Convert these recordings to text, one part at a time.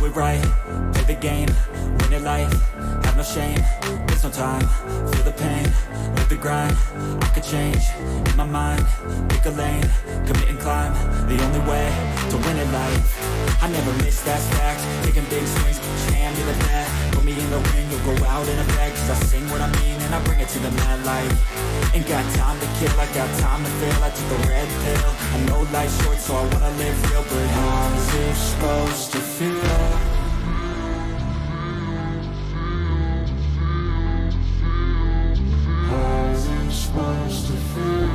do it right, play the game, win it life, have no shame, there's no time, feel the pain, live the grind, I could change, in my mind, pick a lane, commit and climb, the only way to win it life, I never miss, that's fact, taking big swings, push hand to the bat, put me in the ring, you'll go out in a bag, cause I sing what I mean and I bring it to the mad light, ain't got time to kill, I got time to feel, I took the red pill, I know life's short so I wanna live real, but how's it supposed to feel? How's it supposed to feel?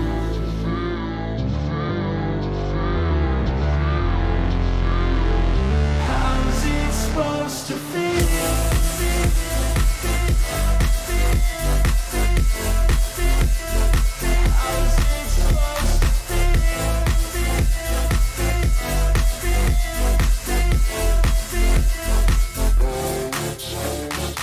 How's it supposed to feel?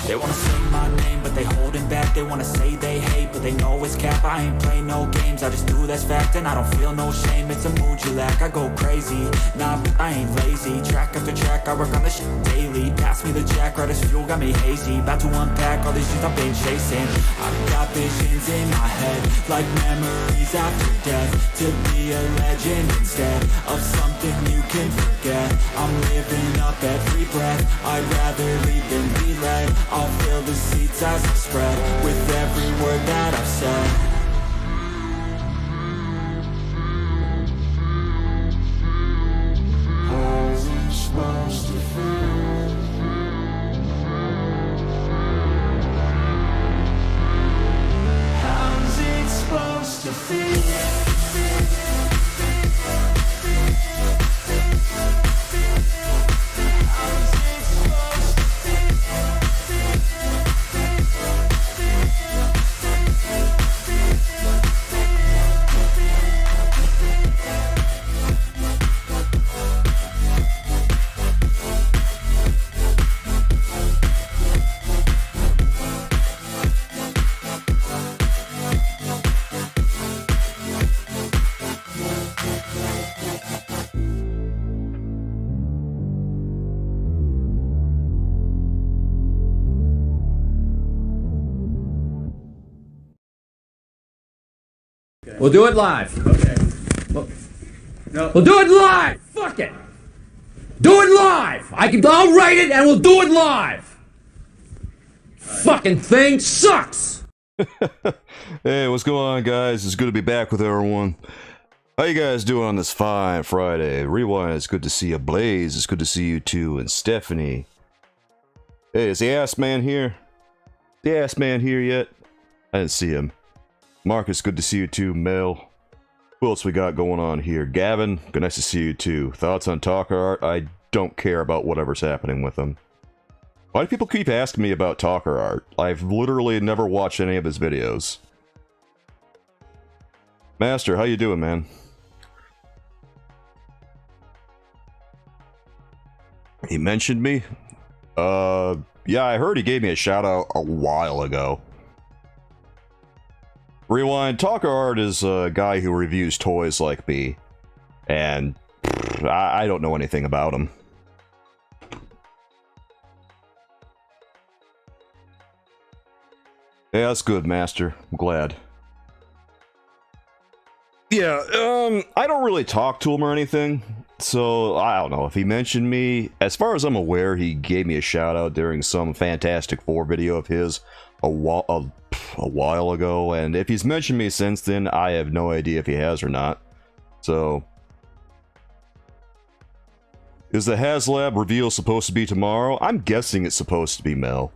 They wanna say my name, but they holding back. They wanna say they hate, but they know it's cap. I ain't play no games, I just do that's fact. And I don't feel no shame, it's a mood you lack. I go crazy, nah, but I ain't lazy. Track after track, I work on this shit daily. Pass me the jack, right as fuel, got me hazy. About to unpack all these things I've been chasing. I've got visions in my head, like memories after death. To be a legend instead of something you can forget. I'm living up every breath, I'd rather lead than be led. I'll fill the seats as I spread with every word that I've said. How's it supposed to feel? How's it supposed to feel? We'll do it live. Okay. Well, no. We'll do it live. Fuck it. Do it live. I'll write it and we'll do it live. Fucking thing sucks. Hey, what's going on, guys? It's good to be back with everyone. How you guys doing on this fine Friday? Rewind, it's good to see you. Blaze, it's good to see you too. And Stephanie. Hey, is the ass man here? The ass man here yet? I didn't see him. Marcus, good to see you too. Mel. Who else we got going on here? Gavin, good nice to see you too. Thoughts on Talker Art? I don't care about whatever's happening with him. Why do people keep asking me about Talker Art? I've literally never watched any of his videos. Master, how you doing, man? He mentioned me? Yeah, I heard he gave me a shout out a while ago. Rewind, Talker Art is a guy who reviews toys like me, and I don't know anything about him. Yeah, that's good, Master. I'm glad. Yeah, I don't really talk to him or anything, so I don't know. If he mentioned me, as far as I'm aware, he gave me a shout out during some Fantastic Four video of his a while ago, and if he's mentioned me since then, I have no idea if he has or not. So, is the HasLab reveal supposed to be tomorrow? I'm guessing it's supposed to be, Mel.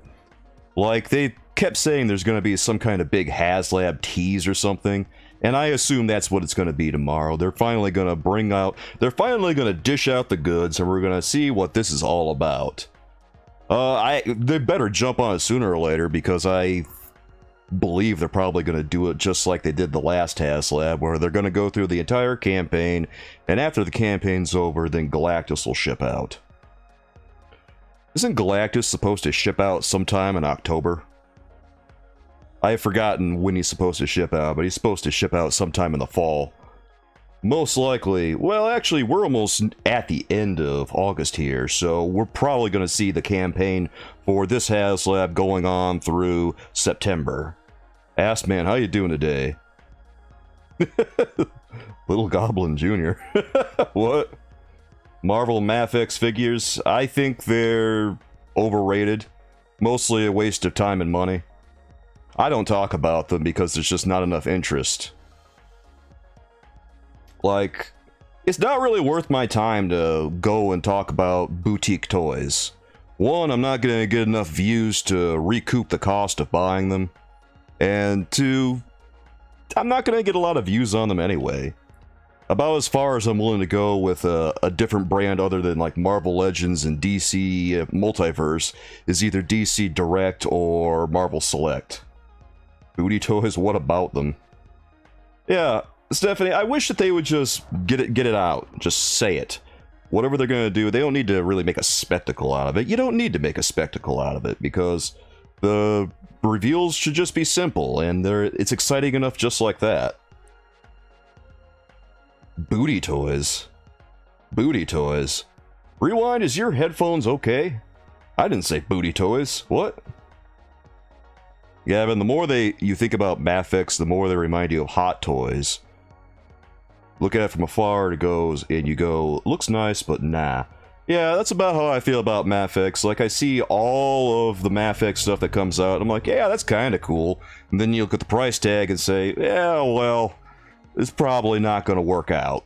Like, they kept saying there's going to be some kind of big HasLab tease or something, and I assume that's what it's going to be tomorrow. They're finally going to dish out the goods, and we're going to see what this is all about. They better jump on it sooner or later, because I believe they're probably going to do it just like they did the last HasLab, where they're going to go through the entire campaign, and after the campaign's over, then Galactus will ship out. Isn't Galactus supposed to ship out sometime in October? I've forgotten when he's supposed to ship out, but he's supposed to ship out sometime in the fall. most likely, well, actually, we're almost at the end of August here, so we're probably going to see the campaign for this HasLab going on through September. Ask Man, how you doing today? Little Goblin Jr. What? Marvel Mafex figures? I think they're overrated. Mostly a waste of time and money. I don't talk about them because there's just not enough interest. Like, it's not really worth my time to go and talk about boutique toys. One, I'm not going to get enough views to recoup the cost of buying them. And two, I'm not going to get a lot of views on them anyway. About as far as I'm willing to go with a different brand other than like Marvel Legends and DC Multiverse is either DC Direct or Marvel Select. Booty toys, what about them? Yeah, Stephanie, I wish that they would just get it out. Just say it. Whatever they're going to do, they don't need to really make a spectacle out of it. You don't need to make a spectacle out of it because the reveals should just be simple and it's exciting enough just like that. Booty toys. Booty toys. Rewind, is your headphones okay? I didn't say booty toys. What? Gavin, the more you think about Mafex, the more they remind you of Hot Toys. Look at it from afar, it goes, and you go, looks nice, but nah. Yeah, that's about how I feel about Mafex. Like, I see all of the Mafex stuff that comes out, and I'm like, yeah, that's kind of cool. And then you look at the price tag and say, yeah, well, it's probably not going to work out.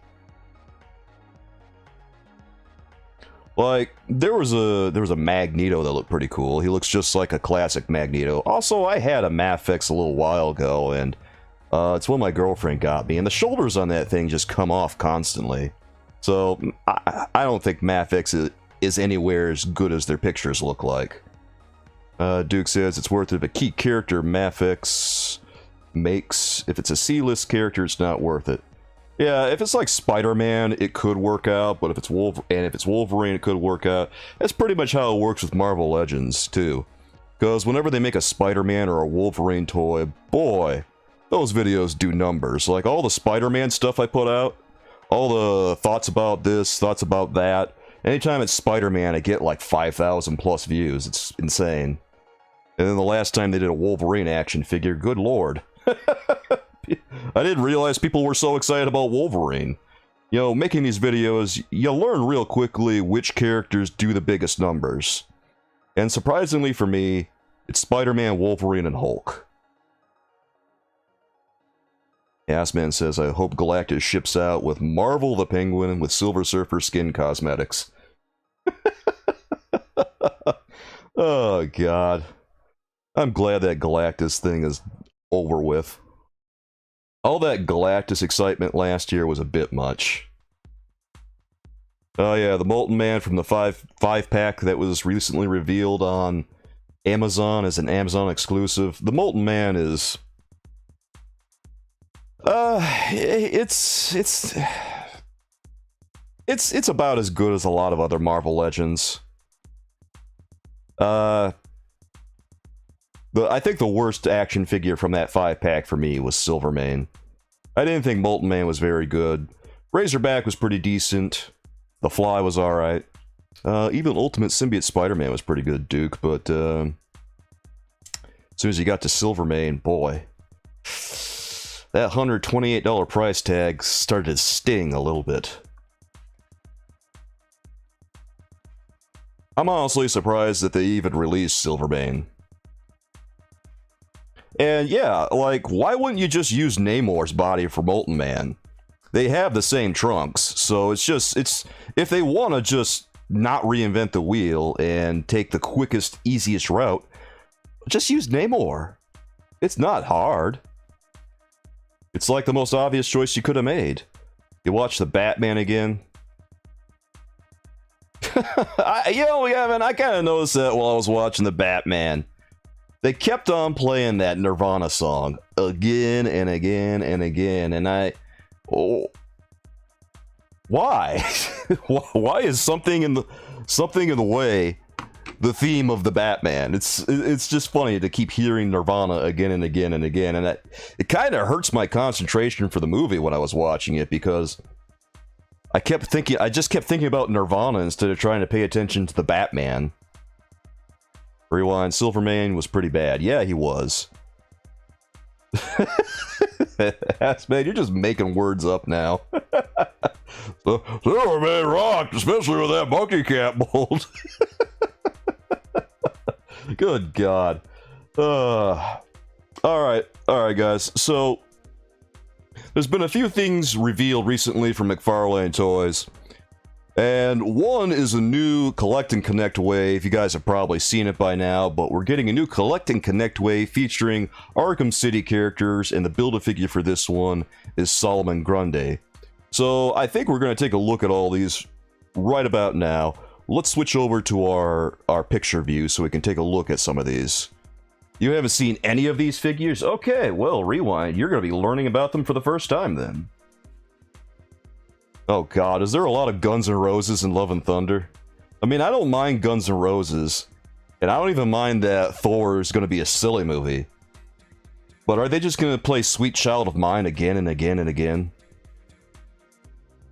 Like, there was a Magneto that looked pretty cool. He looks just like a classic Magneto. Also, I had a Mafex a little while ago, and it's one my girlfriend got me, and the shoulders on that thing just come off constantly. So, I don't think Mafex is anywhere as good as their pictures look like. Duke says it's worth it if a key character Mafex makes. If it's a C-list character, it's not worth it. Yeah, if it's like Spider-Man, it could work out, but if it's Wolverine, it could work out. That's pretty much how it works with Marvel Legends, too. Because whenever they make a Spider-Man or a Wolverine toy, boy, those videos do numbers. Like, all the Spider-Man stuff I put out, all the thoughts about this, thoughts about that, anytime it's Spider-Man, I get like 5,000 plus views. It's insane. And then the last time they did a Wolverine action figure, good lord. I didn't realize people were so excited about Wolverine. You know, making these videos, you learn real quickly which characters do the biggest numbers. And surprisingly for me, it's Spider-Man, Wolverine, and Hulk. Assman says, I hope Galactus ships out with Marvel the Penguin with Silver Surfer skin cosmetics. Oh, God. I'm glad that Galactus thing is over with. All that Galactus excitement last year was a bit much. Oh yeah, the Molten Man from the 5-pack that was recently revealed on Amazon as an Amazon exclusive. The Molten Man is... It's about as good as a lot of other Marvel Legends. I think the worst action figure from that 5-pack for me was Silvermane. I didn't think Molten Man was very good. Razorback was pretty decent. The Fly was alright. Even Ultimate Symbiote Spider-Man was pretty good, Duke, but as soon as you got to Silvermane, boy, that $128 price tag started to sting a little bit. I'm honestly surprised that they even released Silvermane. And yeah, like, why wouldn't you just use Namor's body for Molten Man? They have the same trunks, so it's if they want to just not reinvent the wheel and take the quickest, easiest route, just use Namor. It's not hard. It's like the most obvious choice you could have made. You watch the Batman again. Gavin, I kind of noticed that while I was watching the Batman. They kept on playing that Nirvana song again and again and again, and why? Why is something in the way the theme of the Batman. It's just funny to keep hearing Nirvana again and again and again, and it kind of hurts my concentration for the movie when I was watching it, because I just kept thinking about Nirvana instead of trying to pay attention to the Batman. Rewind, Silvermane was pretty bad. Yeah, he was. Man, you're just making words up now. Silvermane rocked, especially with that monkey cat mold. Good God. Alright, guys. So, there's been a few things revealed recently from McFarlane Toys. And one is a new Collect and Connect wave. You guys have probably seen it by now, but we're getting a new Collect and Connect wave featuring Arkham City characters, and the Build-A-Figure for this one is Solomon Grundy. So I think we're going to take a look at all these right about now. Let's switch over to our picture view so we can take a look at some of these. You haven't seen any of these figures? Okay, well, Rewind, you're going to be learning about them for the first time then. Oh God, is there a lot of Guns N' Roses in Love and Thunder? I mean, I don't mind Guns N' Roses, and I don't even mind that Thor is going to be a silly movie. But are they just going to play Sweet Child of Mine again and again and again?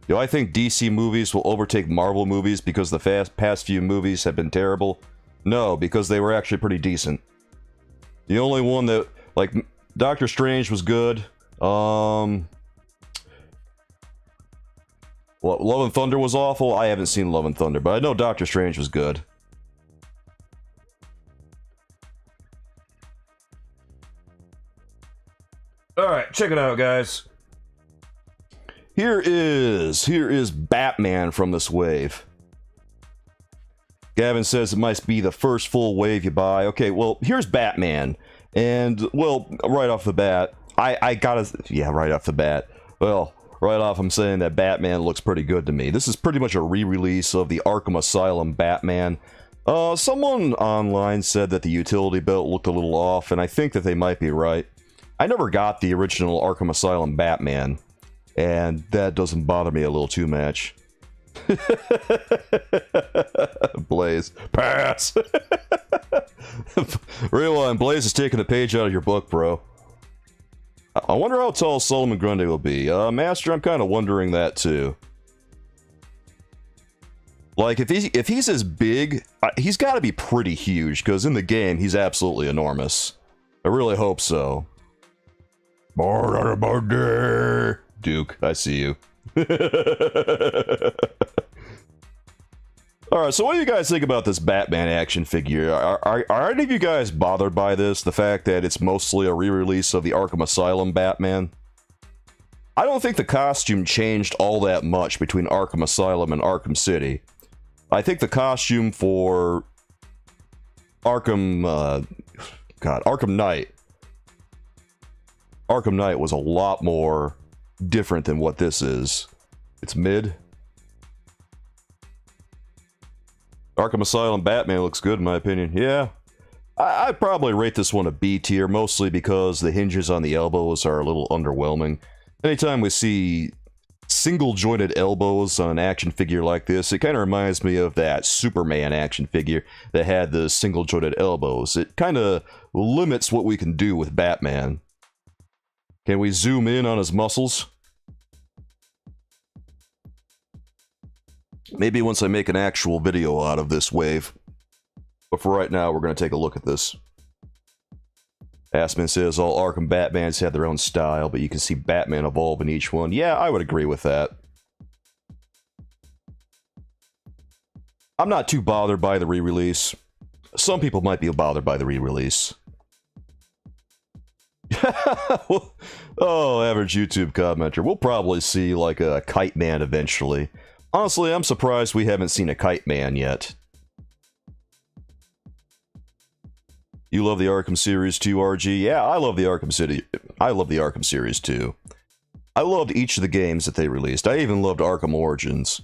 Do I think DC movies will overtake Marvel movies because the past few movies have been terrible? No, because they were actually pretty decent. The only one that, like, Doctor Strange was good. Well, Love and Thunder was awful. I haven't seen Love and Thunder, but I know Doctor Strange was good. Alright, check it out, guys. Here is Batman from this wave. Gavin says it might be the first full wave you buy. Okay, well, here's Batman. And, well, right off the bat, I gotta... Yeah, right off the bat. Well... Right off, I'm saying that Batman looks pretty good to me. This is pretty much a re-release of the Arkham Asylum Batman. Someone online said that the utility belt looked a little off, and I think that they might be right. I never got the original Arkham Asylum Batman, and that doesn't bother me a little too much. Blaze. Pass! Rewind, Blaze is taking a page out of your book, bro. I wonder how tall Solomon Grundy will be. Master, I'm kind of wondering that too. Like, if he's as big, he's got to be pretty huge, because in the game, he's absolutely enormous. I really hope so. Duke, I see you. Alright, so what do you guys think about this Batman action figure? Are any of you guys bothered by this? The fact that it's mostly a re-release of the Arkham Asylum Batman? I don't think the costume changed all that much between Arkham Asylum and Arkham City. I think the costume for Arkham Knight. Arkham Knight was a lot more different than what this is. It's mid. Arkham Asylum Batman looks good in my opinion. Yeah. I'd probably rate this one a B tier, mostly because the hinges on the elbows are a little underwhelming. Anytime we see single-jointed elbows on an action figure like this, it kind of reminds me of that Superman action figure that had the single-jointed elbows. It kind of limits what we can do with Batman. Can we zoom in on his muscles? Maybe once I make an actual video out of this wave. But for right now, we're going to take a look at this. Aspen says all Arkham Batmans have their own style, but you can see Batman evolve in each one. Yeah, I would agree with that. I'm not too bothered by the re-release. Some people might be bothered by the re-release. Oh, average YouTube commenter. We'll probably see like a Kite Man eventually. Honestly, I'm surprised we haven't seen a Kite Man yet. You love the Arkham series too, RG? Yeah, I love the Arkham series too. I loved each of the games that they released. I even loved Arkham Origins.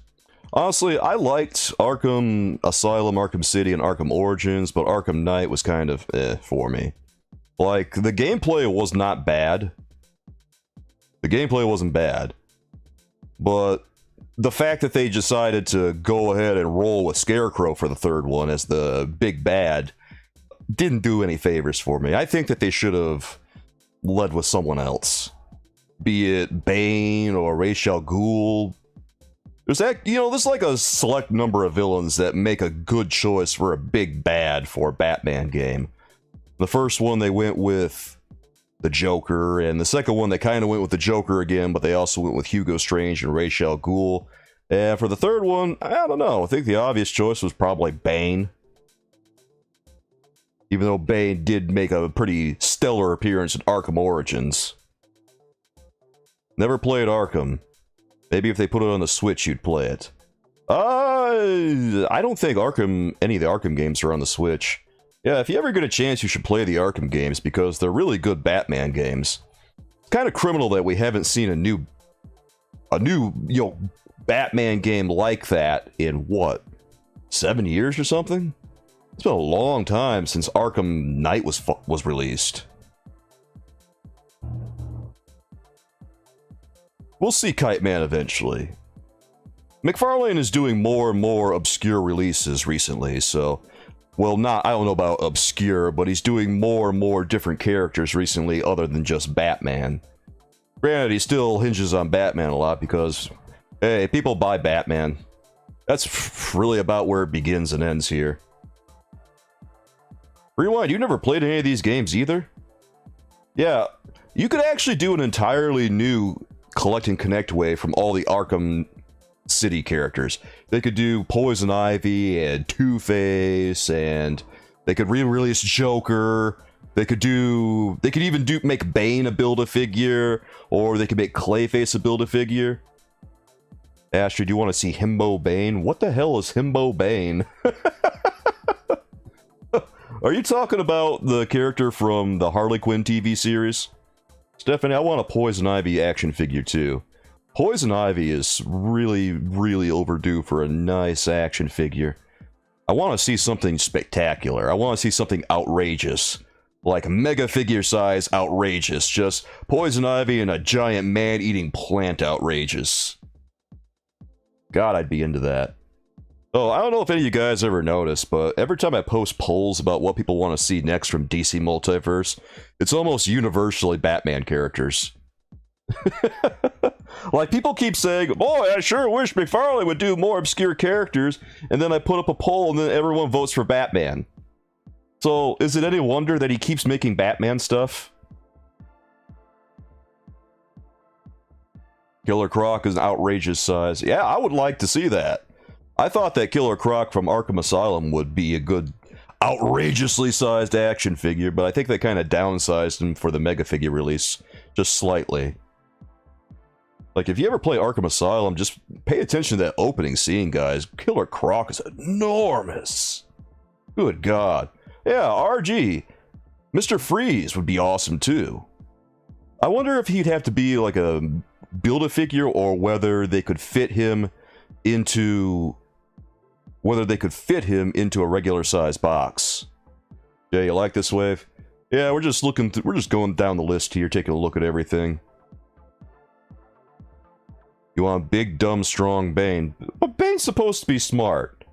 Honestly, I liked Arkham Asylum, Arkham City, and Arkham Origins, but Arkham Knight was kind of for me. Like, the gameplay was not bad. The gameplay wasn't bad. But the fact that they decided to go ahead and roll with Scarecrow for the third one as the big bad didn't do any favors for me. I think that they should have led with someone else. Be it Bane or Ra's al Ghul. There's like a select number of villains that make a good choice for a big bad for a Batman game. The first one they went with the Joker, and the second one they kind of went with the Joker again, but they also went with Hugo Strange and Ra's al Ghul. And for the third one, I don't know. I think the obvious choice was probably Bane. Even though Bane did make a pretty stellar appearance in Arkham Origins. Never played Arkham. Maybe if they put it on the Switch, you'd play it. I don't think any of the Arkham games are on the Switch. Yeah, if you ever get a chance, you should play the Arkham games, because they're really good Batman games. It's kind of criminal that we haven't seen a new, Batman game like that in, what, 7 years or something? It's been a long time since Arkham Knight was released. We'll see Kite Man eventually. McFarlane is doing more and more obscure releases recently, so... Well, I don't know about obscure, but he's doing more and more different characters recently other than just Batman. Granted, he still hinges on Batman a lot because, hey, people buy Batman. That's really about where it begins and ends here. Rewind, you never played any of these games either? Yeah, you could actually do an entirely new collect and connect way from all the Arkham City characters. They could do Poison Ivy and Two-Face, and they could re-release Joker. They could even make Bane a Build-A-Figure, or they could make Clayface a Build-A-Figure. Astrid, do you want to see Himbo Bane? What the hell is Himbo Bane? Are you talking about the character from the Harley Quinn TV series? Stephanie, I want a Poison Ivy action figure too. Poison Ivy is really, really overdue for a nice action figure. I want to see something spectacular. I want to see something outrageous. Like mega figure size outrageous. Just Poison Ivy and a giant man-eating plant outrageous. God, I'd be into that. Oh, I don't know if any of you guys ever noticed, but every time I post polls about what people want to see next from DC Multiverse, it's almost universally Batman characters. Like, people keep saying, boy, I sure wish McFarlane would do more obscure characters, and then I put up a poll and then everyone votes for Batman. So, is it any wonder that he keeps making Batman stuff? Killer Croc is an outrageous size. Yeah, I would like to see that. I thought that Killer Croc from Arkham Asylum would be a good, outrageously sized action figure, but I think they kind of downsized him for the Mega Figure release, just slightly. Like, if you ever play Arkham Asylum, just pay attention to that opening scene, guys. Killer Croc is enormous. Good God. Yeah, RG. Mr. Freeze would be awesome, too. I wonder if he'd have to be like a Build-A-Figure, or whether they could fit him into... a regular size box. Yeah, you like this wave? Yeah, we're just going down the list here, taking a look at everything. You want big, dumb, strong Bane. But Bane's supposed to be smart.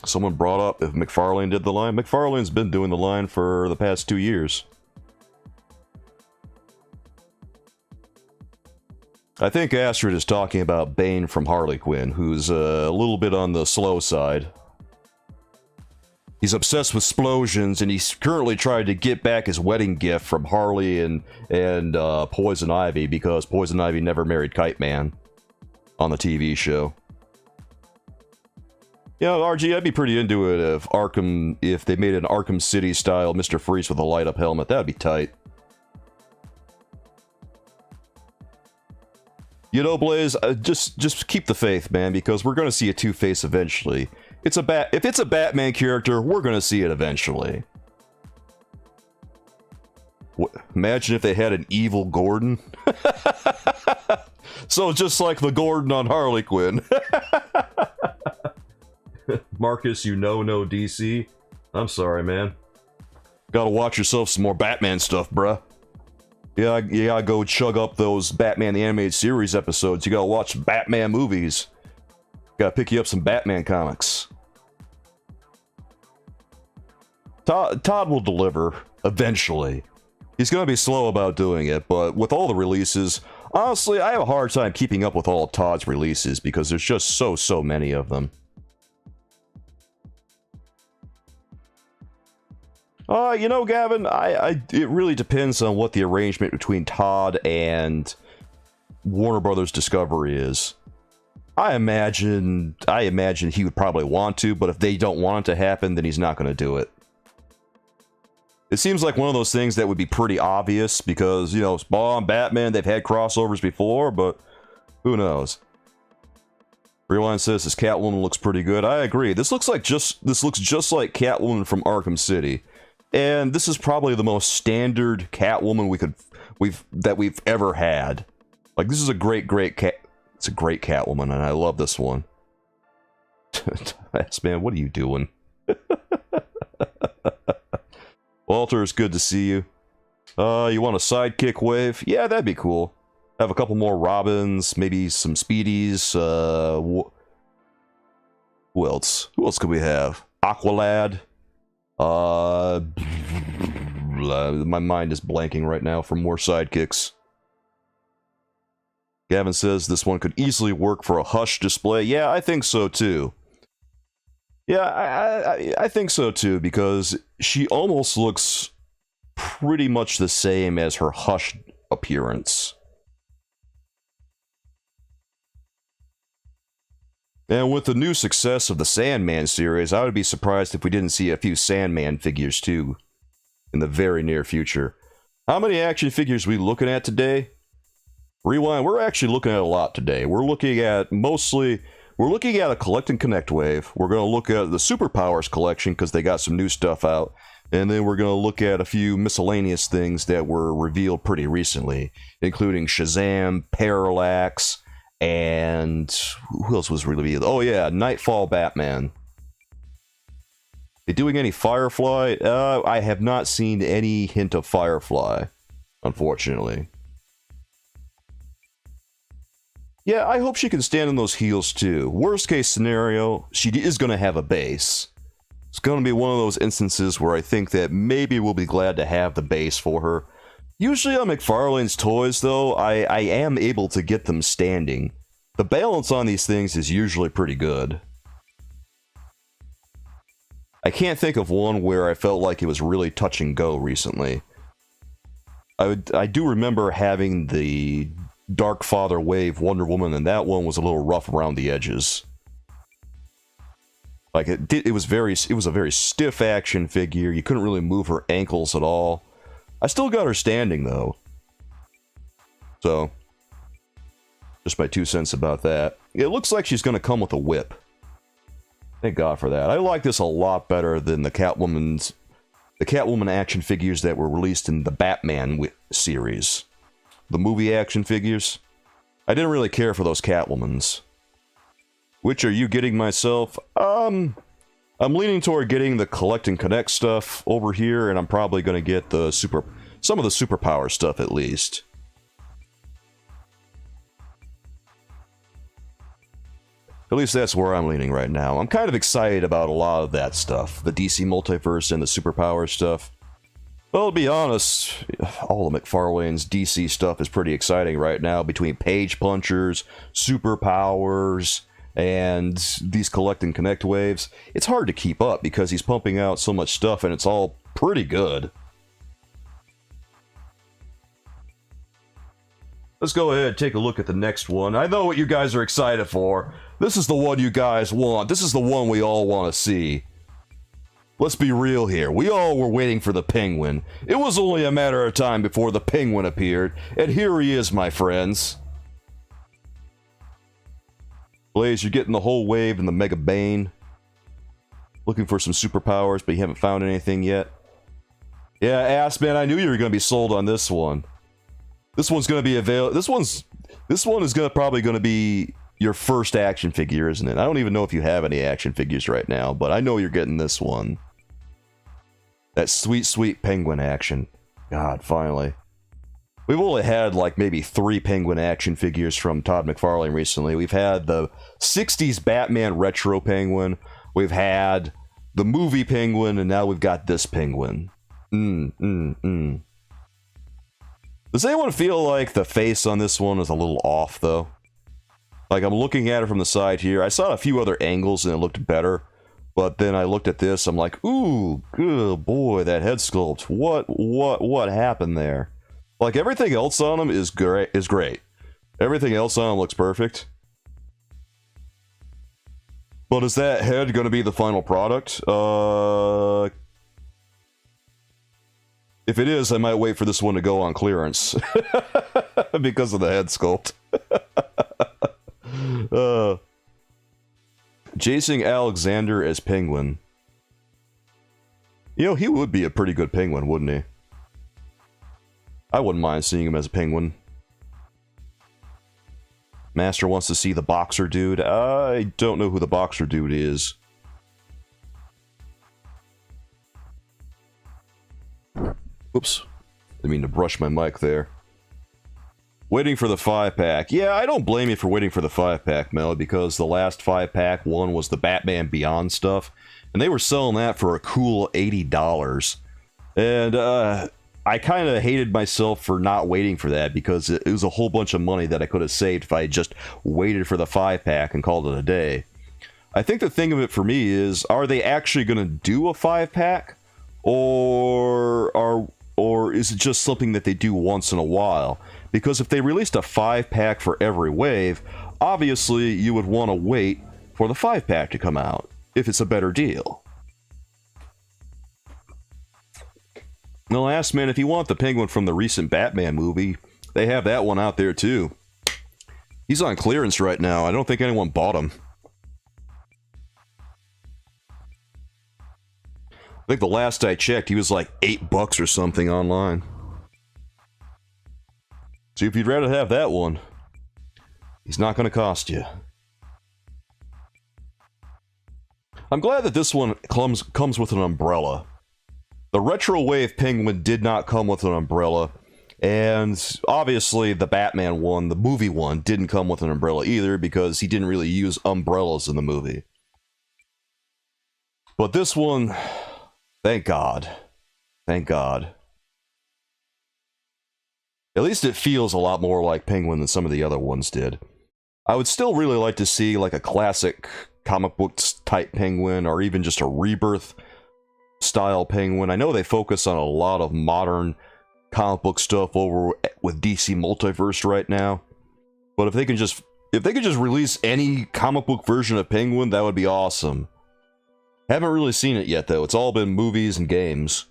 Someone brought up if McFarlane did the line. McFarlane's been doing the line for the past 2 years. I think Astrid is talking about Bane from Harley Quinn, who's a little bit on the slow side. He's obsessed with explosions, and he's currently trying to get back his wedding gift from Harley and Poison Ivy, because Poison Ivy never married Kite Man on the TV show. Yeah, RG, I'd be pretty into it if they made an Arkham City style Mr. Freeze with a light up helmet. That'd be tight. You know, Blaze, just keep the faith, man, because we're gonna see a Two-Face eventually. If it's a Batman character, we're gonna see it eventually. Imagine if they had an evil Gordon. So just like the Gordon on Harley Quinn. Marcus, no DC. I'm sorry, man. Gotta watch yourself some more Batman stuff, bruh. Yeah, you gotta go chug up those Batman the Animated Series episodes. You gotta watch Batman movies. Gotta pick you up some Batman comics. Todd will deliver, eventually. He's gonna be slow about doing it, but with all the releases, honestly, I have a hard time keeping up with all of Todd's releases because there's just so many of them. You know, Gavin, it really depends on what the arrangement between Todd and Warner Brothers Discovery is. I imagine he would probably want to, but if they don't want it to happen, then he's not going to do it. It seems like one of those things that would be pretty obvious because, you know, Spawn, Batman, they've had crossovers before, but who knows? Rewind says this Catwoman looks pretty good. I agree. This looks just like Catwoman from Arkham City. And this is probably the most standard Catwoman we've ever had. Like, this is a great it's a great Catwoman, and I love this one. Man, what are you doing? Walter, it's good to see you. You want a sidekick wave? Yeah, that'd be cool. Have a couple more Robins, maybe some Speedies. Who else? Who else could we have? Aqualad. My mind is blanking right now for more sidekicks. Gavin says this one could easily work for a Hush display. Yeah, I think so too. Yeah, I think so too, because she almost looks pretty much the same as her Hush appearance. And with the new success of the Sandman series, I would be surprised if we didn't see a few Sandman figures too in the very near future. How many action figures are we looking at today? Rewind, we're actually looking at a lot today. We're looking at a Collect and Connect wave. We're going to look at the Superpowers collection because they got some new stuff out. And then we're going to look at a few miscellaneous things that were revealed pretty recently, including Shazam, Parallax, and who else was revealed? Oh yeah, Knightfall Batman. They doing any Firefly? I have not seen any hint of Firefly, unfortunately. Yeah, I hope she can stand on those heels too. Worst case scenario, she is going to have a base. It's going to be one of those instances where I think that maybe we'll be glad to have the base for her. Usually on McFarlane's Toys, though, I am able to get them standing. The balance on these things is usually pretty good. I can't think of one where I felt like it was really touch and go recently. I do remember having the Dark Father Wave Wonder Woman, and that one was a little rough around the edges. Like it was a very stiff action figure. You couldn't really move her ankles at all. I still got her standing though. So, just my 2 cents about that. It looks like she's going to come with a whip. Thank God for that. I like this a lot better than the Catwoman action figures that were released in the Batman series. The movie action figures. I didn't really care for those Catwomans. Which are you getting myself? I'm leaning toward getting the Collect and Connect stuff over here, and I'm probably going to get some of the Superpower stuff at least. At least that's where I'm leaning right now. I'm kind of excited about a lot of that stuff. The DC Multiverse and the Superpower stuff. Well, to be honest, all of McFarlane's DC stuff is pretty exciting right now, between Page Punchers, Superpowers, and these Collect and Connect waves. It's hard to keep up because he's pumping out so much stuff and it's all pretty good. Let's go ahead and take a look at the next one. I know what you guys are excited for. This is the one you guys want. This is the one we all want to see. Let's be real here. We all were waiting for the Penguin. It was only a matter of time before the Penguin appeared, and here he is, my friends. Blaze, you're getting the whole wave and the Mega Bane. Looking for some superpowers, but you haven't found anything yet. Yeah, Ass Man, I knew you were going to be sold on this one. This one's going to be available. This one is probably going to be your first action figure, isn't it? I don't even know if you have any action figures right now, but I know you're getting this one. That sweet, sweet Penguin action. God, finally. We've only had like maybe 3 Penguin action figures from Todd McFarlane recently. We've had the 60s Batman retro Penguin, we've had the movie Penguin, and now we've got this Penguin. Does anyone feel like the face on this one is a little off, though? Like, I'm looking at it from the side here. I saw a few other angles and it looked better. But then I looked at this, I'm like, ooh, good boy, that head sculpt. What happened there? Like, everything else on him is great. Everything else on him looks perfect. But is that head going to be the final product? If it is, I might wait for this one to go on clearance. Because of the head sculpt. Jason Alexander as Penguin. You know, he would be a pretty good Penguin, wouldn't he? I wouldn't mind seeing him as a Penguin. Master wants to see the boxer dude. I don't know who the boxer dude is. Oops. Didn't mean to brush my mic there. Waiting for the 5-pack. Yeah, I don't blame you for waiting for the 5-pack, Mel, because the last 5-pack one was the Batman Beyond stuff, and they were selling that for a cool $80. And, I kind of hated myself for not waiting for that, because it was a whole bunch of money that I could have saved if I had just waited for the 5-pack and called it a day. I think the thing of it for me is, are they actually going to do a 5-pack? Or is it just something that they do once in a while? Because if they released a 5-pack for every wave, obviously you would want to wait for the 5-pack to come out, if it's a better deal. Now, last man, if you want the Penguin from the recent Batman movie, they have that one out there too. He's on clearance right now. I don't think anyone bought him. I think the last I checked, he was like $8 or something online. So if you'd rather have that one, he's not going to cost you. I'm glad that this one comes with an umbrella. The Retro Wave Penguin did not come with an umbrella, and obviously the Batman one, the movie one, didn't come with an umbrella either because he didn't really use umbrellas in the movie. But this one, thank God. Thank God. At least it feels a lot more like Penguin than some of the other ones did. I would still really like to see like a classic comic books type Penguin, or even just a Rebirth style Penguin. I know they focus on a lot of modern comic book stuff over with DC Multiverse right now, but if they can just release any comic book version of Penguin, that would be awesome. Haven't really seen it yet though. It's all been movies and games.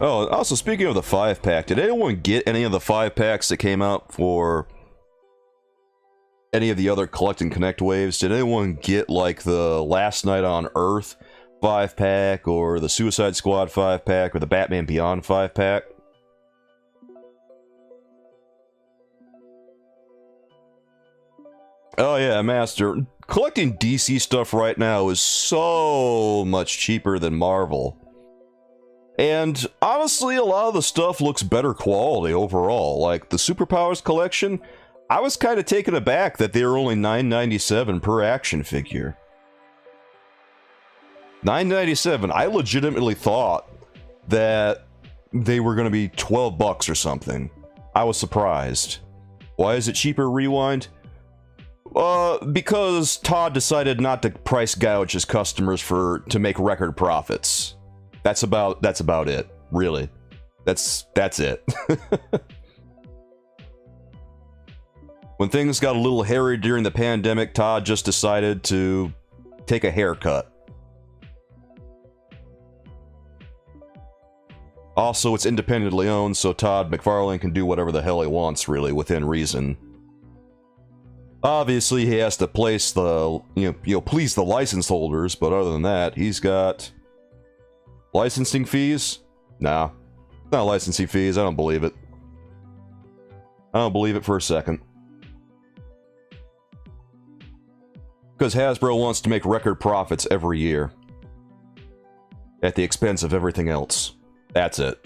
Oh, also speaking of the 5-pack, did anyone get any of the 5-packs that came out for any of the other Collect and Connect waves? Did anyone get like the Last Night on Earth 5-pack, or the Suicide Squad 5-pack, or the Batman Beyond 5-pack? Oh yeah, Master. Collecting DC stuff right now is so much cheaper than Marvel. And honestly, a lot of the stuff looks better quality overall. Like the Superpowers collection, I was kind of taken aback that they were only $9.97 per action figure. $9.97. I legitimately thought that they were going to be $12 or something. I was surprised. Why is it cheaper, Rewind? Because Todd decided not to price gouge his customers to make record profits. That's about it, really. That's it. When things got a little hairy during the pandemic, Todd just decided to take a haircut. Also, it's independently owned, so Todd McFarlane can do whatever the hell he wants, really, within reason. Obviously, he has to place the, please the license holders, but other than that, he's got licensing fees? Nah. Not licensing fees, I don't believe it. I don't believe it for a second. Because Hasbro wants to make record profits every year. at the expense of everything else. That's it.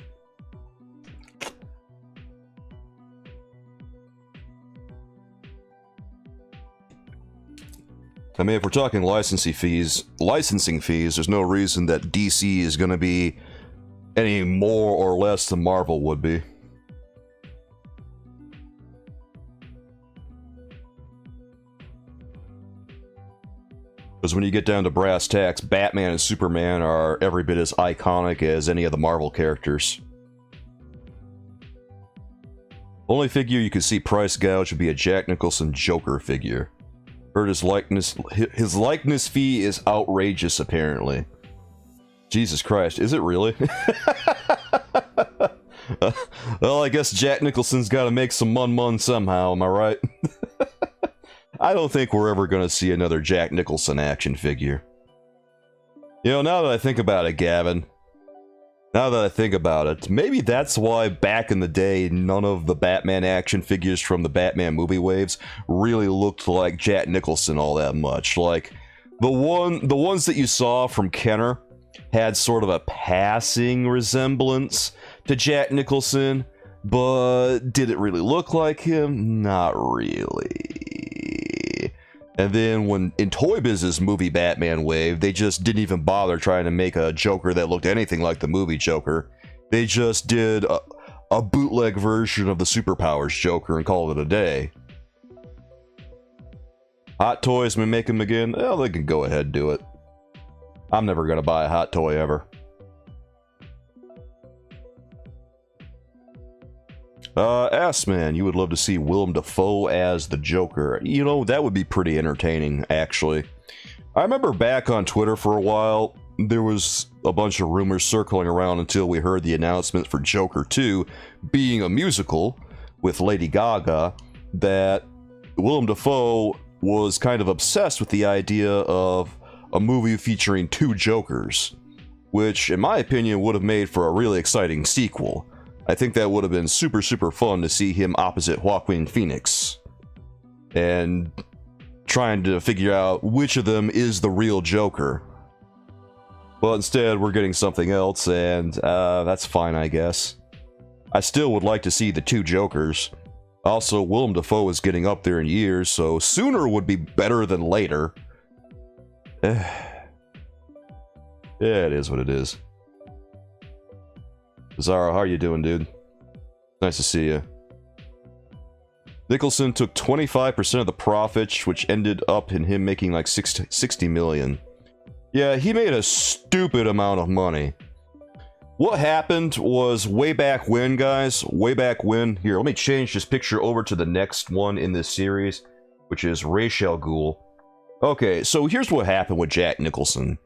I mean, if we're talking licensing fees, there's no reason that DC is going to be any more or less than Marvel would be. Because when you get down to brass tacks, Batman and Superman are every bit as iconic as any of the Marvel characters. Only figure you could see price gouge would be a Jack Nicholson Joker figure. Heard his likeness fee is outrageous, apparently. Jesus Christ, is it really? Well, I guess Jack Nicholson's gotta make some mun somehow, am I right? I don't think we're ever gonna see another Jack Nicholson action figure. You know, now that I think about it, Gavin, maybe that's why back in the day, none of the Batman action figures from the Batman movie waves really looked like Jack Nicholson all that much. Like, the ones that you saw from Kenner had sort of a passing resemblance to Jack Nicholson, but did it really look like him? Not really. And then when in Toy Biz's movie Batman wave, they just didn't even bother trying to make a Joker that looked anything like the movie Joker. They just did a bootleg version of the Superpowers Joker and called it a day. Hot Toys may make them again? Well, they can go ahead and do it. I'm never going to buy a Hot Toy ever. Assman, you would love to see Willem Dafoe as the Joker. You know, that would be pretty entertaining, actually. I remember back on Twitter for a while, there was a bunch of rumors circling around until we heard the announcement for Joker 2 being a musical with Lady Gaga, that Willem Dafoe was kind of obsessed with the idea of a movie featuring two Jokers, which, in my opinion, would have made for a really exciting sequel. I think that would have been super fun to see him opposite Joaquin Phoenix. And trying to figure out which of them is the real Joker. But instead, we're getting something else, and that's fine, I guess. I still would like to see the two Jokers. Also, Willem Dafoe is getting up there in years, so sooner would be better than later. Yeah, it is what it is. Zara, how are you doing, dude? Nice to see you. Nicholson took 25% of the profits, which ended up in him making like 60 million. Yeah, he made a stupid amount of money. What happened was way back when, guys, here, let me change this picture over to the next one in this series, which is Ra's al Ghul. Okay, so here's what happened with Jack Nicholson.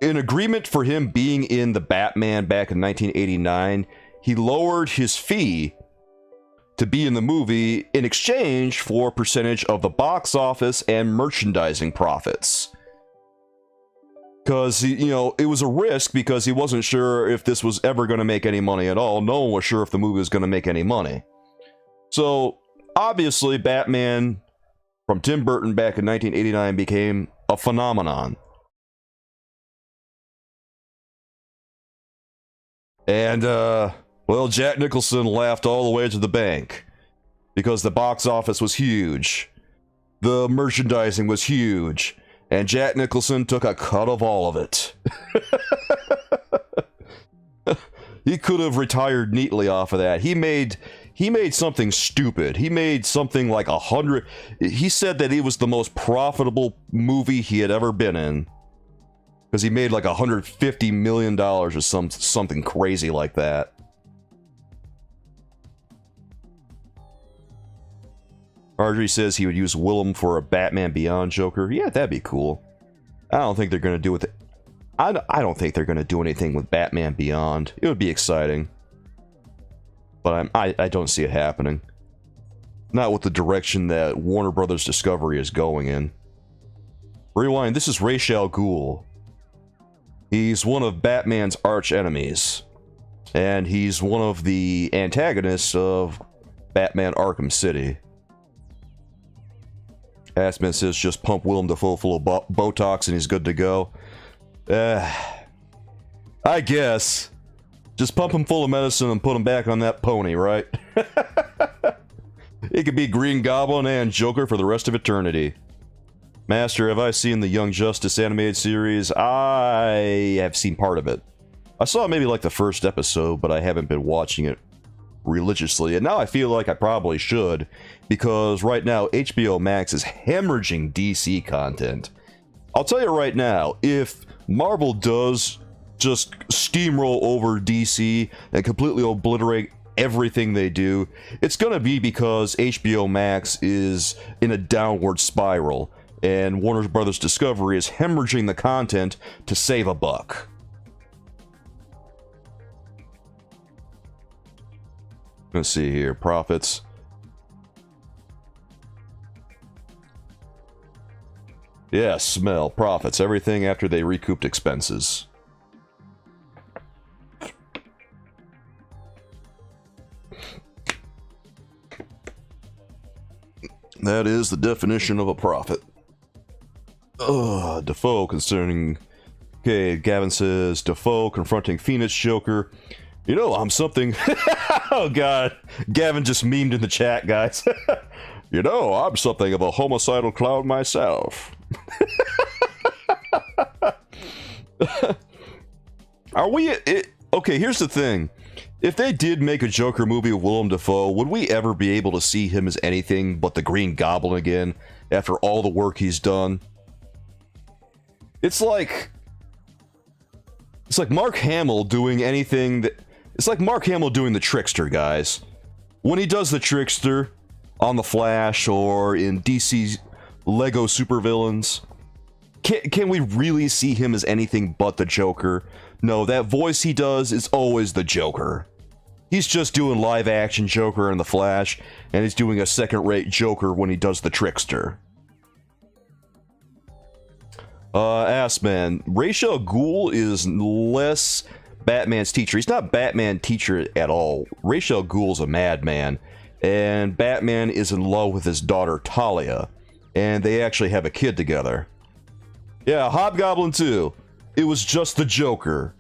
In agreement for him being in the Batman back in 1989, he lowered his fee to be in the movie in exchange for a percentage of the box office and merchandising profits. Because, you know, it was a risk because he wasn't sure if this was ever going to make any money at all. No one was sure if the movie was going to make any money. So, obviously, Batman from Tim Burton back in 1989 became a phenomenon. And, well, Jack Nicholson laughed all the way to the bank. Because the box office was huge. The merchandising was huge. And Jack Nicholson took a cut of all of it. He could have retired neatly off of that. He made something stupid. He made something like 100... He said that it was the most profitable movie he had ever been in. Because he made like $150 million or something crazy like that. Marjorie says he would use Willem for a Batman Beyond Joker. Yeah, that'd be cool. I don't think they're going to do it. I don't think they're going to do anything with Batman Beyond. It would be exciting. But I don't see it happening. Not with the direction that Warner Brothers Discovery is going in. Rewind, this is Ra's al Ghul. He's one of Batman's arch enemies. And he's one of the antagonists of Batman Arkham City. Assman says just pump Willem Dafoe full of Botox and he's good to go. I guess. Just pump him full of medicine and put him back on that pony, right? It could be Green Goblin and Joker for the rest of eternity. Master, have I seen the Young Justice animated series? I have seen part of it. I saw maybe like the first episode, but I haven't been watching it religiously, and now I feel like I probably should, because right now HBO Max is hemorrhaging DC content. I'll tell you right now, if Marvel does just steamroll over DC and completely obliterate everything they do, it's gonna be because HBO Max is in a downward spiral, and Warner Brothers Discovery is hemorrhaging the content to save a buck. Let's see here, profits. Yeah, smell, profits, everything after they recouped expenses. That is the definition of a profit. Defoe concerning... Okay, Gavin says, Defoe confronting Phoenix Joker. You know, I'm something... Oh god, Gavin just memed in the chat, guys. You know, I'm something of a homicidal clown myself. Are we... Okay, here's the thing. If they did make a Joker movie with Willem Dafoe, would we ever be able to see him as anything but the Green Goblin again, after all the work he's done? It's like Mark Hamill doing anything that... It's like Mark Hamill doing the Trickster, guys. When he does the Trickster on The Flash or in DC's Lego Supervillains, can we really see him as anything but the Joker? No, that voice he does is always the Joker. He's just doing live-action Joker in The Flash, and he's doing a second-rate Joker when he does the Trickster. Assman, Ra's al Ghul is less Batman's teacher. He's not Batman's teacher at all. Ra's al Ghul's a madman, and Batman is in love with his daughter Talia, and they actually have a kid together. Yeah, Hobgoblin too. It was just the Joker.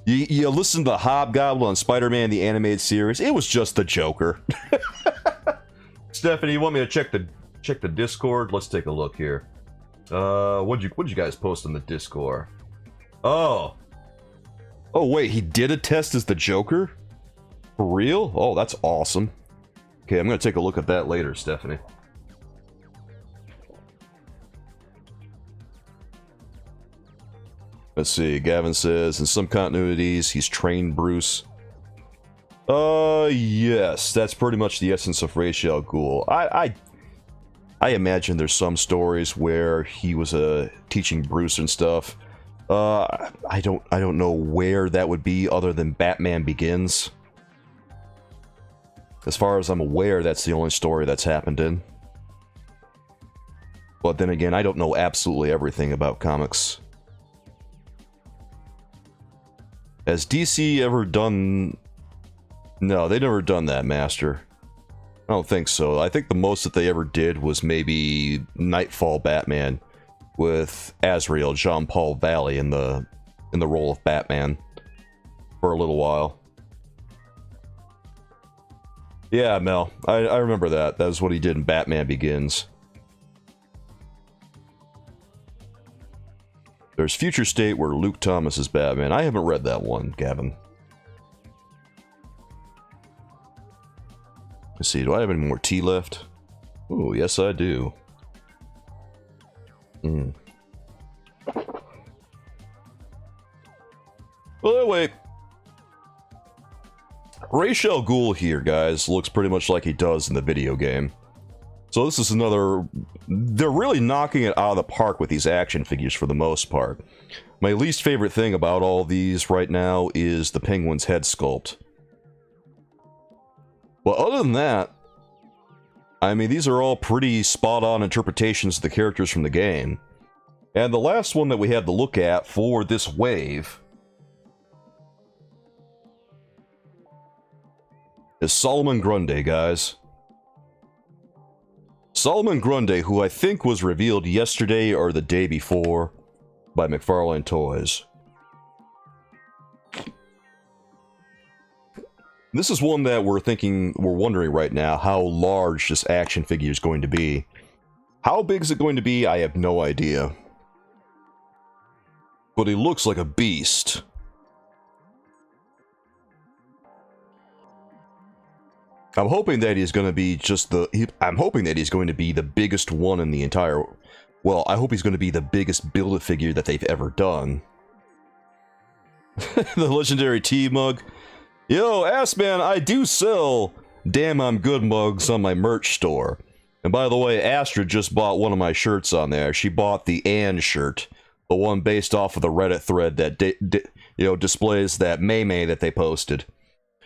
You listen to Hobgoblin on Spider-Man the Animated Series, it was just the Joker. Stephanie, you want me to check the Discord? Let's take a look here. What'd you guys post on the Discord? Oh wait, he did a test as the Joker? For real? Oh, that's awesome. Okay, I'm gonna take a look at that later, Stephanie. Let's see, Gavin says, in some continuities, he's trained Bruce. Yes, that's pretty much the essence of Ra's al Ghul. I imagine there's some stories where he was teaching Bruce and stuff. I don't know where that would be other than Batman Begins. As far as I'm aware, that's the only story that's happened in. But then again, I don't know absolutely everything about comics. Has DC ever done... No, they've never done that, Master. I don't think so. I think the most that they ever did was maybe Knightfall Batman with Azrael, Jean-Paul Valley in the role of Batman for a little while. Yeah, Mel, I remember that. That was what he did in Batman Begins. There's Future State where Luke Thomas is Batman. I haven't read that one, Gavin. Let's see, do I have any more tea left? Oh, yes I do. Well, anyway, Ra's al Ghul here, guys, looks pretty much like he does in the video game. So this is another... They're really knocking it out of the park with these action figures for the most part. My least favorite thing about all these right now is the Penguin's head sculpt. Well, other than that, I mean, these are all pretty spot-on interpretations of the characters from the game. And the last one that we had to look at for this wave is Solomon Grundy, guys. Solomon Grundy, who I think was revealed yesterday or the day before. by McFarlane Toys. This is one that we're wondering right now how large this action figure is going to be. How big is it going to be? I have no idea. But he looks like a beast. I'm hoping that he's going to be I'm hoping that he's going to be the biggest one in the entire... Well, I hope he's going to be the biggest Build-A-Figure that they've ever done. The legendary tea mug. Yo, Assman, I do sell Damn I'm Good mugs on my merch store. And by the way, Astra just bought one of my shirts on there. She bought the Ann shirt. The one based off of the Reddit thread that displays that May that they posted.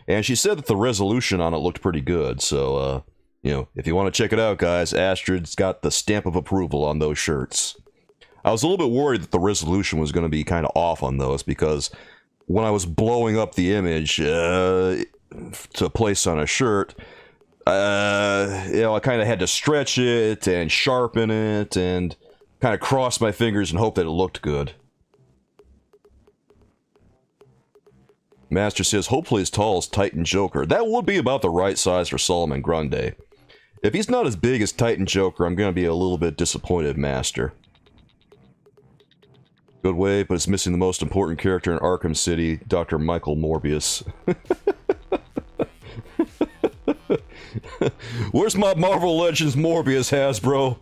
And she said that the resolution on it looked pretty good. So, if you want to check it out, guys, Astrid's got the stamp of approval on those shirts. I was a little bit worried that the resolution was going to be kind of off on those, because when I was blowing up the image to place on a shirt, I kind of had to stretch it and sharpen it and kind of cross my fingers and hope that it looked good. Master says, hopefully as tall as Titan Joker. That would be about the right size for Solomon Grundy. If he's not as big as Titan Joker, I'm going to be a little bit disappointed, Master. Good way, but it's missing the most important character in Arkham City, Dr. Michael Morbius. Where's my Marvel Legends Morbius, Hasbro?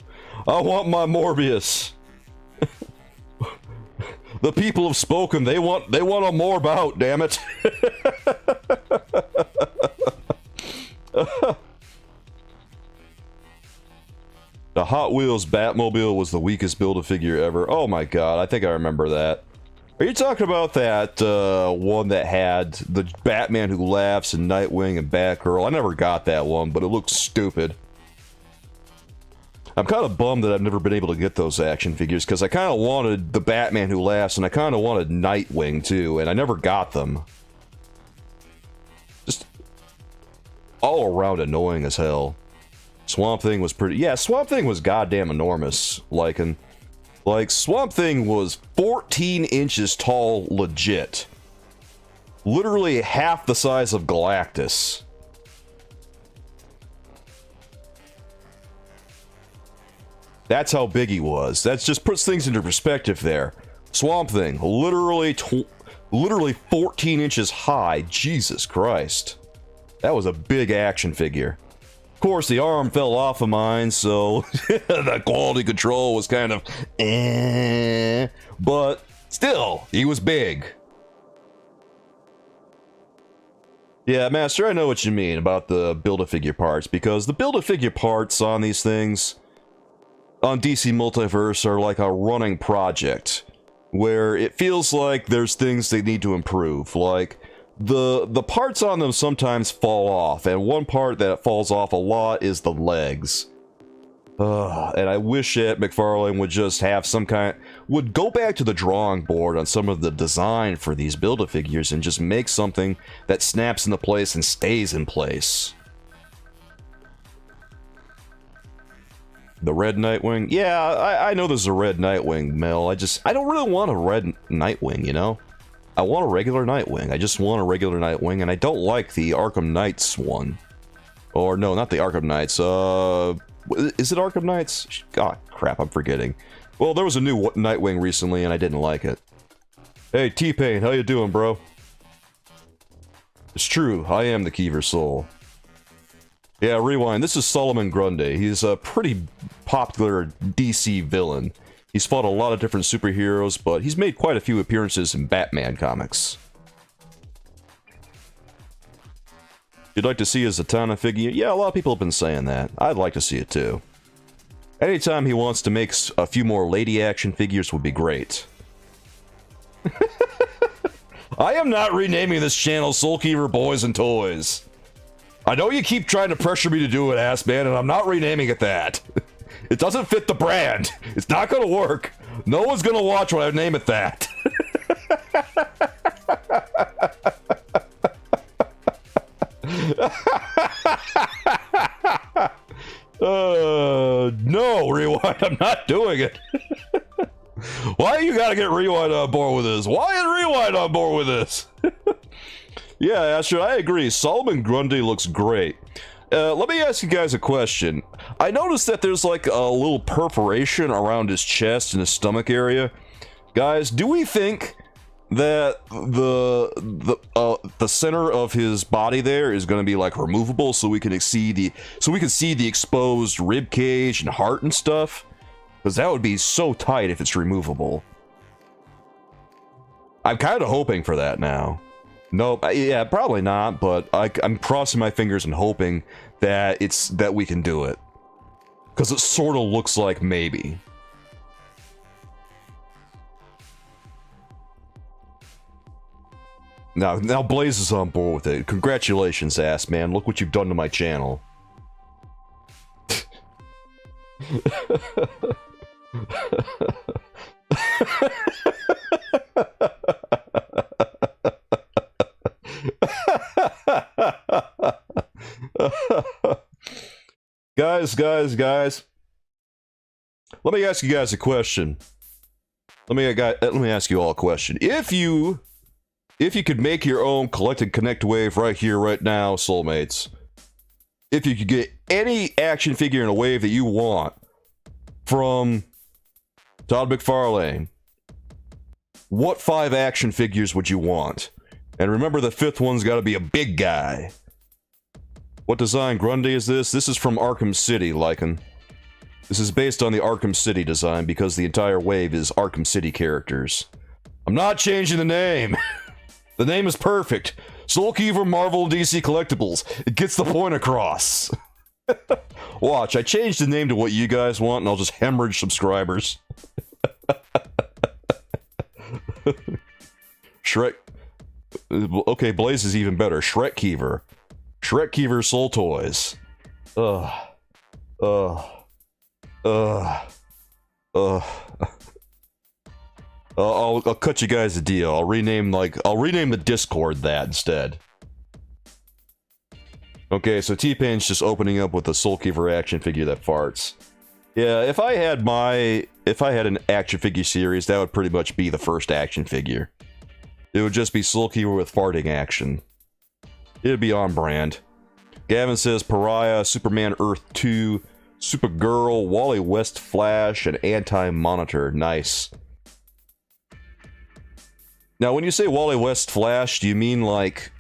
I want my Morbius. The people have spoken. They want a Morb out, damn it. The Hot Wheels Batmobile was the weakest Build-A-Figure ever. Oh my god, I think I remember that. Are you talking about that one that had the Batman Who Laughs and Nightwing and Batgirl? I never got that one, but it looks stupid. I'm kind of bummed that I've never been able to get those action figures, because I kind of wanted the Batman Who Laughs, and I kind of wanted Nightwing, too, and I never got them. Just all around annoying as hell. Swamp Thing was pretty... Yeah, Swamp Thing was goddamn enormous. Like, Swamp Thing was 14 inches tall, legit. Literally half the size of Galactus. That's how big he was. That just puts things into perspective there. Swamp Thing, literally 14 inches high. Jesus Christ. That was a big action figure. Of course, the arm fell off of mine, so the quality control was kind of but still, he was big. Yeah, Master, I know what you mean about the Build-A-Figure parts, because the Build-A-Figure parts on these things on DC Multiverse are like a running project, where it feels like there's things they need to improve. Like, the parts on them sometimes fall off, and one part that falls off a lot is the legs. And I wish that McFarlane would just have would go back to the drawing board on some of the design for these Build-A-Figures and just make something that snaps into place and stays in place. The red Nightwing? Yeah, I know there's a red Nightwing, Mel. I don't really want a red Nightwing, you know? I want a regular Nightwing. I just want a regular Nightwing, and I don't like the Arkham Knights one. Or, no, not the Arkham Knights. Is it Arkham Knights? God, crap, I'm forgetting. Well, there was a new Nightwing recently, and I didn't like it. Hey, T-Pain, how you doing, bro? It's true, I am the Kiever Soul. Yeah, rewind. This is Solomon Grundy. He's a pretty popular DC villain. He's fought a lot of different superheroes, but he's made quite a few appearances in Batman comics. You'd like to see his Zatanna figure? Yeah, a lot of people have been saying that. I'd like to see it too. Anytime he wants to make a few more lady action figures would be great. I am not renaming this channel Soulkeeper Boys and Toys. I know you keep trying to pressure me to do it, ass man, and I'm not renaming it that. It doesn't fit the brand. It's not gonna work. No one's gonna watch when I name it that. No, rewind. I'm not doing it. Well, Why you gotta get Rewind on board with this? Why is Rewind on board with this? Yeah, Astrid, I agree. Solomon Grundy looks great. Let me ask you guys a question. I noticed that there's like a little perforation around his chest and his stomach area. Guys, do we think that the center of his body there is going to be like removable so we can see the exposed rib cage and heart and stuff? Because that would be so tight if it's removable. I'm kind of hoping for that now. Nope, yeah, probably not, but I'm crossing my fingers and hoping that we can do it. Because it sort of looks like maybe. Now Blaze is on board with it. Congratulations, ass man. Look what you've done to my channel. Guys. Let me ask you guys a question. Let me ask you all a question. If you could make your own collect and connect wave right here, right now, soulmates. If you could get any action figure in a wave that you want from Todd McFarlane, what 5 action figures would you want? And remember, the 5th one's got to be a big guy. What design Grundy is this? This is from Arkham City, Lycan. This is based on the Arkham City design because the entire wave is Arkham City characters. I'm not changing the name. The name is perfect. Soulkeeper Marvel DC Collectibles. It gets the point across. Watch, I changed the name to what you guys want and I'll just hemorrhage subscribers. Shrek. Okay, Blaze is even better. Shrekkeever. Shrekkeever Soul Toys. I'll cut you guys a deal. I'll rename the Discord that instead. Okay, so T-Pain's just opening up with a Soulkeeper action figure that farts. Yeah, if I had an action figure series, that would pretty much be the first action figure. It would just be Soulkeeper with farting action. It'd be on brand. Gavin says Pariah, Superman Earth 2, Supergirl, Wally West Flash, and Anti-Monitor. Nice. Now, when you say Wally West Flash, do you mean like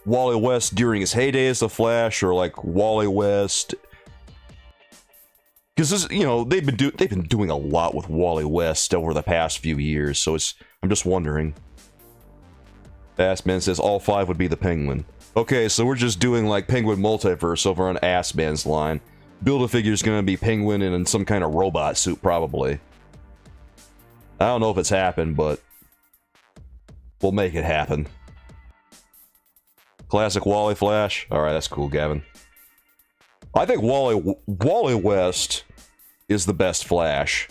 Wally West during his heyday as the Flash, or like Wally West? Because this, they've been doing a lot with Wally West over the past few years, so I'm just wondering. Assman says all 5 would be the Penguin. Okay, so we're just doing like Penguin Multiverse over on Assman's line. Build-A-Figure's gonna be Penguin in some kind of robot suit, probably. I don't know if it's happened, but we'll make it happen. Classic Wally Flash. Alright, that's cool, Gavin. I think Wally West is the best Flash.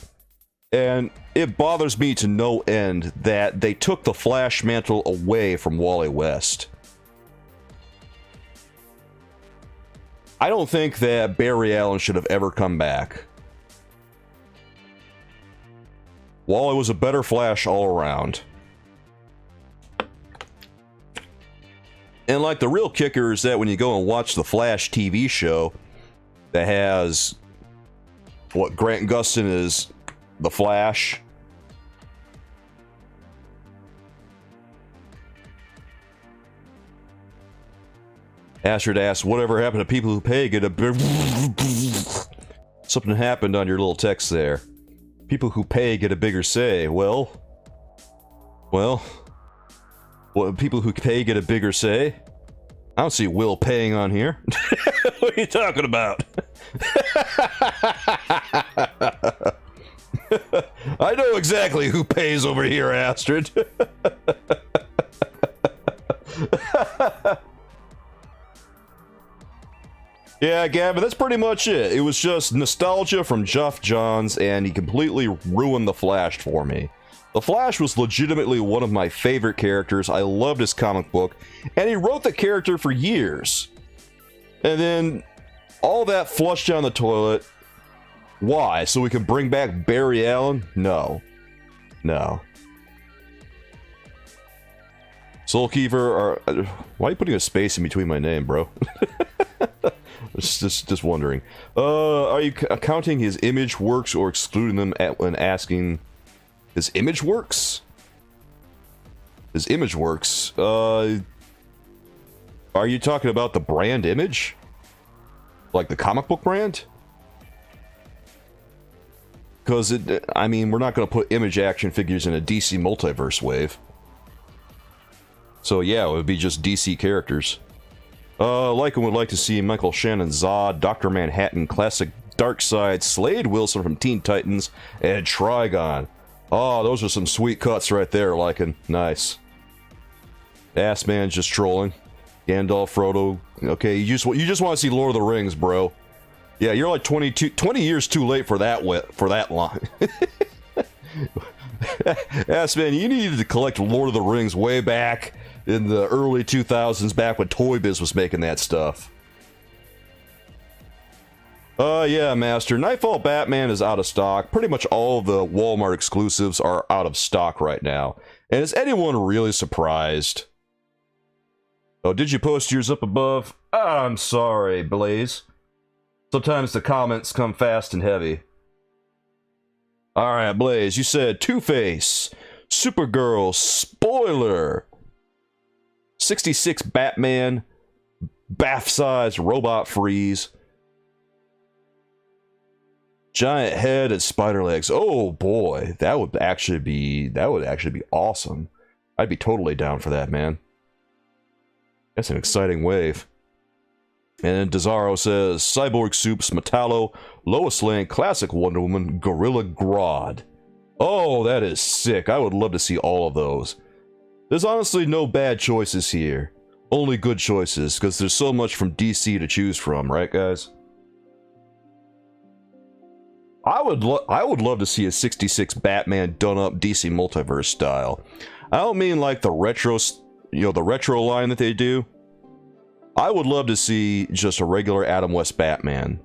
And it bothers me to no end that they took the Flash mantle away from Wally West. I don't think that Barry Allen should have ever come back. Wally was a better Flash all around. And like the real kicker is that when you go and watch the Flash TV show that has what Grant Gustin is the Flash. Astrid asks, whatever happened to people who pay get a big... Something happened on your little text there. People who pay get a bigger say. Well, people who pay get a bigger say? I don't see Will paying on here. What are you talking about? I know exactly who pays over here, Astrid. Yeah, Gavin, that's pretty much it. It was just nostalgia from Geoff Johns, and he completely ruined The Flash for me. The Flash was legitimately one of my favorite characters. I loved his comic book, and he wrote the character for years. And then all that flushed down the toilet, Why? So we can bring back Barry Allen? No. No. Soulkeeper, why are you putting a space in between my name, bro? just wondering. Are you counting his image works or excluding them when asking his image works? His image works. Are you talking about the brand image? Like the comic book brand? Because, I mean, we're not going to put image action figures in a DC Multiverse wave. So yeah, it would be just DC characters. Lycan would like to see Michael Shannon Zod, Dr. Manhattan, Classic Darkseid, Slade Wilson from Teen Titans, and Trigon. Oh, those are some sweet cuts right there, Lycan. Nice. Assman's just trolling. Gandalf, Frodo. Okay, you just want to see Lord of the Rings, bro. Yeah, you're like 20 years too late for that line. Assman, you needed to collect Lord of the Rings way back in the early 2000s, back when Toy Biz was making that stuff. Yeah, Master. Knightfall Batman is out of stock. Pretty much all of the Walmart exclusives are out of stock right now. And is anyone really surprised? Oh, did you post yours up above? Oh, I'm sorry, Blaze. Sometimes the comments come fast and heavy. Alright, Blaze, you said Two-Face, Supergirl, spoiler, 66 Batman, bath-sized robot freeze, giant head and spider legs. Oh boy, that would actually be awesome. I'd be totally down for that, man. That's an exciting wave. And then Desaro says, Cyborg Soups, Metallo, Lois Lane, Classic Wonder Woman, Gorilla Grodd. Oh, that is sick. I would love to see all of those. There's honestly no bad choices here. Only good choices, because there's so much from DC to choose from, right, guys? I would love to see a 66 Batman done-up DC Multiverse style. I don't mean like the retro, the retro line that they do. I would love to see just a regular Adam West Batman.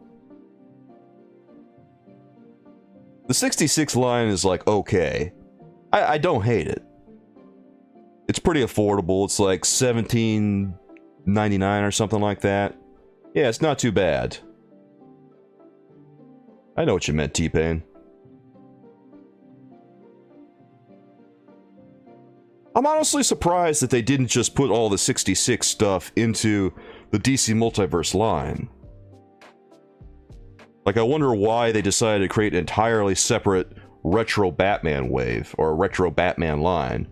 The 66 line is like, okay. I don't hate it. It's pretty affordable. It's like $17.99 or something like that. Yeah, it's not too bad. I know what you meant, T-Pain. I'm honestly surprised that they didn't just put all the 66 stuff into the DC Multiverse line. Like, I wonder why they decided to create an entirely separate retro Batman wave, or a retro Batman line.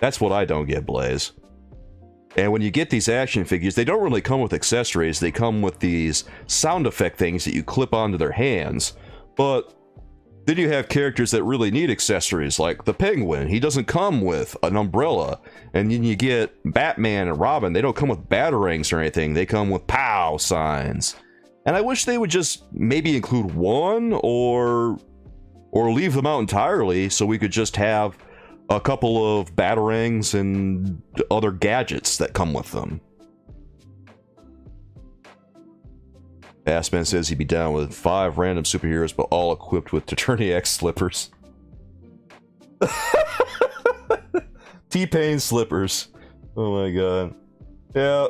That's what I don't get, Blaze. And when you get these action figures, they don't really come with accessories, they come with these sound effect things that you clip onto their hands. But then you have characters that really need accessories, like the Penguin. He doesn't come with an umbrella. And then you get Batman and Robin, they don't come with batarangs or anything, they come with POW signs. And I wish they would just maybe include one, or leave them out entirely, so we could just have a couple of batarangs and other gadgets that come with them. Assman says he'd be down with 5 random superheroes, but all equipped with Eterniac slippers. T-Pain slippers. Oh my god. Yeah.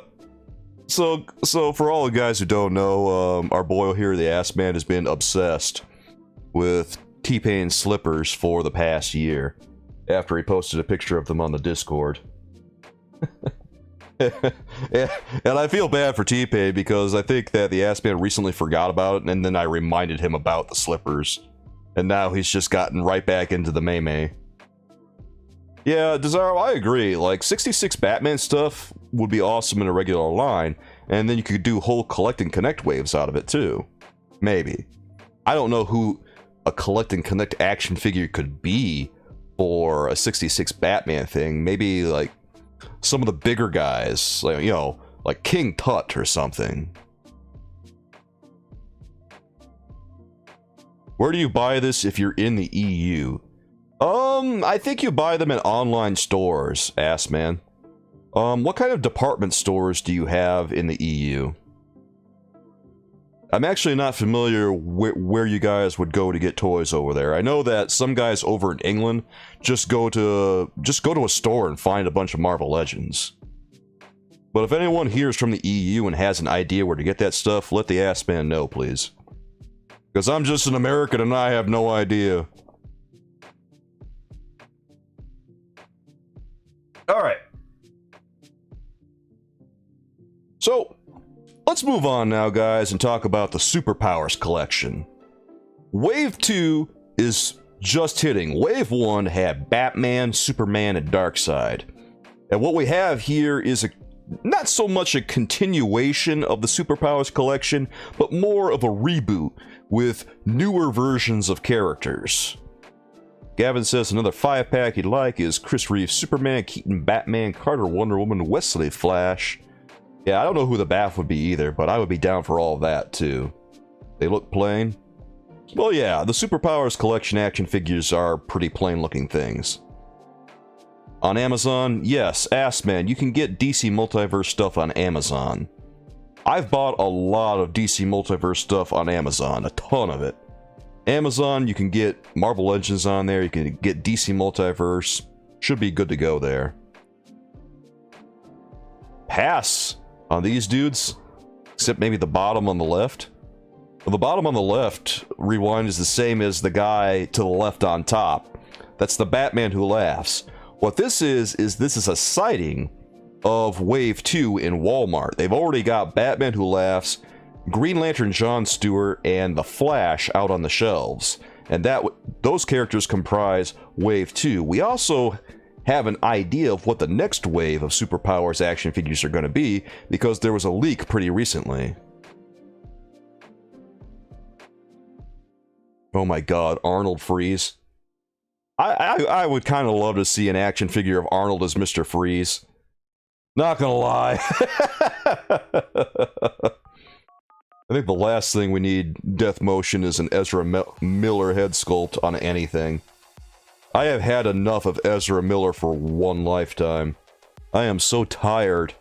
So for all the guys who don't know, our boy here, the Assman, has been obsessed with T-Pain slippers for the past year, after he posted a picture of them on the Discord. And I feel bad for T-Pain, because I think that the Assman recently forgot about it, and then I reminded him about the slippers. And now he's just gotten right back into the May. Yeah, Desaro, I agree. Like, 66 Batman stuff would be awesome in a regular line, and then you could do whole collect and connect waves out of it too. Maybe. I don't know who a collect and connect action figure could be for a 66 Batman thing. Maybe like some of the bigger guys, like, you know, like King Tut or something. Where do you buy this if you're in the EU? I think you buy them in online stores, Assman. What kind of department stores do you have in the EU? I'm actually not familiar where you guys would go to get toys over there. I know that some guys over in England just go to a store and find a bunch of Marvel Legends. But if anyone here is from the EU and has an idea where to get that stuff, let the ass man know, please. Because I'm just an American and I have no idea. Alright. So, let's move on now, guys, and talk about the Superpowers collection. Wave 2 is just hitting. Wave 1 had Batman, Superman, and Darkseid. And what we have here is not so much a continuation of the Superpowers collection, but more of a reboot with newer versions of characters. Gavin says another 5-pack he'd like is Chris Reeves Superman, Keaton Batman, Carter Wonder Woman, Wesley Flash. Yeah, I don't know who the Bath would be either, but I would be down for all of that too. They look plain. Well, yeah, the Superpowers collection action figures are pretty plain looking things. On Amazon, yes, Assman, you can get DC Multiverse stuff on Amazon. I've bought a lot of DC Multiverse stuff on Amazon, a ton of it. Amazon, you can get Marvel Legends on there, you can get DC Multiverse, should be good to go there. Pass on these dudes, except maybe the bottom on the left. Well, the bottom on the left, rewind, is the same as the guy to the left on top. That's the Batman Who Laughs. What this is this is a sighting of Wave 2 in Walmart. They've already got Batman Who Laughs, Green Lantern John Stewart, and the Flash out on the shelves. And those characters comprise Wave 2. We also have an idea of what the next wave of Superpowers action figures are going to be, because there was a leak pretty recently. Oh my god, Arnold Freeze. I would kind of love to see an action figure of Arnold as Mr. Freeze. Not gonna lie. I think the last thing we need Death Motion is an Ezra Miller head sculpt on anything. I have had enough of Ezra Miller for one lifetime. I am so tired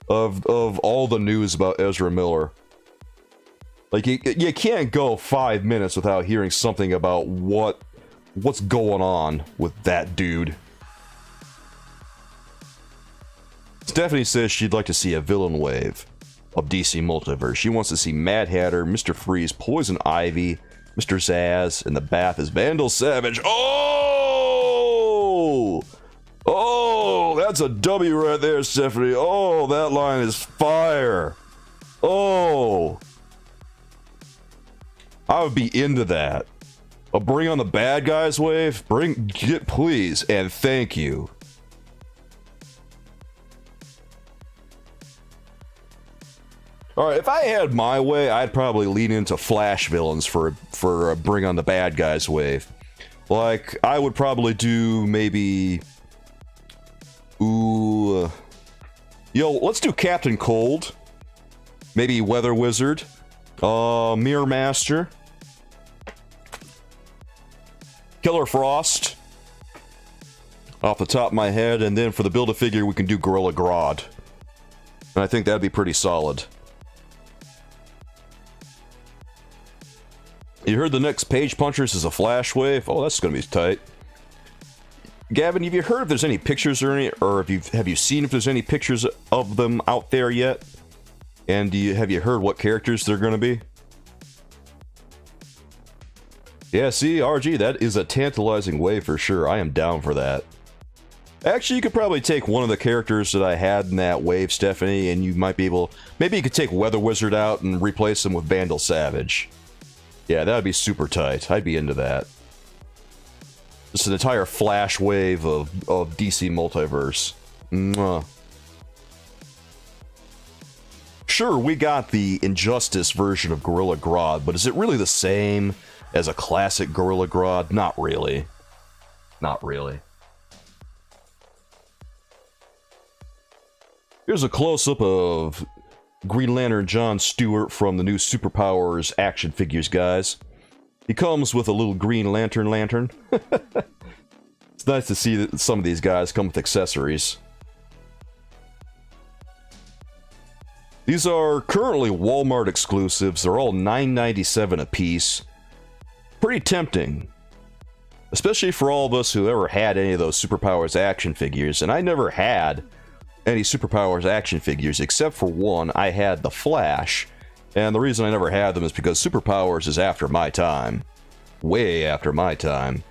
of all the news about Ezra Miller. Like, you can't go 5 minutes without hearing something about what's going on with that dude. Stephanie says she'd like to see a villain wave of DC Multiverse. She wants to see Mad Hatter, Mr. Freeze, Poison Ivy, Mr. Zsasz, and the Bath is Vandal Savage. Oh! Oh, that's a W right there, Stephanie. Oh, that line is fire. Oh. I would be into that. A Bring on the Bad Guys wave? Please, and thank you. Alright, if I had my way, I'd probably lean into Flash villains for a Bring on the Bad Guys wave. Like, I would probably do maybe... Ooh... Yo, let's do Captain Cold. Maybe Weather Wizard. Mirror Master. Killer Frost. Off the top of my head, and then for the Build-A-Figure, we can do Gorilla Grodd. And I think that'd be pretty solid. You heard the next Page Punchers is a Flash wave? Oh, that's gonna be tight. Gavin, have you heard if there's any pictures or have you seen if there's any pictures of them out there yet? And have you heard what characters they're gonna be? Yeah, see, RG, that is a tantalizing wave for sure. I am down for that. Actually, you could probably take one of the characters that I had in that wave, Stephanie, and you might be able... Maybe you could take Weather Wizard out and replace him with Vandal Savage. Yeah, that would be super tight. I'd be into that. Just an entire Flash wave of DC Multiverse. Mwah. Sure, we got the Injustice version of Gorilla Grodd, but is it really the same as a classic Gorilla Grodd? Not really. Not really. Here's a close-up of Green Lantern John Stewart from the new Superpowers action figures, guys. He comes with a little Green Lantern. It's nice to see that some of these guys come with accessories. These are currently Walmart exclusives. They're all $9.97 a piece. Pretty tempting. Especially for all of us who ever had any of those Superpowers action figures. And I never had any Superpowers action figures except for one. I had the Flash. And the reason I never had them is because Superpowers is after my time. Way after my time.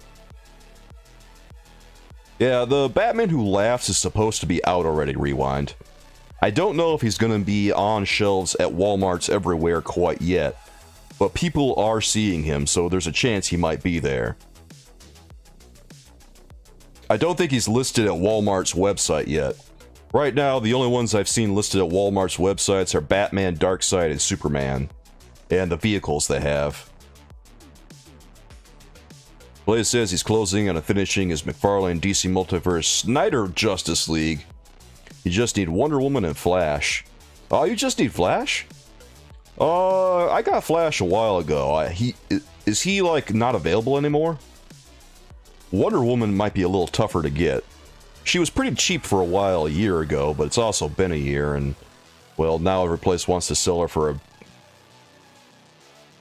Yeah, the Batman Who Laughs is supposed to be out already, Rewind. I don't know if he's going to be on shelves at Walmarts everywhere quite yet, but people are seeing him, so there's a chance he might be there. I don't think he's listed at Walmart's website yet. Right now, the only ones I've seen listed at Walmart's websites are Batman, Darkseid, and Superman, and the vehicles they have. Blaze says he's closing on finishing his McFarlane DC Multiverse Snyder Justice League. You just need Wonder Woman and Flash. Oh, you just need Flash? I got Flash a while ago. Is he like not available anymore? Wonder Woman might be a little tougher to get. She was pretty cheap for a while a year ago, but it's also been a year, and well, now every place wants to sell her for a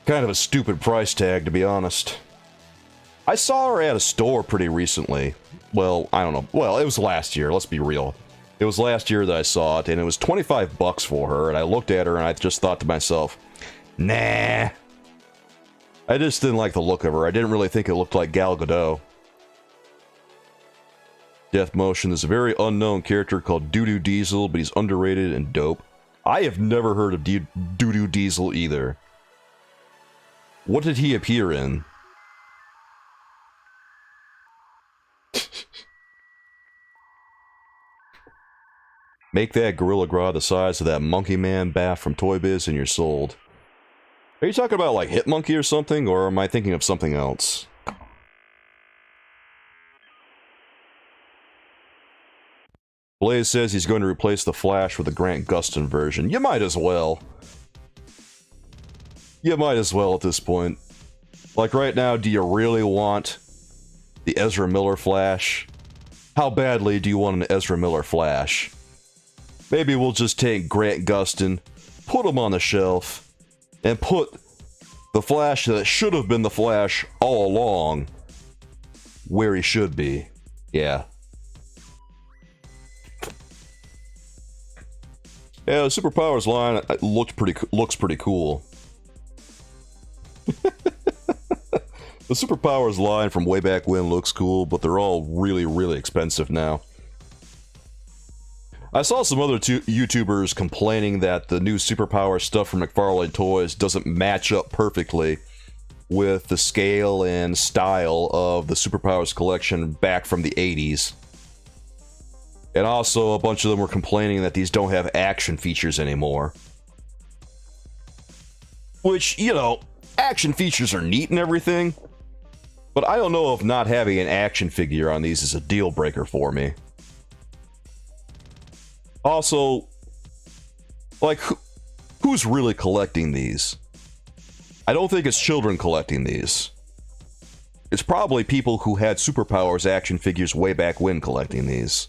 kind of a stupid price tag, to be honest. I saw her at a store pretty recently. Well, I don't know. Well, it was last year, let's be real. It was last year that I saw it, and it was 25 bucks for her, and I looked at her and I just thought to myself, nah. I just didn't like the look of her. I didn't really think it looked like Gal Gadot. Death Motion is a very unknown character called Doo-Doo Diesel, but he's underrated and dope. I have never heard of Doo-Doo Diesel either. What did he appear in? Make that Gorilla Grodd the size of that Monkey Man bath from Toy Biz and you're sold. Are you talking about like Hitmonkey or something, or am I thinking of something else? Blaze says he's going to replace the Flash with a Grant Gustin version. You might as well. You might as well at this point. Like right now, do you really want the Ezra Miller Flash? How badly do you want an Ezra Miller Flash? Maybe we'll just take Grant Gustin, put him on the shelf, and put the Flash that should have been the Flash all along where he should be. Yeah. Yeah, the Superpowers line looks pretty cool. The Superpowers line from way back when looks cool, but they're all really, really expensive now. I saw some other YouTubers complaining that the new Superpower stuff from McFarlane Toys doesn't match up perfectly with the scale and style of the Superpowers collection back from the 80s. And also, a bunch of them were complaining that these don't have action features anymore. Which, you know, action features are neat and everything, but I don't know if not having an action figure on these is a deal breaker for me. Also, like, who's really collecting these? I don't think it's children collecting these. It's probably people who had Superpowers action figures way back when collecting these.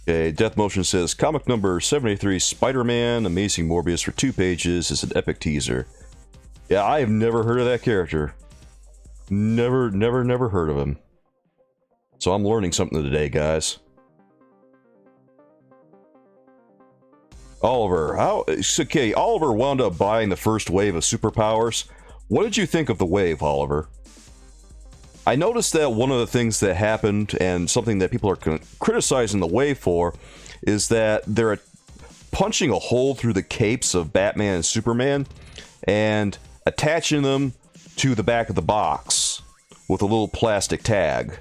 Okay, Death Motion says, comic number 73, Spider-Man, Amazing Morbius for 2 pages is an epic teaser. Yeah, I have never heard of that character. Never heard of him. So I'm learning something today, guys. Oliver, okay, Oliver wound up buying the first wave of Superpowers. What did you think of the wave, Oliver? I noticed that one of the things that happened, and something that people are criticizing the wave for, is that they're punching a hole through the capes of Batman and Superman, and attaching them to the back of the box with a little plastic tag.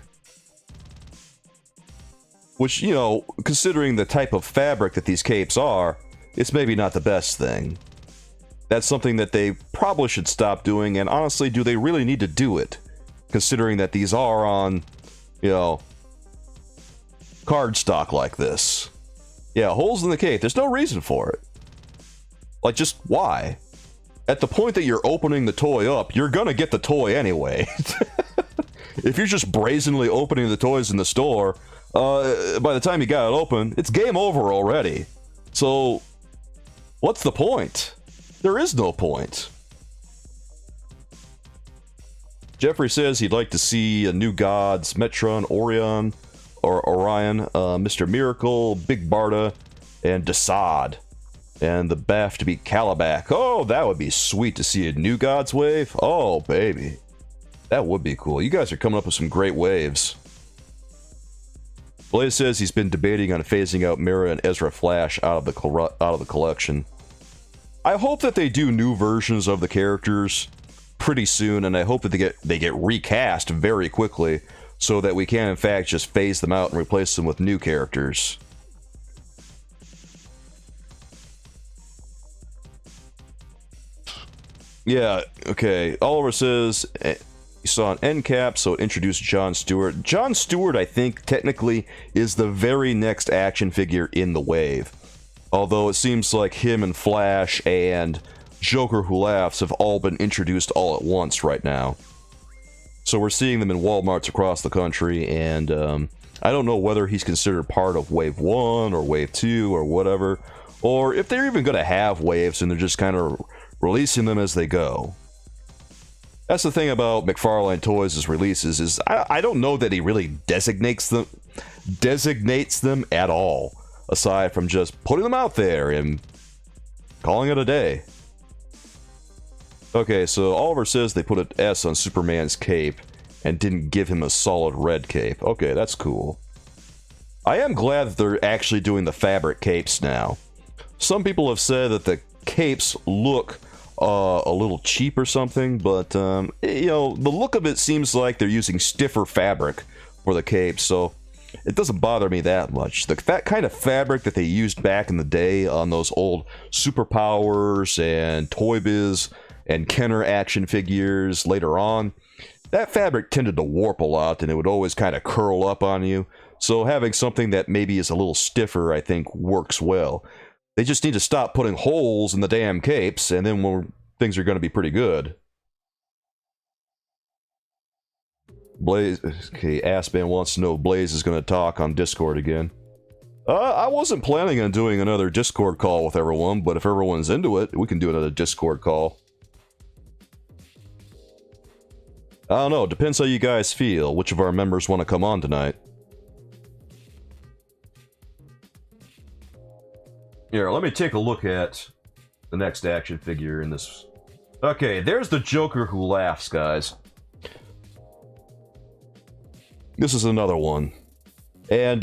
Which, you know, considering the type of fabric that these capes are, it's maybe not the best thing. That's something that they probably should stop doing, and honestly, do they really need to do it? Considering that these are on, you know, cardstock like this. Yeah, holes in the cape, there's no reason for it. Like, just why? At the point that you're opening the toy up, you're gonna get the toy anyway. if you're just brazenly opening the toys in the store, by the time you got it open, it's game over already. So, what's the point? There is no point. Jeffrey says he'd like to see a New Gods, Metron, Orion, Mr. Miracle, Big Barda, and Desaad. And the Baff to be Calabac. Oh, that would be sweet to see a New Gods wave. Oh, baby. That would be cool. You guys are coming up with some great waves. Blaze says he's been debating on phasing out Mira and Ezra Flash out of the collection. I hope that they do new versions of the characters pretty soon, and I hope that they get recast very quickly so that we can in fact just phase them out and replace them with new characters. Yeah, okay. Oliver says he saw an end cap, so it introduced John Stewart. John Stewart, I think, technically is the very next action figure in the wave. Although it seems like him and Flash and Joker Who Laughs have all been introduced all at once right now. So we're seeing them in Walmarts across the country, and I don't know whether he's considered part of Wave 1 or Wave 2 or whatever, or if they're even going to have waves and they're just kind of releasing them as they go. That's the thing about McFarlane Toys' releases, is I don't know that he really designates them at all, aside from just putting them out there and calling it a day. Okay, so Oliver says they put an S on Superman's cape and didn't give him a solid red cape. Okay, that's cool. I am glad that they're actually doing the fabric capes now. Some people have said that the capes look a little cheap or something, but you know, the look of it seems like they're using stiffer fabric for the capes, so it doesn't bother me that much. That kind of fabric that they used back in the day on those old Superpowers and Toy Biz and Kenner action figures later on, that fabric tended to warp a lot and it would always kind of curl up on you. So having something that maybe is a little stiffer, I think, works well. They just need to stop putting holes in the damn capes, and then things are going to be pretty good. Blaze, okay, Aspan wants to know if Blaze is going to talk on Discord again. I wasn't planning on doing another Discord call with everyone, but if everyone's into it, we can do another Discord call. I don't know, depends how you guys feel, which of our members want to come on tonight. Here, let me take a look at the next action figure in this. Okay, there's the Joker Who Laughs, guys. This is another one. And,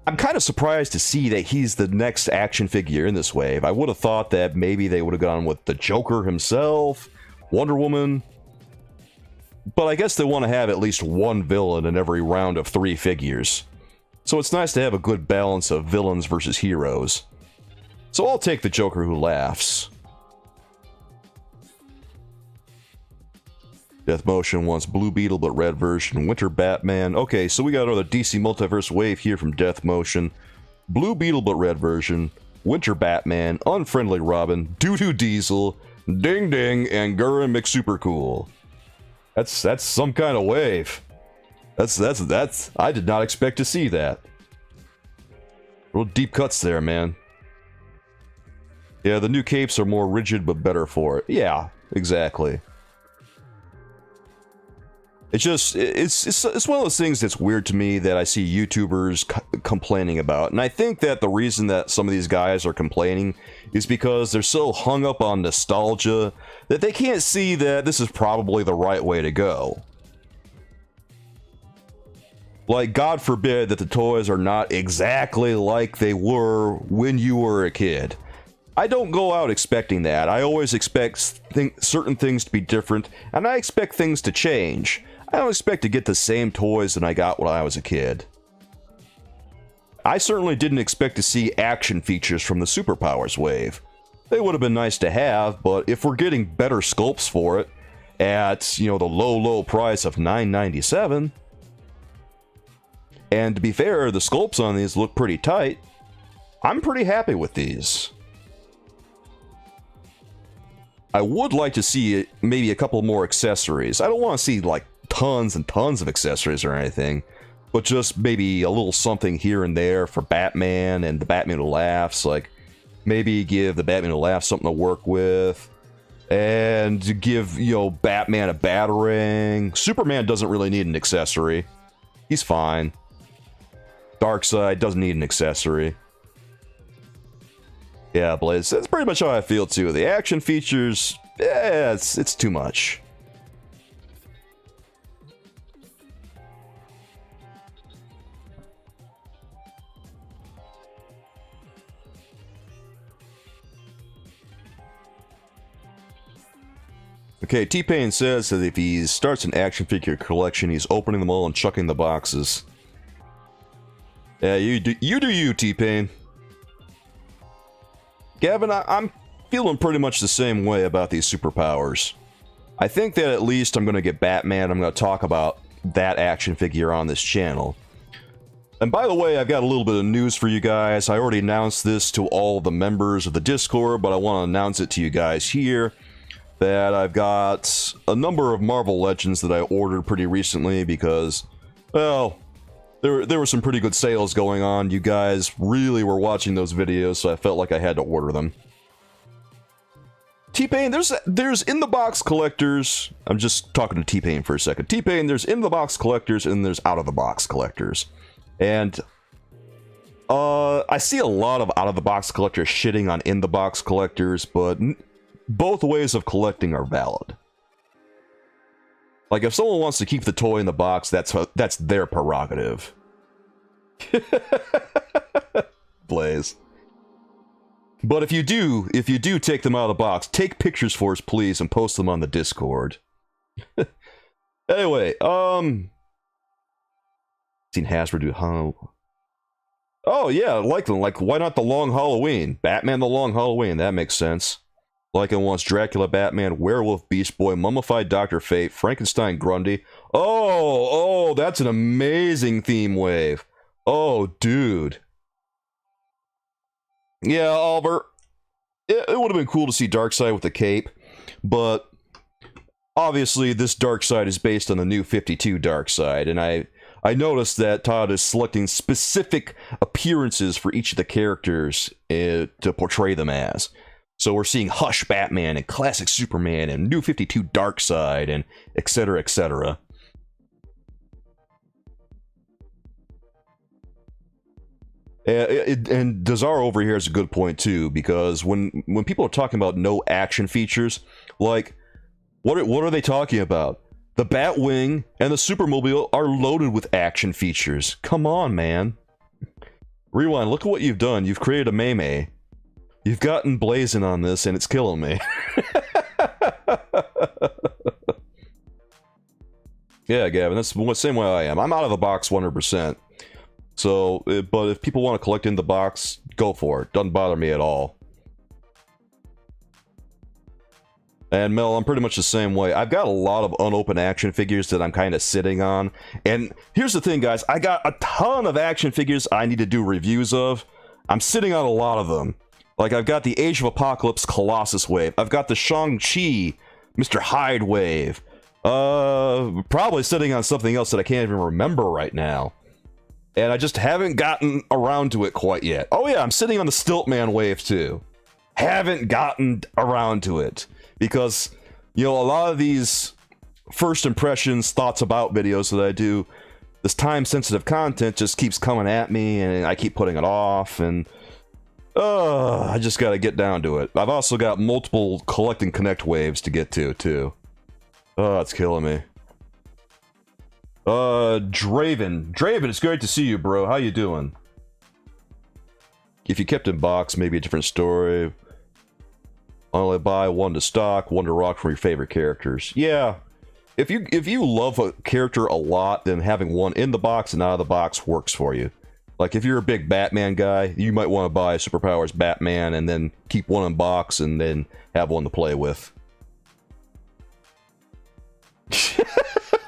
I'm kind of surprised to see that he's the next action figure in this wave. I would have thought that maybe they would have gone with the Joker himself, Wonder Woman. But I guess they want to have at least one villain in every round of 3 figures. So it's nice to have a good balance of villains versus heroes. So I'll take the Joker Who Laughs. Death Motion wants Blue Beetle but red version. Winter Batman. Okay, so we got another DC Multiverse wave here from Death Motion. Blue Beetle but red version. Winter Batman. Unfriendly Robin. Doo-Doo Diesel. Ding Ding. And Gurren McSupercool. That's some kind of wave. That's I did not expect to see that. Real deep cuts there, man. Yeah, the new capes are more rigid but better for it. Yeah, exactly. It's just, it's one of those things that's weird to me that I see YouTubers complaining about. And I think that the reason that some of these guys are complaining is because they're so hung up on nostalgia that they can't see that this is probably the right way to go. Like, God forbid that the toys are not exactly like they were when you were a kid. I don't go out expecting that. I always expect certain things to be different, and I expect things to change. I don't expect to get the same toys that I got when I was a kid. I certainly didn't expect to see action features from the Superpowers wave. They would have been nice to have, but if we're getting better sculpts for it at, you know, the low price of $9.97, and to be fair, the sculpts on these look pretty tight, I'm pretty happy with these. I would like to see maybe a couple more accessories. I don't want to see like tons and tons of accessories or anything, but just maybe a little something here and there for Batman and the Batman Who Laughs. Like, maybe give the Batman Who Laughs something to work with, and give, you know, Batman a Batarang. Superman doesn't really need an accessory. He's fine. Darkseid doesn't need an accessory. Yeah, Blaze, that's pretty much how I feel too. The action features, it's too much. Okay, T-Pain says that if he starts an action figure collection, he's opening them all and chucking the boxes. Yeah, you do you, T-Pain. Gavin, I'm feeling pretty much the same way about these superpowers. I think that at least I'm going to get Batman. I'm going to talk about that action figure on this channel. And by the way, I've got a little bit of news for you guys. I already announced this to all the members of the Discord, but I want to announce it to you guys here. That I've got a number of Marvel Legends that I ordered pretty recently because, well, there were some pretty good sales going on. You guys really were watching those videos, so I felt like I had to order them. T-Pain, there's in-the-box collectors. I'm just talking to T-Pain for a second. T-Pain, there's in-the-box collectors and there's out-of-the-box collectors. And I see a lot of out-of-the-box collectors shitting on in-the-box collectors, but both ways of collecting are valid. Like, if someone wants to keep the toy in the box, that's their prerogative. Blaze. But if you do take them out of the box, take pictures for us, please, and post them on the Discord. Anyway, seen Hasbro do Oh yeah, I like them. Like, why not the Long Halloween? Batman the Long Halloween, that makes sense. Like it wants Dracula, Batman, Werewolf, Beast Boy, Mummified Dr. Fate, Frankenstein, Grundy. Oh, that's an amazing theme wave. Oh, dude. Yeah, Oliver. It would have been cool to see Darkseid with the cape, but obviously this Darkseid is based on the new 52 Darkseid, and I noticed that Todd is selecting specific appearances for each of the characters to portray them as. So we're seeing Hush Batman and Classic Superman and New 52 Darkseid and etc. etc. And Dazar over here has a good point too, because when people are talking about no action features, like what are they talking about? The Batwing and the Supermobile are loaded with action features. Come on, man. Rewind, look at what you've done. You've created a meme. You've gotten blazing on this, and it's killing me. Yeah, Gavin, that's the same way I am. I'm out of the box 100%. So, but if people want to collect in the box, go for it. Doesn't bother me at all. And Mel, I'm pretty much the same way. I've got a lot of unopened action figures that I'm kind of sitting on. And here's the thing, guys. I got a ton of action figures I need to do reviews of. I'm sitting on a lot of them. Like, I've got the Age of Apocalypse Colossus wave. I've got the Shang-Chi Mr. Hyde wave. Probably sitting on something else that I can't even remember right now. And I just haven't gotten around to it quite yet. Oh yeah, I'm sitting on the Stiltman wave too. Haven't gotten around to it. Because, you know, a lot of these first impressions, thoughts about videos that I do, this time-sensitive content just keeps coming at me, and I keep putting it off, and I just gotta get down to it. I've also got multiple Collect and Connect waves to get to, too. Oh, it's killing me. Draven. Draven, it's great to see you, bro. How you doing? If you kept in box, maybe a different story. Only buy one to stock, one to rock from your favorite characters. Yeah. If you love a character a lot, then having one in the box and out of the box works for you. Like, if you're a big Batman guy, you might want to buy Superpowers Batman and then keep one in box and then have one to play with.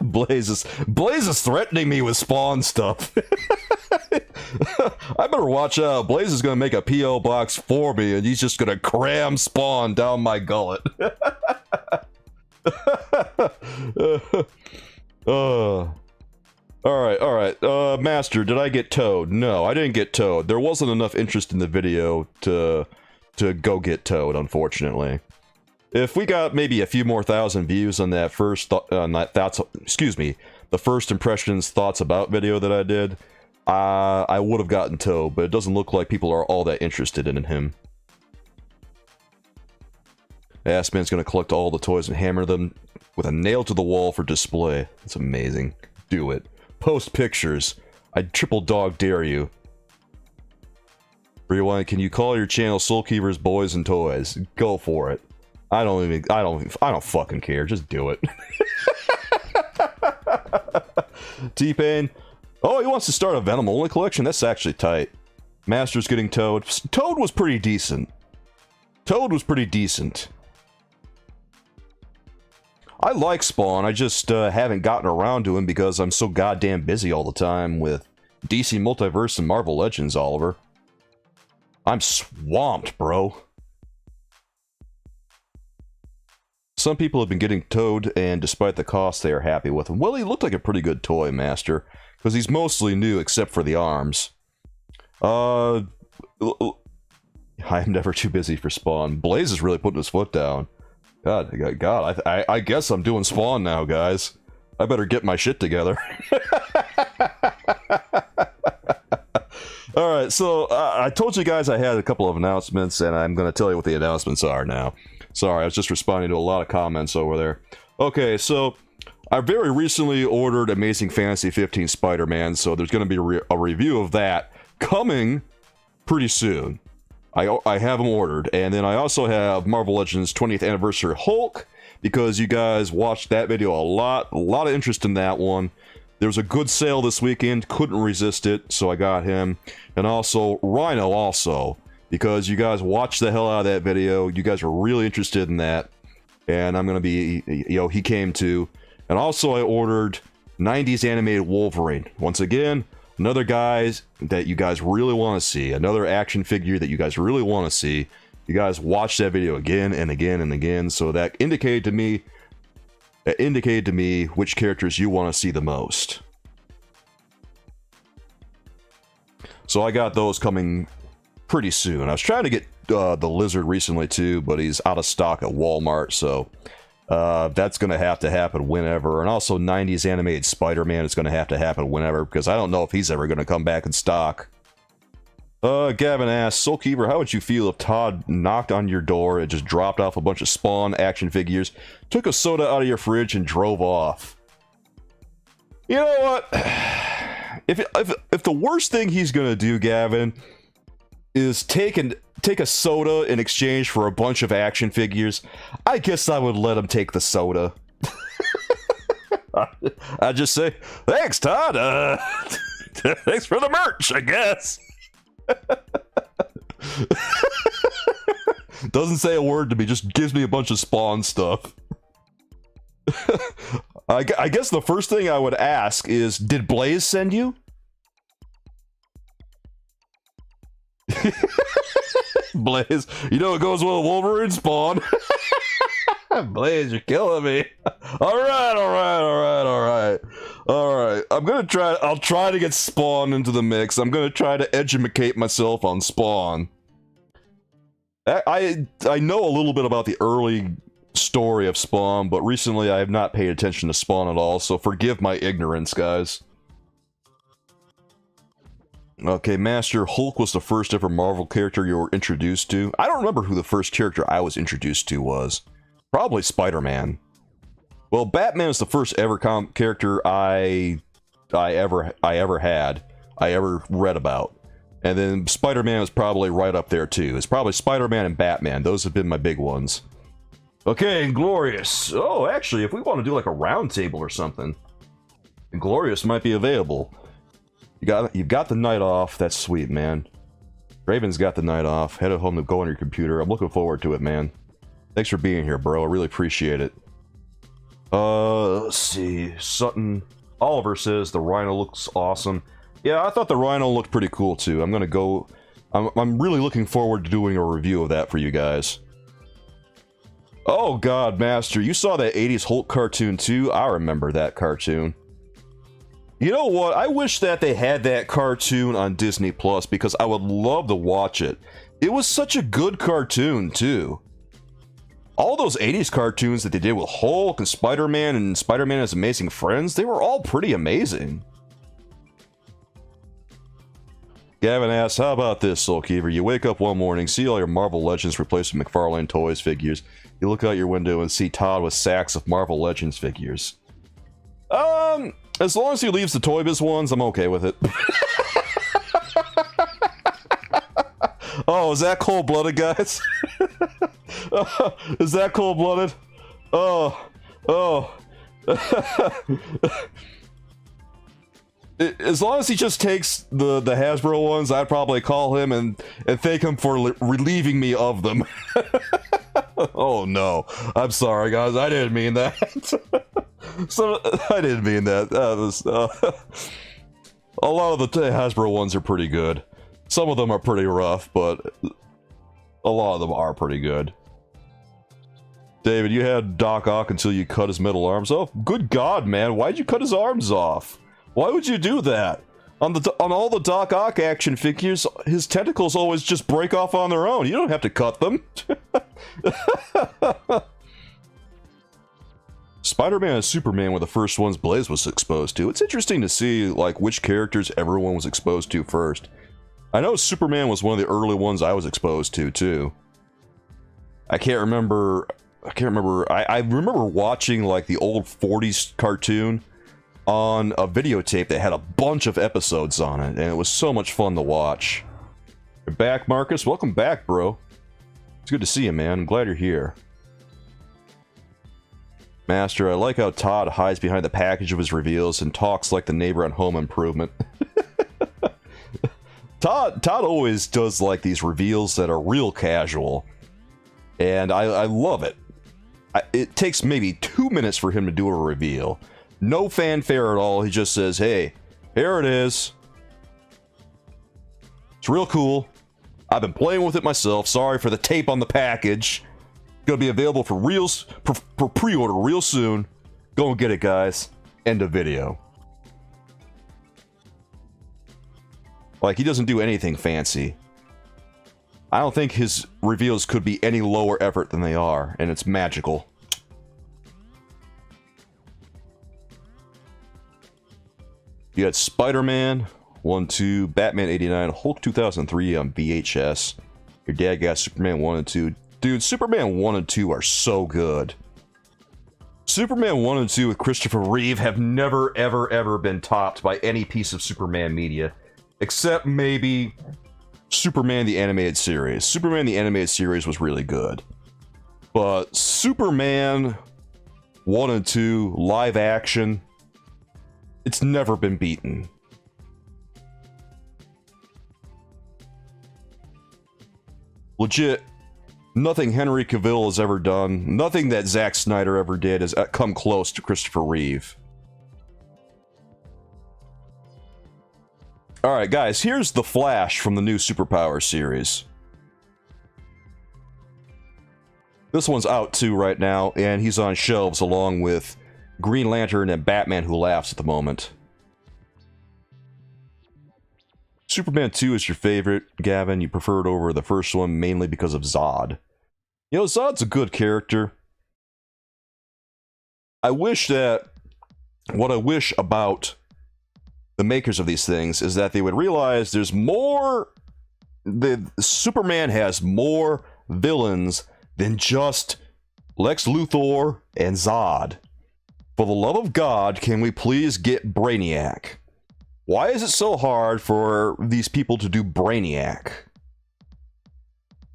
Blaze is threatening me with Spawn stuff. I better watch out. Blaze is going to make a P.O. box for me, and he's just going to cram Spawn down my gullet. Alright. Master, did I get towed? No, I didn't get towed. There wasn't enough interest in the video to go get towed, unfortunately. If we got maybe a few more thousand views on that first the first impressions thoughts about video that I did, I would have gotten towed, but it doesn't look like people are all that interested in him. Assman's gonna collect all the toys and hammer them with a nail to the wall for display. That's amazing. Do it. Post pictures. I triple dog dare you. Rewind, can you call your channel Soulkeeper's Boys and Toys? Go for it. I don't fucking care. Just do it. T-Pain. Oh, he wants to start a Venom only collection? That's actually tight. Master's getting towed. Toad was pretty decent. I like Spawn, I just haven't gotten around to him because I'm so goddamn busy all the time with DC Multiverse and Marvel Legends, Oliver. I'm swamped, bro. Some people have been getting towed, and despite the cost, they are happy with him. Well, he looked like a pretty good toy, Master, because he's mostly new except for the arms. I'm never too busy for Spawn. Blaze is really putting his foot down. God, I guess I'm doing Spawn now, guys. I better get my shit together. Alright, so I told you guys I had a couple of announcements, and I'm going to tell you what the announcements are now. Sorry, I was just responding to a lot of comments over there. Okay, so I very recently ordered Amazing Fantasy 15 Spider-Man, so there's going to be a review of that coming pretty soon. I have them ordered, and then I also have Marvel Legends 20th Anniversary Hulk, because you guys watched that video a lot of interest in that one. There was a good sale this weekend, couldn't resist it, so I got him. And also, Rhino also, because you guys watched the hell out of that video, you guys are really interested in that, and I'm gonna be, he came too. And also I ordered 90s animated Wolverine. Once again, another guy that you guys really want to see. Another action figure that you guys really want to see. You guys watched that video again and again and again, so that indicated to me which characters you want to see the most. So I got those coming pretty soon. I was trying to get the Lizard recently too, but he's out of stock at Walmart, so that's going to have to happen whenever. And also 90s animated Spider-Man is going to have to happen whenever, because I don't know if he's ever going to come back in stock. Gavin asks, Soulkeeper, how would you feel if Todd knocked on your door and just dropped off a bunch of Spawn action figures, took a soda out of your fridge, and drove off? You know what? If the worst thing he's going to do, Gavin, is take a soda in exchange for a bunch of action figures, I guess I would let him take the soda. I'd just say, thanks, Todd. Thanks for the merch, I guess. Doesn't say a word to me, just gives me a bunch of Spawn stuff. I guess the first thing I would ask is, did Blaze send you? Blaze, you know it goes well with Wolverine Spawn. Blaze, you're killing me. Alright. I'll try to get Spawn into the mix. I'm gonna try to educate myself on Spawn. I know a little bit about the early story of Spawn, but recently I have not paid attention to Spawn at all, so forgive my ignorance, guys. Okay, Master, Hulk was the first ever Marvel character you were introduced to. I don't remember who the first character I was introduced to was. Probably Spider-Man. Well, Batman is the first ever character I ever read about. And then Spider-Man is probably right up there too. It's probably Spider-Man and Batman. Those have been my big ones. Okay, Inglorious. Oh, actually, if we want to do like a round table or something, Inglorious might be available. You've got the night off. That's sweet, man. Raven's got the night off. Head home to go on your computer. I'm looking forward to it, man. Thanks for being here, bro. I really appreciate it. Let's see. Sutton. Oliver says the Rhino looks awesome. Yeah, I thought the Rhino looked pretty cool too. I'm really looking forward to doing a review of that for you guys. Oh god, Master, you saw that 80s Hulk cartoon too? I remember that cartoon. You know what? I wish that they had that cartoon on Disney Plus because I would love to watch it. It was such a good cartoon too. All those 80s cartoons that they did with Hulk and Spider-Man and Spider-Man and His Amazing Friends, they were all pretty amazing. Gavin asks, how about this, Soulkeeper? You wake up one morning, see all your Marvel Legends replaced with McFarlane Toys figures. You look out your window and see Todd with sacks of Marvel Legends figures. As long as he leaves the Toy Biz ones, I'm okay with it. Oh, is that cold-blooded, guys? Is that cold-blooded? Oh. As long as he just takes the Hasbro ones, I'd probably call him and thank him for relieving me of them. Oh no, I'm sorry guys, I didn't mean that. I didn't mean that. That was, a lot of the Hasbro ones are pretty good. Some of them are pretty rough, but a lot of them are pretty good. David, you had Doc Ock until you cut his middle arms off. Good God, man, why'd you cut his arms off? Why would you do that? On all the Doc Ock action figures, his tentacles always just break off on their own. You don't have to cut them. Spider-Man and Superman were the first ones Blaze was exposed to. It's interesting to see like which characters everyone was exposed to first. I know Superman was one of the early ones I was exposed to too. I remember watching like the old 40s cartoon on a videotape that had a bunch of episodes on it, and it was so much fun to watch. You're back, Marcus. Welcome back, bro. It's good to see you, man. I'm glad you're here. Master, I like how Todd hides behind the package of his reveals and talks like the neighbor on Home Improvement. Todd always does like these reveals that are real casual, and I love it. It takes maybe 2 minutes for him to do a reveal. No fanfare at all. He just says, hey, here it is. It's real cool. I've been playing with it myself. Sorry for the tape on the package. Gonna be available for pre-order real soon. Go and get it, guys. End of video. Like, he doesn't do anything fancy. I don't think his reveals could be any lower effort than they are, and it's magical. You had Spider-Man 1-2, Batman 89, Hulk 2003 on VHS. Your dad got Superman 1 and 2. Dude, Superman 1 and 2 are so good. Superman 1 and 2 with Christopher Reeve have never, ever been topped by any piece of Superman media. Except maybe Superman the Animated Series. Superman the Animated Series was really good. But Superman 1 and 2, live action, it's never been beaten. Legit, nothing Henry Cavill has ever done, nothing that Zack Snyder ever did has come close to Christopher Reeve. Alright guys, here's the Flash from the new Superpower series. This one's out too right now, and he's on shelves along with Green Lantern and Batman Who Laughs at the moment. Superman 2 is your favorite, Gavin. You prefer it over the first one mainly because of Zod. You know, Zod's a good character. What I wish about the makers of these things is that they would realize there's more... Superman has more villains than just Lex Luthor and Zod. For the love of God, can we please get Brainiac? Why is it so hard for these people to do Brainiac?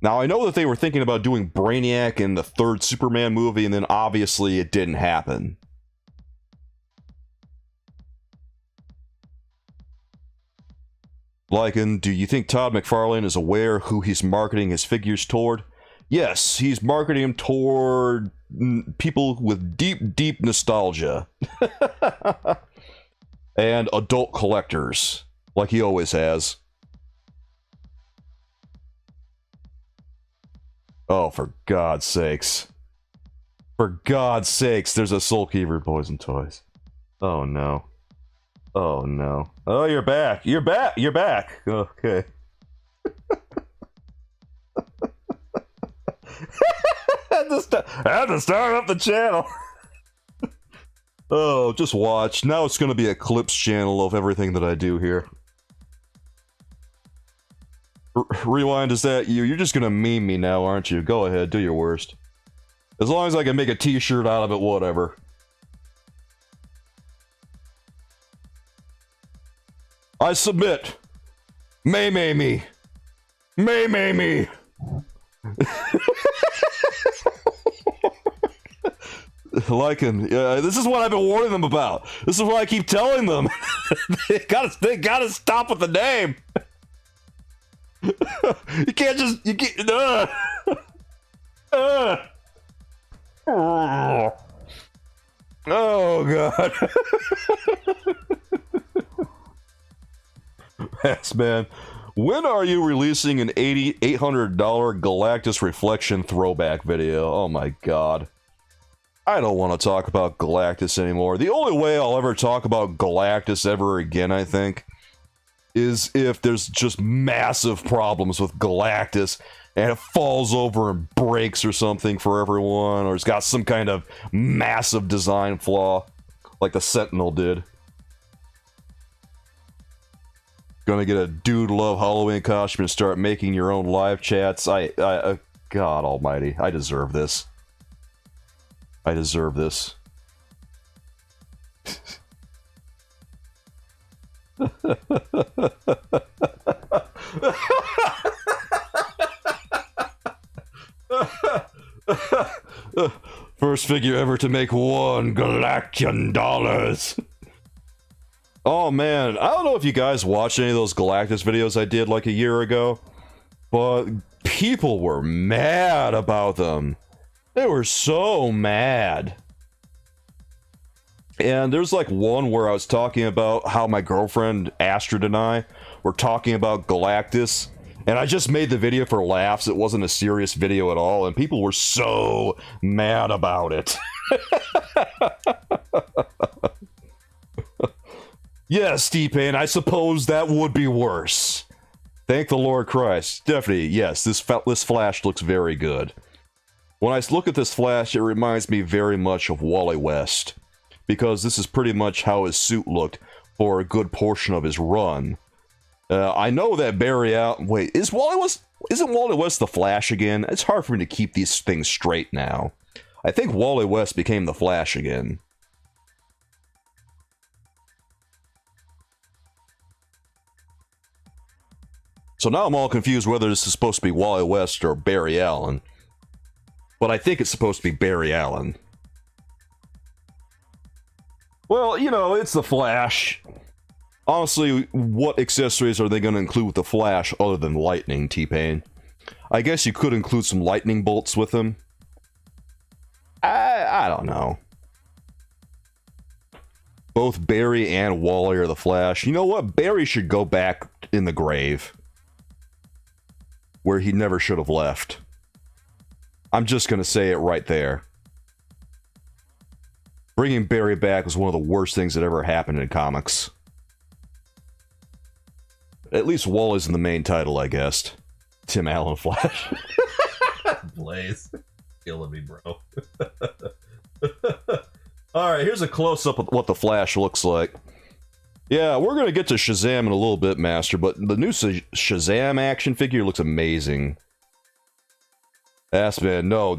Now, I know that they were thinking about doing Brainiac in the third Superman movie, and then obviously it didn't happen. Lycan, do you think Todd McFarlane is aware who he's marketing his figures toward? Yes, he's marketing them toward people with deep nostalgia. And adult collectors, like he always has. Oh, for God's sakes. For God's sakes, there's a Soul Keeper Poison Toys. Oh no. Oh no. Oh, you're back. You're back. You're back. Okay. I had to start up the channel. Oh, just watch. Now it's going to be a clips channel of everything that I do here. Rewind, is that you? You're just going to meme me now, aren't you? Go ahead, do your worst. As long as I can make a t-shirt out of it, whatever. I submit. May me. May me. This is what I've been warning them about. This is what I keep telling them. they gotta stop with the name. You can't just Oh god. Yes, man. When are you releasing an $800 Galactus Reflection throwback video? Oh my god. I don't want to talk about Galactus anymore. The only way I'll ever talk about Galactus ever again, I think, is if there's just massive problems with Galactus and it falls over and breaks or something for everyone, or it's got some kind of massive design flaw, like the Sentinel did. Gonna get a Dude Love Halloween costume and start making your own live chats. God almighty, I deserve this. I deserve this. First figure ever to make $1 Galactian. Oh man, I don't know if you guys watched any of those Galactus videos I did like a year ago, but people were mad about them. They were so mad. And there's like one where I was talking about how my girlfriend Astrid and I were talking about Galactus, and I just made the video for laughs. It wasn't a serious video at all, and people were so mad about it. Yes, T-Pain, I suppose that would be worse. Thank the Lord Christ. Definitely, yes, this Flash looks very good. When I look at this Flash, it reminds me very much of Wally West, because this is pretty much how his suit looked for a good portion of his run. I know that Barry Allen... Wait, isn't Wally West the Flash again? It's hard for me to keep these things straight now. I think Wally West became the Flash again. So now I'm all confused whether this is supposed to be Wally West or Barry Allen. But I think it's supposed to be Barry Allen. Well, you know, it's the Flash. Honestly, what accessories are they going to include with the Flash other than lightning, T-Pain? I guess you could include some lightning bolts with him. I don't know. Both Barry and Wally are the Flash. You know what? Barry should go back in the grave, where he never should have left. I'm just going to say it right there. Bringing Barry back was one of the worst things that ever happened in comics. At least Wally's in the main title, I guess. Tim Allen Flash. Blaze. Killing me, bro. Alright, here's a close-up of what the Flash looks like. Yeah, we're going to get to Shazam in a little bit, Master, but the new Shazam action figure looks amazing. Assman, no,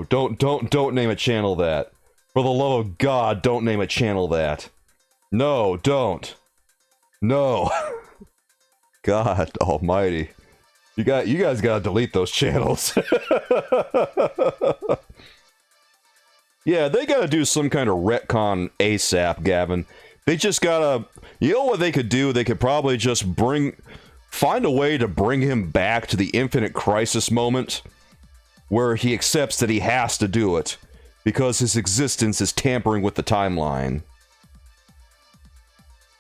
don't name a channel that. For the love of God, don't name a channel that. No, don't. No. God almighty. You guys gotta delete those channels. Yeah, they gotta do some kind of retcon ASAP, Gavin. They just gotta... You know what they could do? They could probably just find a way to bring him back to the Infinite Crisis moment, where he accepts that he has to do it, because his existence is tampering with the timeline.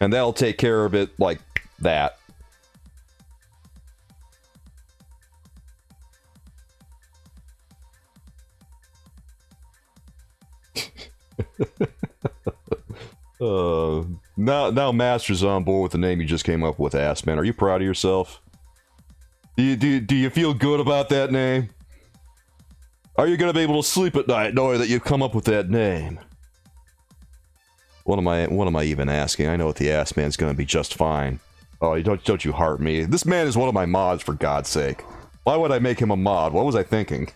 And that'll take care of it like that. Now Master's on board with the name you just came up with, Assman. Are you proud of yourself? Do you feel good about that name? Are you gonna be able to sleep at night knowing that you've come up with that name? What am I even asking? I know what the Assman's gonna be just fine. Oh, don't you heart me. This man is one of my mods, for God's sake. Why would I make him a mod? What was I thinking?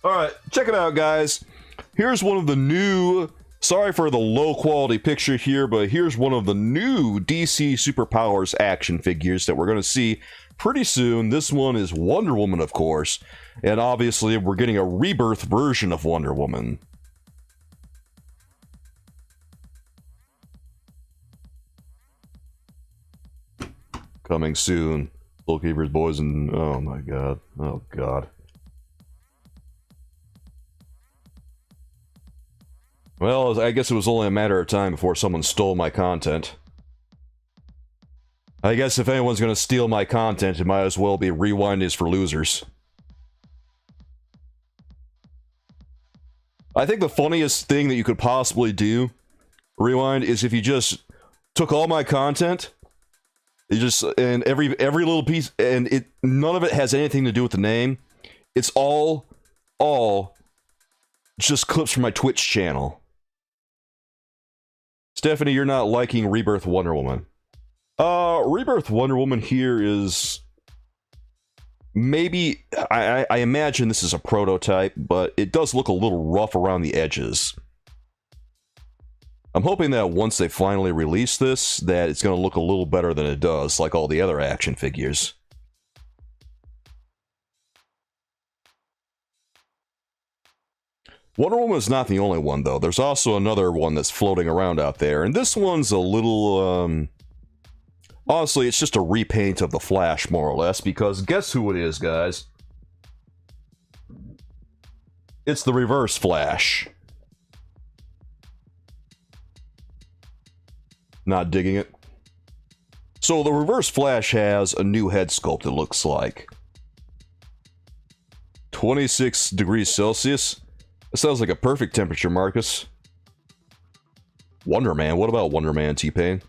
Alright, check it out, guys. Here's one of the new... Sorry for the low-quality picture here, but here's one of the new DC Superpowers action figures that we're going to see pretty soon. This one is Wonder Woman, of course. And obviously, we're getting a rebirth version of Wonder Woman. Coming soon. Soulkeeper's Boys and... Oh my god. Oh god. Well, I guess it was only a matter of time before someone stole my content. I guess if anyone's gonna steal my content, it might as well be Rewind is for Losers. I think the funniest thing that you could possibly do, Rewind, is if you just took all my content, you just, and every little piece, and none of it has anything to do with the name. It's all just clips from my Twitch channel. Stephanie, you're not liking Rebirth Wonder Woman. Rebirth Wonder Woman here is... Maybe... I imagine this is a prototype, but it does look a little rough around the edges. I'm hoping that once they finally release this, that it's going to look a little better than it does, like all the other action figures. Wonder Woman is not the only one, though. There's also another one that's floating around out there, and this one's a little, honestly, it's just a repaint of the Flash, more or less, because guess who it is, guys? It's the Reverse Flash. Not digging it? So the Reverse Flash has a new head sculpt, it looks like. 26 degrees Celsius? That sounds like a perfect temperature, Marcus. Wonder Man. What about Wonder Man, T-Pain?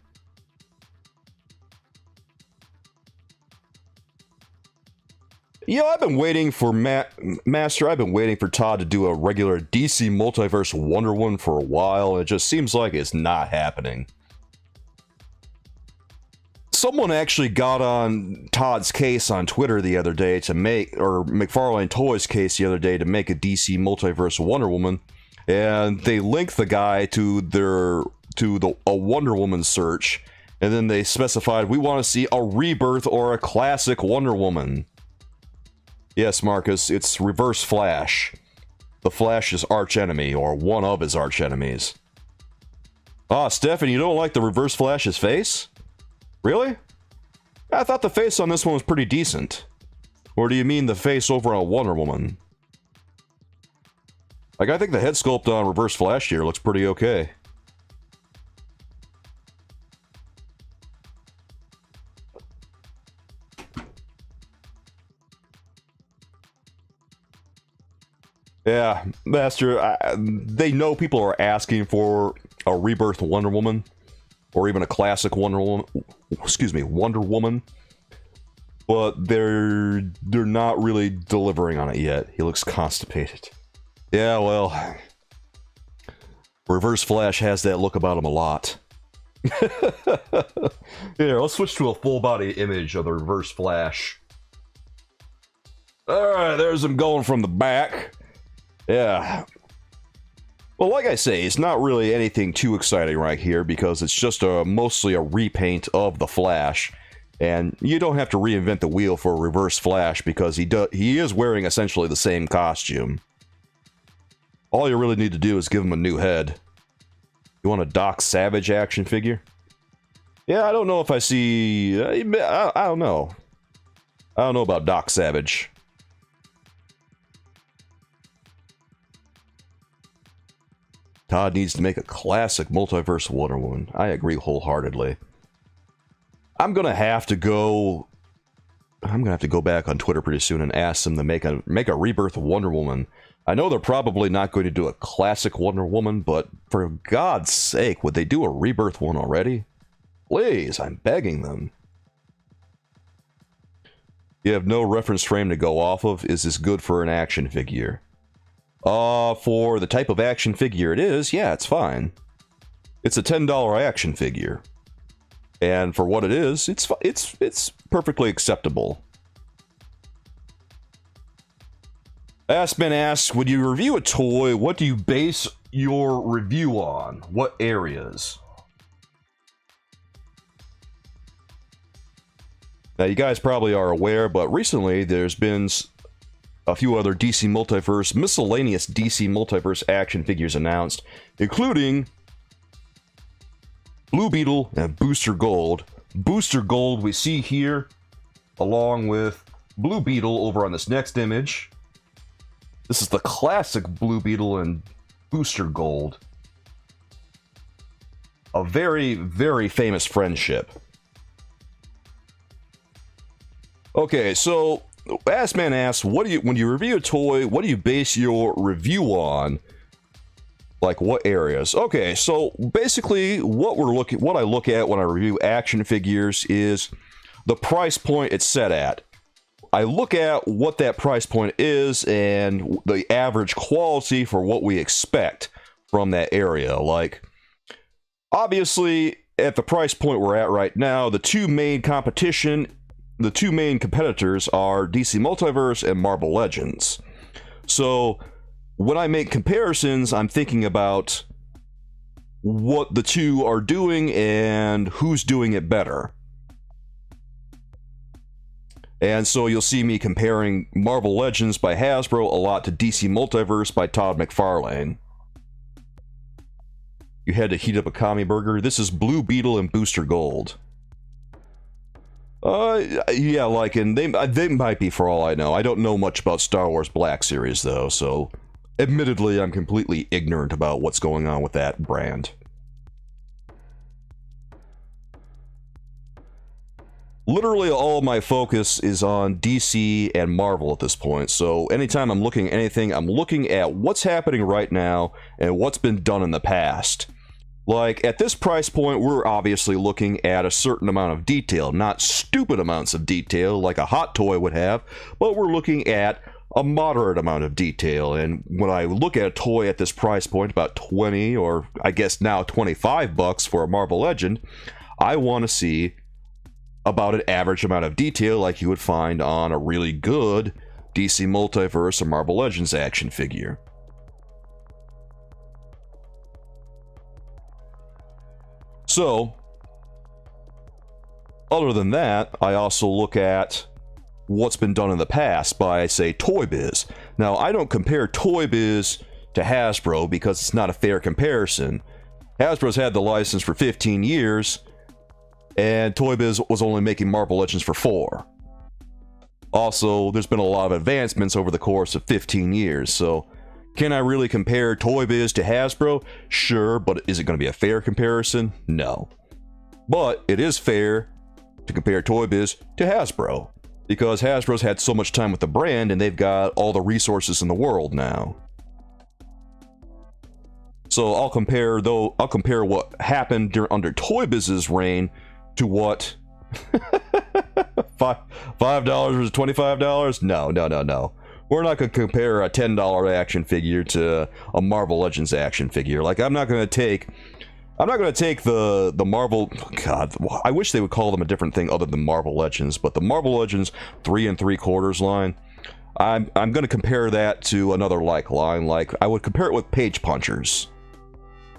You know, I've been waiting for Master, I've been waiting for Todd to do a regular DC Multiverse Wonder Woman for a while, and it just seems like it's not happening. Someone actually got on Todd's case on Twitter the other day to make, or McFarlane Toys case the other day to make a DC Multiverse Wonder Woman, and they linked the guy to a Wonder Woman search, and then they specified, we want to see a rebirth or a classic Wonder Woman. Yes, Marcus, it's Reverse Flash. The Flash's archenemy, or one of his archenemies. Ah, Stefan, you don't like the Reverse Flash's face? Really? I thought the face on this one was pretty decent. Or do you mean the face over on Wonder Woman? Like, I think the head sculpt on Reverse Flash here looks pretty okay. Yeah, Master, they know people are asking for a rebirth Wonder Woman. Or even a classic Wonder Woman, Wonder Woman, but they're not really delivering on it yet. He looks constipated. Yeah, well, Reverse Flash has that look about him a lot. Here, let's switch to a full body image of the Reverse Flash. Alright, there's him going from the back. Yeah. Well, like I say, it's not really anything too exciting right here because it's just mostly a repaint of the Flash, and you don't have to reinvent the wheel for a Reverse Flash because he is wearing essentially the same costume. All you really need to do is give him a new head. You want a Doc Savage action figure? Yeah, I don't know if I see... I don't know. I don't know about Doc Savage. Todd needs to make a classic multiverse Wonder Woman. I agree wholeheartedly. I'm gonna have to go... I'm gonna have to go back on Twitter pretty soon and ask them to make a rebirth Wonder Woman. I know they're probably not going to do a classic Wonder Woman, but for God's sake, would they do a rebirth one already? Please, I'm begging them. You have no reference frame to go off of. Is this good for an action figure? For the type of action figure it is, yeah, it's fine. It's a $10 action figure. And for what it is, it's perfectly acceptable. Askman asks, when you review a toy, what do you base your review on? What areas? Now, you guys probably are aware, but recently there's been a few other miscellaneous DC Multiverse action figures announced, including Blue Beetle and Booster Gold. Booster Gold we see here, along with Blue Beetle over on this next image. This is the classic Blue Beetle and Booster Gold. A very, very famous friendship. Okay, so Assman asks, when you review a toy, what do you base your review on? Like what areas? Okay, so basically what I look at when I review action figures is the price point it's set at. I look at what that price point is and the average quality for what we expect from that area. Like, obviously, at the price point we're at right now, the two main competitors are DC Multiverse and Marvel Legends. So, when I make comparisons, I'm thinking about what the two are doing and who's doing it better. And so you'll see me comparing Marvel Legends by Hasbro a lot to DC Multiverse by Todd McFarlane. You had to heat up a commie burger. This is Blue Beetle and Booster Gold. Yeah, like, and they might be for all I know. I don't know much about Star Wars Black Series, though, so admittedly, I'm completely ignorant about what's going on with that brand. Literally all my focus is on DC and Marvel at this point, so anytime I'm looking at anything, I'm looking at what's happening right now and what's been done in the past. Like, at this price point, we're obviously looking at a certain amount of detail, not stupid amounts of detail like a hot toy would have, but we're looking at a moderate amount of detail. And when I look at a toy at this price point, about 20 or I guess now $25 for a Marvel Legend, I want to see about an average amount of detail like you would find on a really good DC Multiverse or Marvel Legends action figure. So, other than that, I also look at what's been done in the past by, say, Toy Biz. Now, I don't compare Toy Biz to Hasbro because it's not a fair comparison. Hasbro's had the license for 15 years, and Toy Biz was only making Marvel Legends for 4. Also, there's been a lot of advancements over the course of 15 years, so can I really compare Toy Biz to Hasbro? Sure, but is it going to be a fair comparison? No. But it is fair to compare Toy Biz to Hasbro, because Hasbro's had so much time with the brand and they've got all the resources in the world now. So I'll compare what happened under Toy Biz's reign to what $5 versus $25? No. We're not going to compare a $10 action figure to a Marvel Legends action figure. Like, I'm not going to take the Marvel, God, I wish they would call them a different thing other than Marvel Legends, but the Marvel Legends 3 3/4 line, I'm going to compare that to another like line. Like, I would compare it with Page Punchers.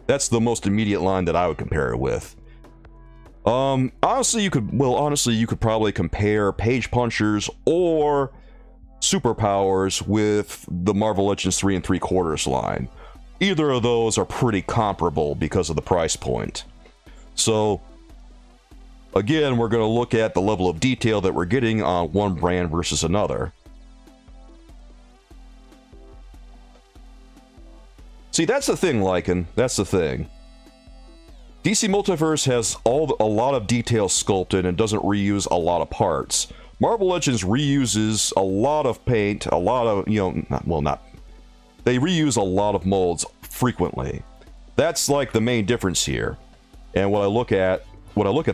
That's the most immediate line that I would compare it with. Honestly, you could probably compare Page Punchers or Superpowers with the Marvel Legends 3 3/4 line. Either of those are pretty comparable because of the price point. So, again, we're going to look at the level of detail that we're getting on one brand versus another. See, that's the thing, Lycan. That's the thing. DC Multiverse has a lot of detail sculpted and doesn't reuse a lot of parts. Marvel Legends reuses a lot of paint, a lot of, they reuse a lot of molds frequently. That's like the main difference here. And when I look at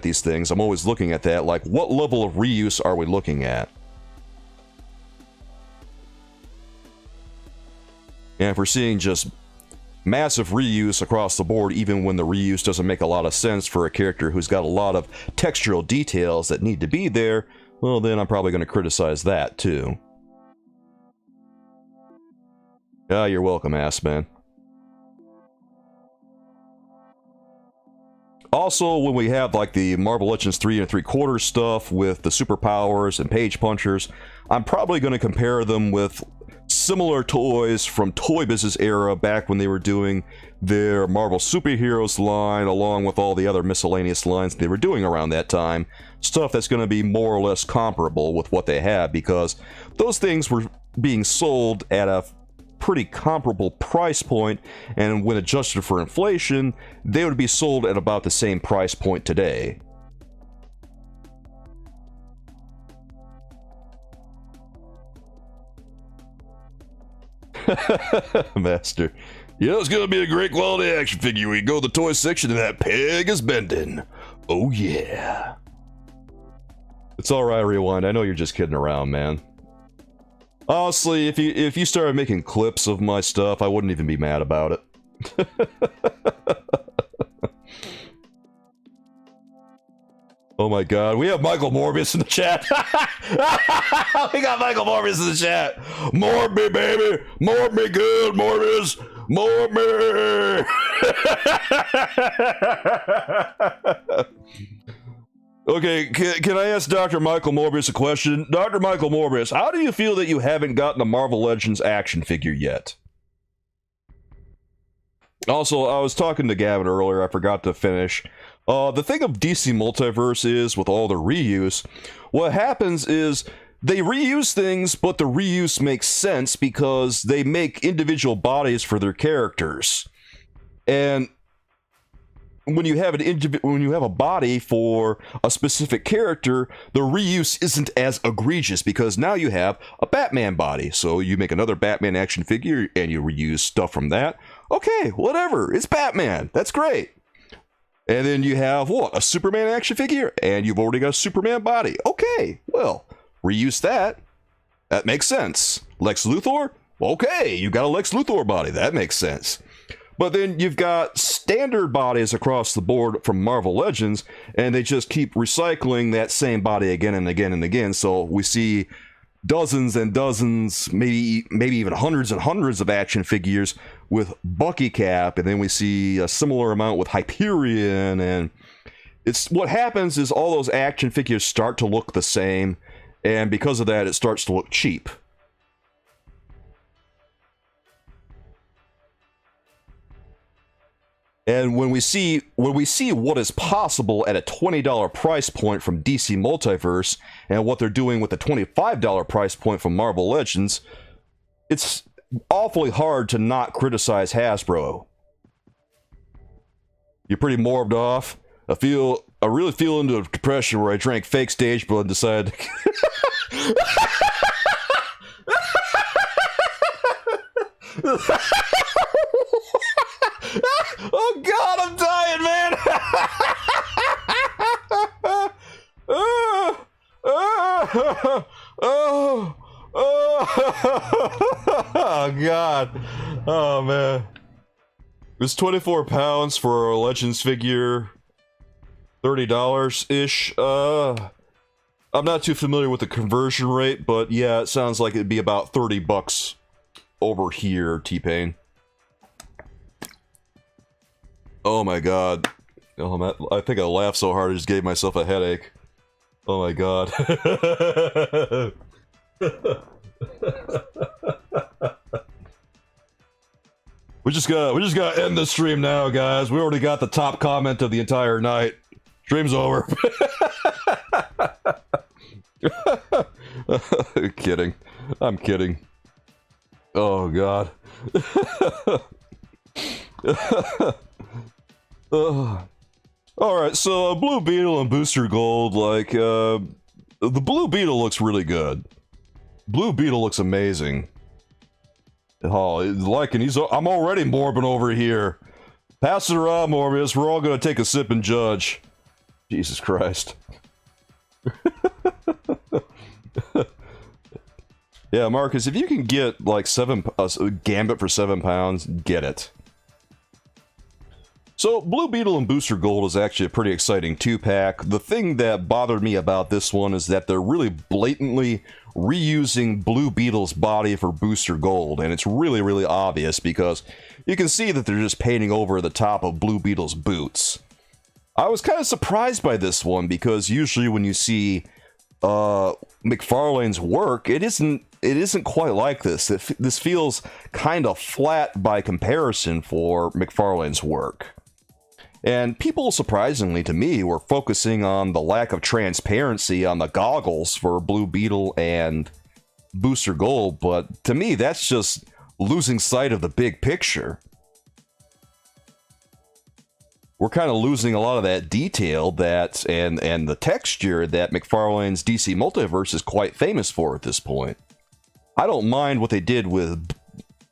these things, I'm always looking at that, like, what level of reuse are we looking at? And if we're seeing just massive reuse across the board, even when the reuse doesn't make a lot of sense for a character who's got a lot of textural details that need to be there, well, then I'm probably going to criticize that too. Ah, you're welcome, ass man. Also, when we have like the Marvel Legends 3 3/4 stuff with the superpowers and page punchers, I'm probably going to compare them with similar toys from Toy Biz's era back when they were doing their Marvel Superheroes line, along with all the other miscellaneous lines they were doing around that time. Stuff that's going to be more or less comparable with what they have, because those things were being sold at a pretty comparable price point, and when adjusted for inflation, they would be sold at about the same price point today. Master. You know, it's gonna be a great quality action figure. We go to the toy section and that peg is bending. Oh yeah. It's alright, Rewind. I know you're just kidding around, man. Honestly, if you started making clips of my stuff, I wouldn't even be mad about it. Oh my god, we have Michael Morbius in the chat. We got Michael Morbius in the chat. Morbi, baby. Morbi good, Morbius. Morbi. Okay, can I ask Dr. Michael Morbius a question? Dr. Michael Morbius, how do you feel that you haven't gotten a Marvel Legends action figure yet? Also, I was talking to Gavin earlier, I forgot to finish. The thing of DC Multiverse is, with all the reuse, what happens is they reuse things, but the reuse makes sense because they make individual bodies for their characters. And when you have a body for a specific character, the reuse isn't as egregious because now you have a Batman body. So you make another Batman action figure and you reuse stuff from that. Okay, whatever. It's Batman. That's great. And then you have, what, a Superman action figure? And you've already got a Superman body. Okay, well, reuse that. That makes sense. Lex Luthor? Okay, you got a Lex Luthor body. That makes sense. But then you've got standard bodies across the board from Marvel Legends, and they just keep recycling that same body again and again and again. So we see dozens and dozens, maybe even hundreds and hundreds of action figures with Bucky Cap, and then we see a similar amount with Hyperion, and it's what happens is all those action figures start to look the same, and because of that, it starts to look cheap. And when we see what is possible at a $20 price point from DC Multiverse and what they're doing with the $25 price point from Marvel Legends, it's awfully hard to not criticize Hasbro. You're pretty morbed off. I really feel into a depression where I drank fake stage blood and decided Oh god, I'm dying, man! Oh god. Oh man. It was 24 pounds for a Legends figure. $30-ish. I'm not too familiar with the conversion rate, but yeah, it sounds like it'd be about 30 bucks over here, T-Pain. Oh my god. Oh man, I think I laughed so hard I just gave myself a headache. Oh my god. We just gotta end the stream now, guys. We already got the top comment of the entire night. Stream's over. Kidding. I'm kidding. Oh god. Alright, so Blue Beetle and Booster Gold, like, The Blue Beetle looks really good. Blue Beetle looks amazing. Oh, like, and I'm already morbing over here. Pass it around, Morbius. We're all gonna take a sip and judge. Jesus Christ. Yeah, Marcus, if you can get like Gambit for £7, get it. So, Blue Beetle and Booster Gold is actually a pretty exciting 2-pack. The thing that bothered me about this one is that they're really blatantly reusing Blue Beetle's body for Booster Gold, and it's really, really obvious because you can see that they're just painting over the top of Blue Beetle's boots. I was kind of surprised by this one because usually when you see McFarlane's work, it isn't quite like this. This feels kind of flat by comparison for McFarlane's work. And people, surprisingly to me, were focusing on the lack of transparency on the goggles for Blue Beetle and Booster Gold, but to me, that's just losing sight of the big picture. We're kind of losing a lot of that detail that and the texture that McFarlane's DC Multiverse is quite famous for at this point. I don't mind what they did with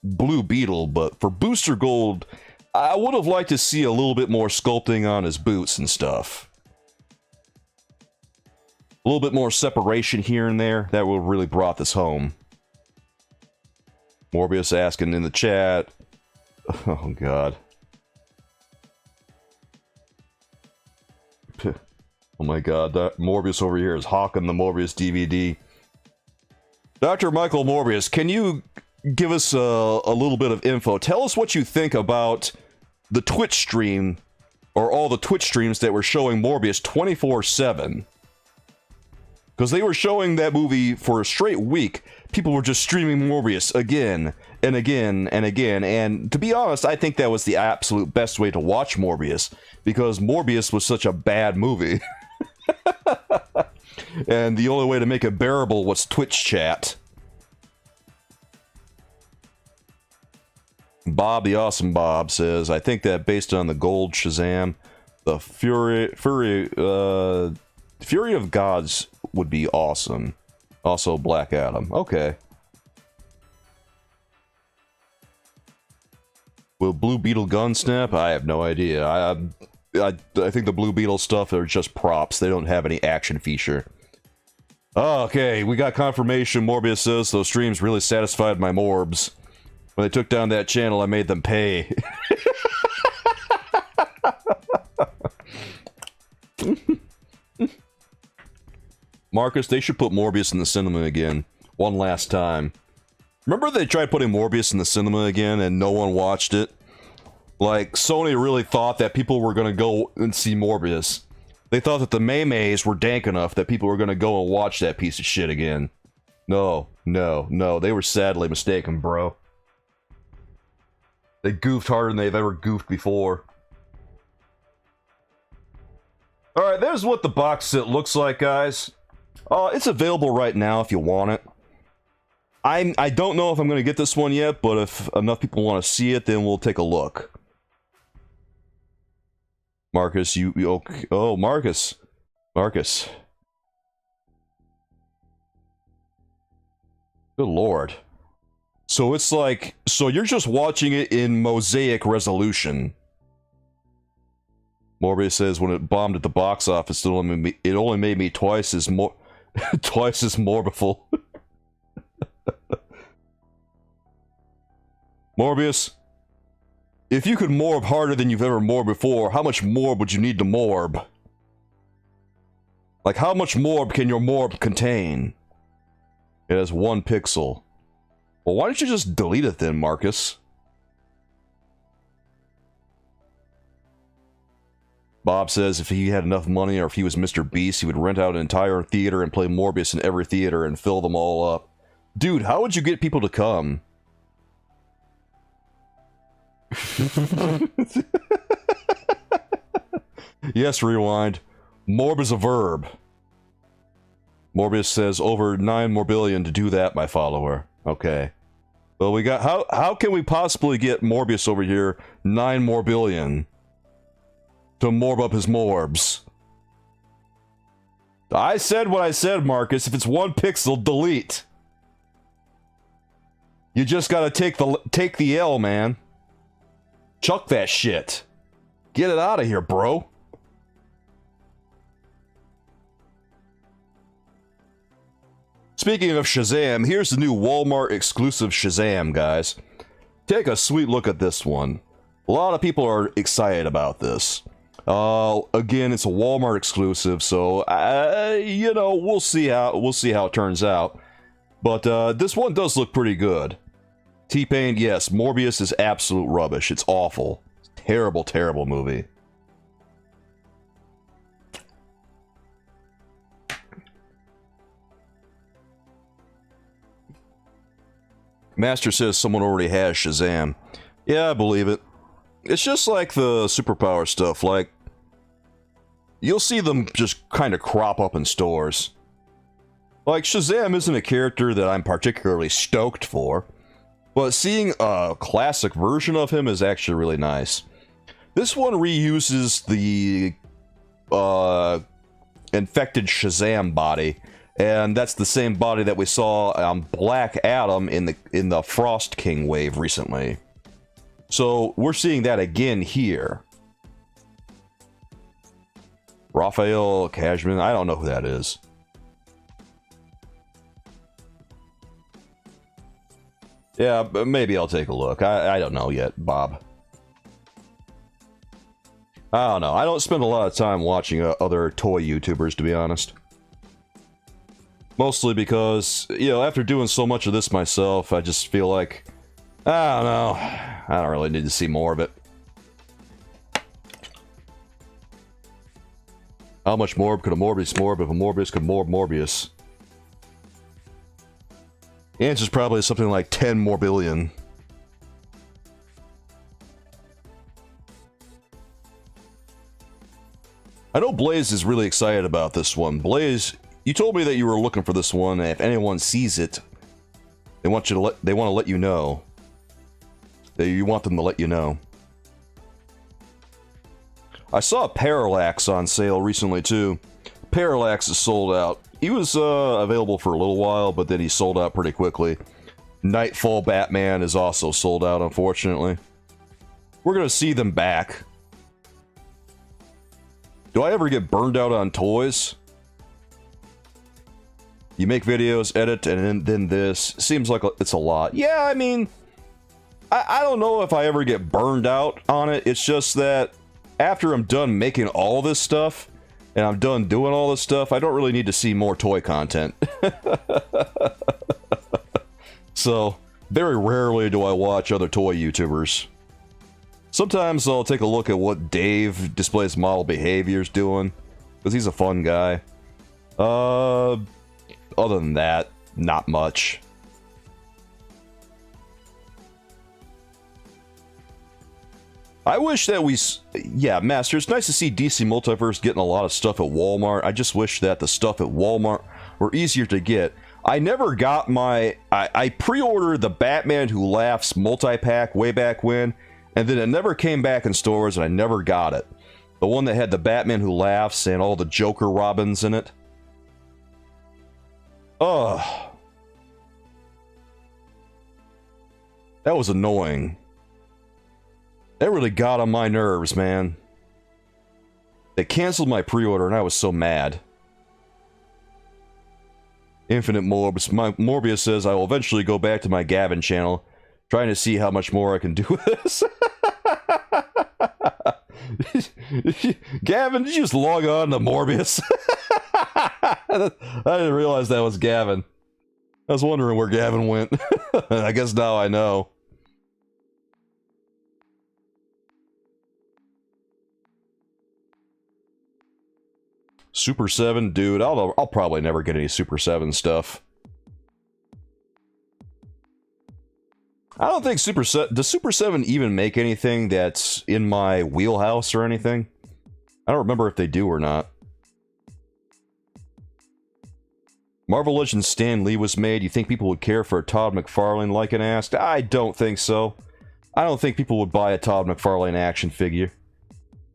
Blue Beetle, but for Booster Gold, I would have liked to see a little bit more sculpting on his boots and stuff. A little bit more separation here and there. That would have really brought this home. Morbius asking in the chat. Oh, God. Oh, my God. Morbius over here is hawking the Morbius DVD. Dr. Michael Morbius, can you give us a little bit of info? Tell us what you think about the Twitch stream, or all the Twitch streams that were showing Morbius 24/7. Because they were showing that movie for a straight week. People were just streaming Morbius again and again and again. And to be honest, I think that was the absolute best way to watch Morbius, because Morbius was such a bad movie. And the only way to make it bearable was Twitch chat. Bob the Awesome Bob says, I think that based on the gold Shazam, the Fury of Gods would be awesome. Also Black Adam. Okay. Will Blue Beetle gun snap? I have no idea. I think the Blue Beetle stuff are just props. They don't have any action feature. Oh, okay, we got confirmation. Morbius says those streams really satisfied my morbs. When they took down that channel, I made them pay. Marcus, they should put Morbius in the cinema again. One last time. Remember they tried putting Morbius in the cinema again and no one watched it? Like, Sony really thought that people were going to go and see Morbius. They thought that the Maymays were dank enough that people were going to go and watch that piece of shit again. No, no, no. They were sadly mistaken, bro. They goofed harder than they've ever goofed before. Alright, there's what the box set looks like, guys. It's available right now if you want it. I don't know if I'm going to get this one yet, but if enough people want to see it, then we'll take a look. Marcus, you okay? Oh, Marcus. Marcus. Good lord. So it's like, so you're just watching it in mosaic resolution. Morbius says when it bombed at the box office, it only made me twice as morbiful. Morbius, if you could morb harder than you've ever morbed before, how much morb would you need to morb? Like, how much morb can your morb contain? It has 1 pixel. Well, why don't you just delete it then, Marcus? Bob says if he had enough money or if he was Mr. Beast, he would rent out an entire theater and play Morbius in every theater and fill them all up. Dude, how would you get people to come? Yes, Rewind. Morb is a verb. Morbius says over 9 more billion to do that, my follower. Okay. Well, we got... How can we possibly get Morbius over here 9 more billion to morb up his morbs? I said what I said, Marcus. If it's 1 pixel, delete. You just gotta take the L, man. Chuck that shit. Get it out of here, bro. Speaking of Shazam, here's the new Walmart exclusive Shazam, guys. Take a sweet look at this one. A lot of people are excited about this. Again, it's a Walmart exclusive, so you know, we'll see how it turns out. But this one does look pretty good. T-Pain, yes, Morbius is absolute rubbish. It's awful. It's a terrible, terrible movie. Master says someone already has Shazam. Yeah, I believe it. It's just like the superpower stuff, like, you'll see them just kind of crop up in stores. Like, Shazam isn't a character that I'm particularly stoked for, but seeing a classic version of him is actually really nice. This one reuses the infected Shazam body, and that's the same body that we saw on Black Adam in the Frost King wave recently. So we're seeing that again here. Raphael Cashman, I don't know who that is. Yeah, but maybe I'll take a look. I don't know yet, Bob. I don't know. I don't spend a lot of time watching other toy YouTubers, to be honest. Mostly because, you know, after doing so much of this myself, I just feel like, I don't know, I don't really need to see more of it. How much Morb could a Morbius Morb if a Morbius could Morb Morbius? The answer's probably something like 10 more billion. I know Blaze is really excited about this one. Blaze, you told me that you were looking for this one, and if anyone sees it, they want to let you know. You want them to let you know. I saw Parallax on sale recently too. Parallax is sold out. He was available for a little while, but then he sold out pretty quickly. Knightfall Batman is also sold out, unfortunately. We're gonna see them back. Do I ever get burned out on toys? You make videos, edit, and then this. Seems like it's a lot. Yeah, I mean, I don't know if I ever get burned out on it. It's just that after I'm done making all this stuff, and I'm done doing all this stuff, I don't really need to see more toy content. So, very rarely do I watch other toy YouTubers. Sometimes I'll take a look at what Dave Displays Model Behavior's doing, because he's a fun guy. Other than that, not much. I wish that yeah, Master, it's nice to see DC Multiverse getting a lot of stuff at Walmart. I just wish that the stuff at Walmart were easier to get. I never got my... I pre-ordered the Batman Who Laughs multi-pack way back when, and then it never came back in stores, and I never got it. The one that had the Batman Who Laughs and all the Joker Robins in it. Ugh. That was annoying. That really got on my nerves, man. They canceled my pre-order and I was so mad. Infinite Morbs. Morbius says I will eventually go back to my Gavin channel, trying to see how much more I can do with this. Gavin, did you just log on to Morbius? I didn't realize that was Gavin. I was wondering where Gavin went. I guess now I know. Super 7, dude, I'll probably never get any Super 7 stuff. I don't think does Super 7 even make anything that's in my wheelhouse or anything? I don't remember if they do or not. Marvel Legends Stan Lee was made. You think people would care for a Todd McFarlane like an asked? I don't think so. I don't think people would buy a Todd McFarlane action figure.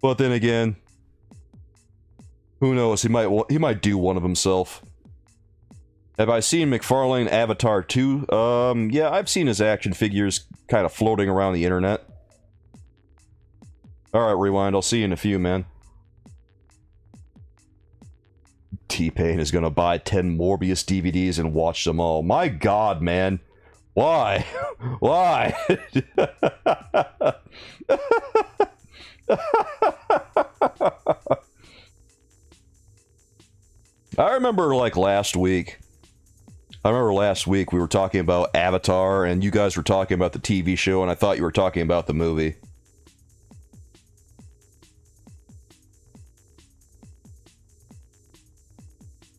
But then again, Who knows? He might do one of himself. Have I seen McFarlane Avatar 2? Yeah, I've seen his action figures kind of floating around the internet. Alright, Rewind, I'll see you in a few, man. T-Pain is gonna buy 10 Morbius DVDs and watch them all. My god, man. Why? Why? I remember, like, last week we were talking about Avatar, and you guys were talking about the TV show, and I thought you were talking about the movie.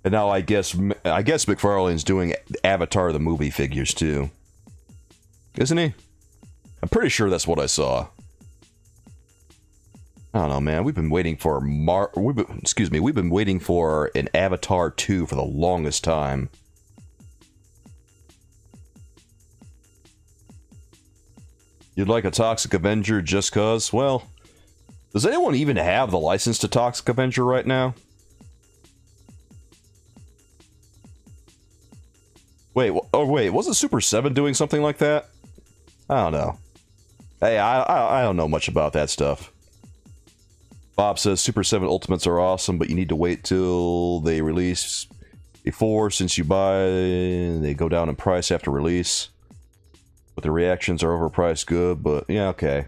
And now I guess McFarlane's doing Avatar the movie figures too. Isn't he? I'm pretty sure that's what I saw. I don't know, man. We've been waiting for we've been waiting for an Avatar 2 for the longest time. You'd like a Toxic Avenger just cause? Well, does anyone even have the license to Toxic Avenger right now? Wait, wait, wasn't Super 7 doing something like that? I don't know. Hey, I don't know much about that stuff. Bob says Super 7 Ultimates are awesome, but you need to wait till they release before, since you buy, they go down in price after release. But the reactions are overpriced good, but yeah, okay.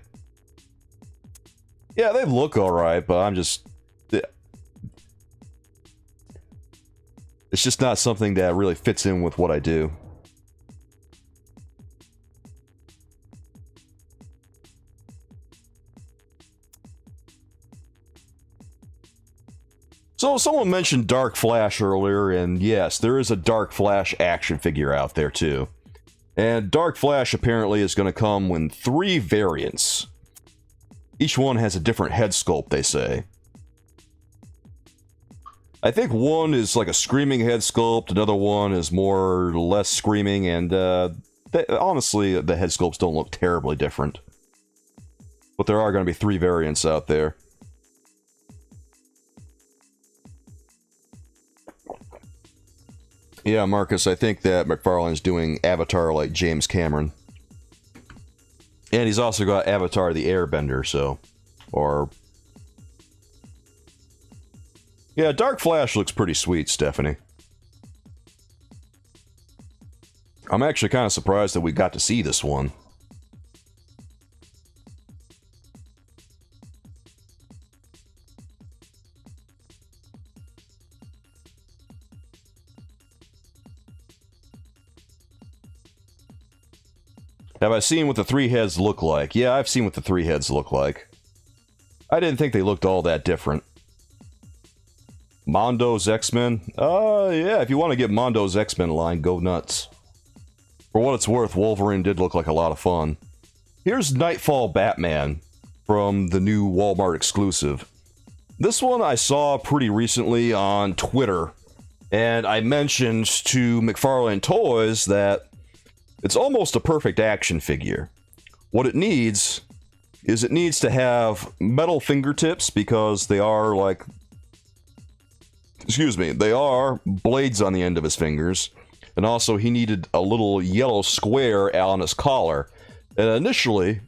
Yeah, they look alright, but I'm just... It's just not something that really fits in with what I do. So, someone mentioned Dark Flash earlier, and yes, there is a Dark Flash action figure out there too. And Dark Flash apparently is going to come in 3 variants. Each one has a different head sculpt, they say. I think one is like a screaming head sculpt, another one is more or less screaming, and honestly, the head sculpts don't look terribly different. But there are going to be 3 variants out there. Yeah, Marcus, I think that McFarlane's doing Avatar like James Cameron. And he's also got Avatar the Airbender, so... Or... Yeah, Dark Flash looks pretty sweet, Stephanie. I'm actually kind of surprised that we got to see this one. Have I seen what the 3 heads look like? Yeah, I've seen what the 3 heads look like. I didn't think they looked all that different. Mondo's X-Men? Yeah, if you want to get Mondo's X-Men line, go nuts. For what it's worth, Wolverine did look like a lot of fun. Here's Knightfall Batman from the new Walmart exclusive. This one I saw pretty recently on Twitter, and I mentioned to McFarlane Toys that it's almost a perfect action figure. What it needs is it needs to have metal fingertips because they are like... Excuse me, they are blades on the end of his fingers. And also he needed a little yellow square on his collar. And initially,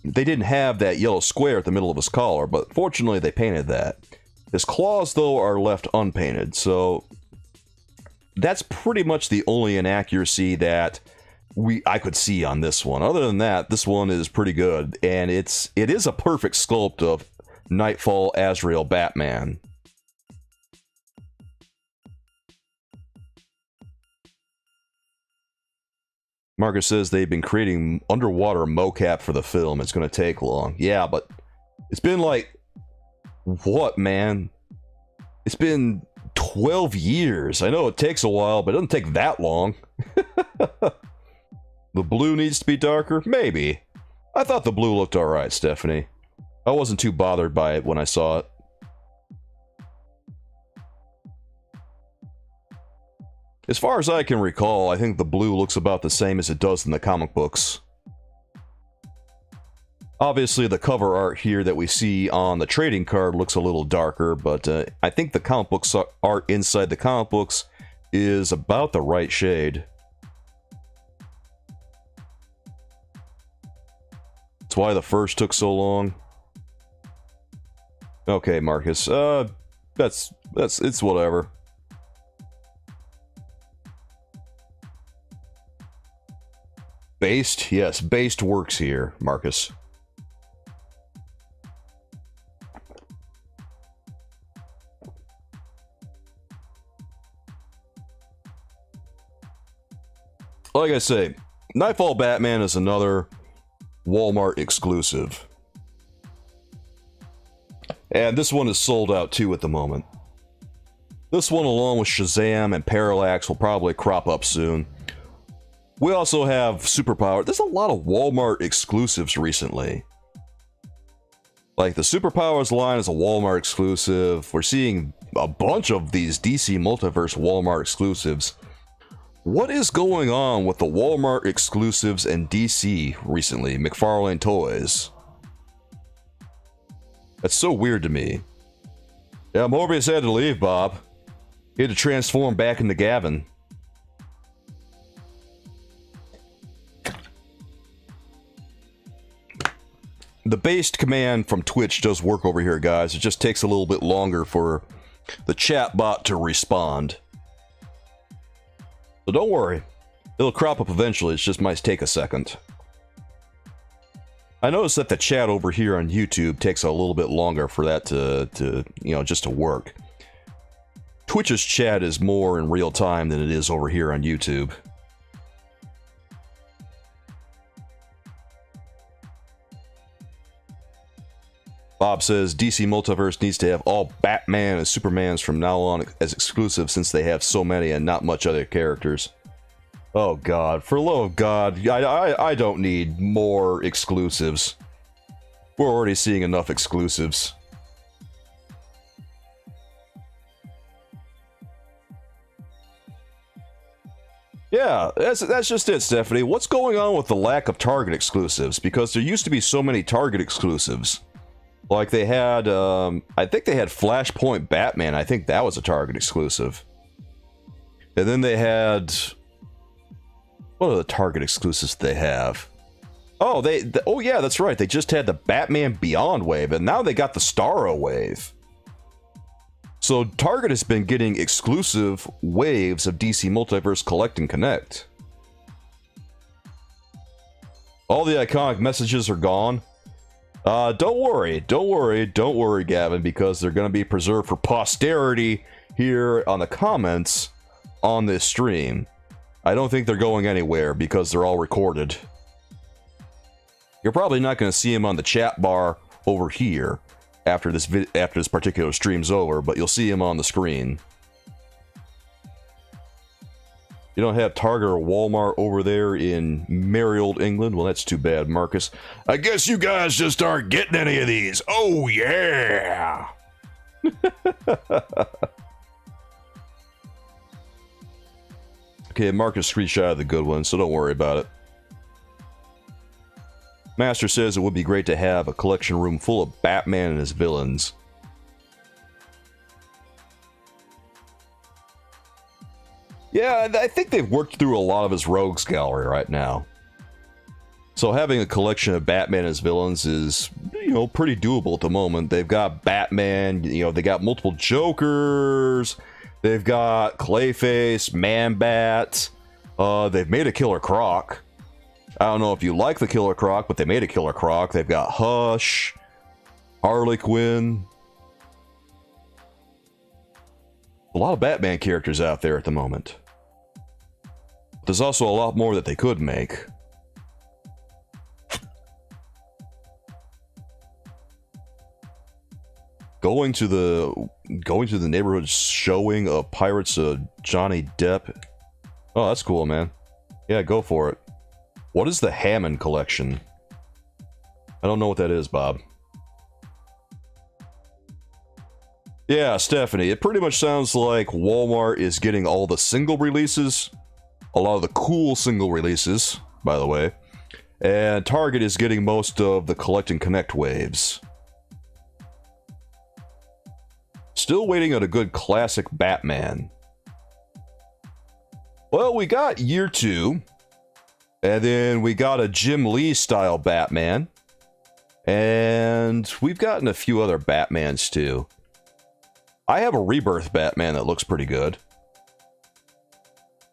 they didn't have that yellow square at the middle of his collar, but fortunately they painted that. His claws, though, are left unpainted, so... That's pretty much the only inaccuracy that I could see on this one. Other than that, this one is pretty good, and it is a perfect sculpt of Knightfall Azrael Batman. Marcus says they've been creating underwater mocap for the film. It's going to take long. Yeah, but it's been like... What, man? It's been 12 years. I know it takes a while, but it doesn't take that long. The blue needs to be darker? Maybe. I thought the blue looked alright, Stephanie. I wasn't too bothered by it when I saw it. As far as I can recall, I think the blue looks about the same as it does in the comic books. Obviously, the cover art here that we see on the trading card looks a little darker, but I think the comic books art inside the comic books is about the right shade. That's why the first took so long. Okay, Marcus. It's whatever. Based? Yes, based works here, Marcus. Like I say, Knightfall Batman is another Walmart exclusive. And this one is sold out too at the moment. This one, along with Shazam and Parallax, will probably crop up soon. We also have Superpower. There's a lot of Walmart exclusives recently. Like the Superpowers line is a Walmart exclusive. We're seeing a bunch of these DC Multiverse Walmart exclusives. What is going on with the Walmart exclusives and DC recently? McFarlane Toys. That's so weird to me. Yeah, Morbius had to leave, Bob. He had to transform back into Gavin. The based command from Twitch does work over here, guys. It just takes a little bit longer for the chat bot to respond. So don't worry. It'll crop up eventually. It just might take a second. I noticed that the chat over here on YouTube takes a little bit longer for that to just to work. Twitch's chat is more in real time than it is over here on YouTube. Bob says DC Multiverse needs to have all Batman and Supermans from now on as exclusive since they have so many and not much other characters. Oh God, for the love of God, I don't need more exclusives. We're already seeing enough exclusives. Yeah, that's just it, Stephanie. What's going on with the lack of Target exclusives? Because there used to be so many Target exclusives. Like they had, I think they had Flashpoint Batman. I think that was a Target exclusive. And then they had, what are the Target exclusives they have? Oh, oh yeah, that's right. They just had the Batman Beyond wave, and now they got the Starro wave. So Target has been getting exclusive waves of DC Multiverse Collect and Connect. All the iconic messages are gone. Don't worry, Gavin, because they're going to be preserved for posterity here on the comments on this stream. I don't think they're going anywhere because they're all recorded. You're probably not going to see them on the chat bar over here after this particular stream's over, but you'll see them on the screen. You don't have Target or Walmart over there in merry old England? Well, that's too bad, Marcus. I guess you guys just aren't getting any of these. Oh, yeah! Okay, Marcus screenshotted the good one, so don't worry about it. Master says it would be great to have a collection room full of Batman and his villains. Yeah, I think they've worked through a lot of his rogues gallery right now. So having a collection of Batman and his villains is, pretty doable at the moment. They've got Batman, they got multiple Jokers, they've got Clayface, Man-Bat, they've made a Killer Croc. I don't know if you like the Killer Croc, but they made a Killer Croc. They've got Hush, Harley Quinn. A lot of Batman characters out there at the moment. There's also a lot more that they could make. Going to the neighborhood showing of Pirates of Johnny Depp. Oh, that's cool, man. Yeah, go for it. What is the Hammond collection? I don't know what that is, Bob. Yeah, Stephanie, it pretty much sounds like Walmart is getting all the single releases, a lot of the cool single releases, by the way, And Target is getting most of the collect and connect waves. Still waiting on a good classic Batman. Well, we got Year 2. And then we got a Jim Lee style Batman. And we've gotten a few other Batmans too. I have a Rebirth Batman that looks pretty good.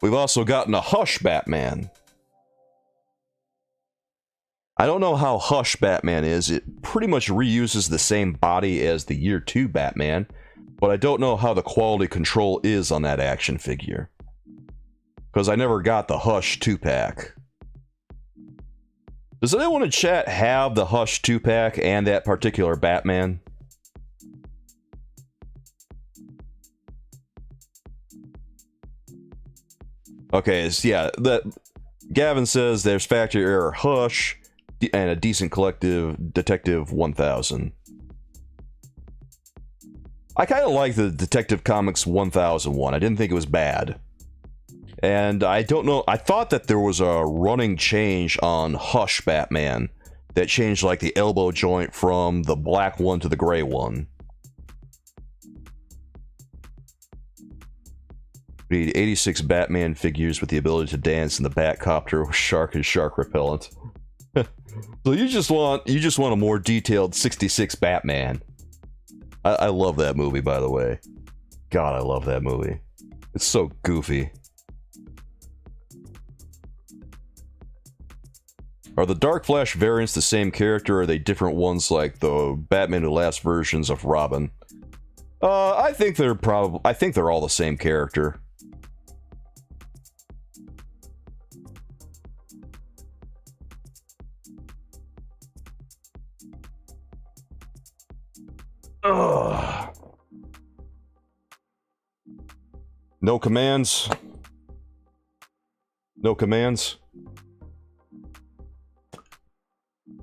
We've also gotten a Hush Batman. I don't know how Hush Batman is. It pretty much reuses the same body as the Year 2 Batman, but I don't know how the quality control is on that action figure. Because I never got the Hush 2-pack. Does anyone in chat have the Hush 2-pack and that particular Batman? Okay, so yeah, Gavin says there's factory error Hush and a decent collective Detective 1000. I kind of like the Detective Comics 1001. I didn't think it was bad. And I don't know, I thought that there was a running change on Hush Batman that changed like the elbow joint from the black one to the gray one. We need 86 Batman figures with the ability to dance in the Batcopter with shark and shark repellent. So you just want a more detailed 66 Batman. I love that movie, by the way. God, I love that movie. It's so goofy. Are the Dark Flash variants the same character, or are they different ones like the Batman Who Laughs versions of Robin? I think they're all the same character. Ugh. No commands. No commands.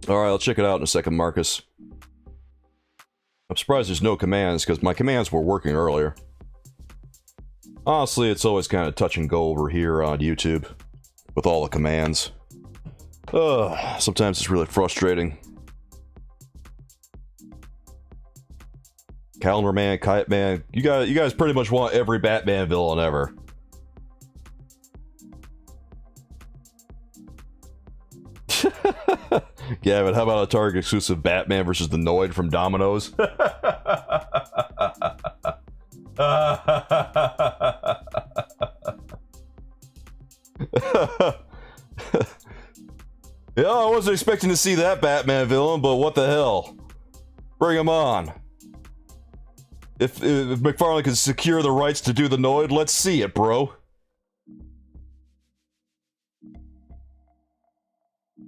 Alright, I'll check it out in a second, Marcus. I'm surprised there's no commands, because my commands were working earlier. Honestly, it's always kind of touch and go over here on YouTube, with all the commands. Sometimes it's really frustrating. Calendar Man, Kite Man, you guys pretty much want every Batman villain ever. Gavin, how about a Target exclusive Batman versus the Noid from Domino's? Yeah, I wasn't expecting to see that Batman villain, but what the hell? Bring him on. If McFarlane can secure the rights to do the Noid, let's see it, bro.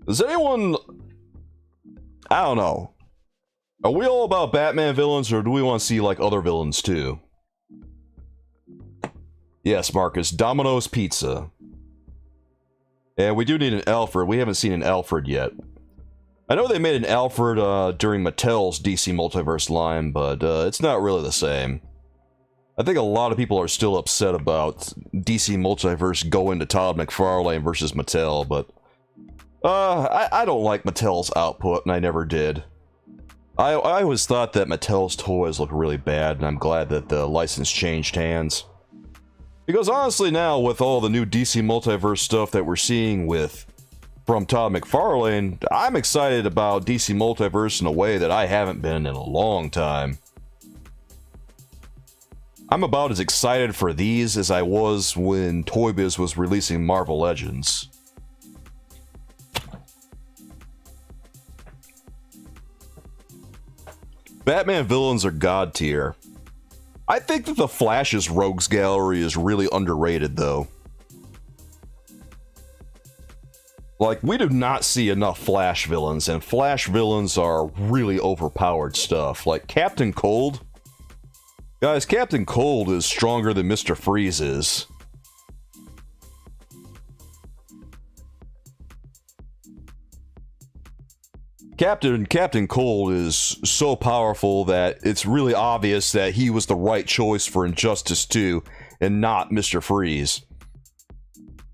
Does anyone... I don't know. Are we all about Batman villains, or do we want to see, like, other villains, too? Yes, Marcus. Domino's Pizza. Yeah, we do need an Alfred. We haven't seen an Alfred yet. I know they made an Alfred during Mattel's DC Multiverse line, but it's not really the same. I think a lot of people are still upset about DC Multiverse going to Todd McFarlane versus Mattel, but I don't like Mattel's output, and I never did. I always thought that Mattel's toys look really bad, and I'm glad that the license changed hands. Because honestly now, with all the new DC Multiverse stuff that we're seeing from Todd McFarlane, I'm excited about DC Multiverse in a way that I haven't been in a long time. I'm about as excited for these as I was when Toy Biz was releasing Marvel Legends. Batman villains are god tier. I think that the Flash's Rogues Gallery is really underrated, though. Like, we do not see enough Flash villains, and Flash villains are really overpowered stuff. Like, Captain Cold. Guys, Captain Cold is stronger than Mr. Freeze is. Captain Cold is so powerful that it's really obvious that he was the right choice for Injustice 2 and not Mr. Freeze.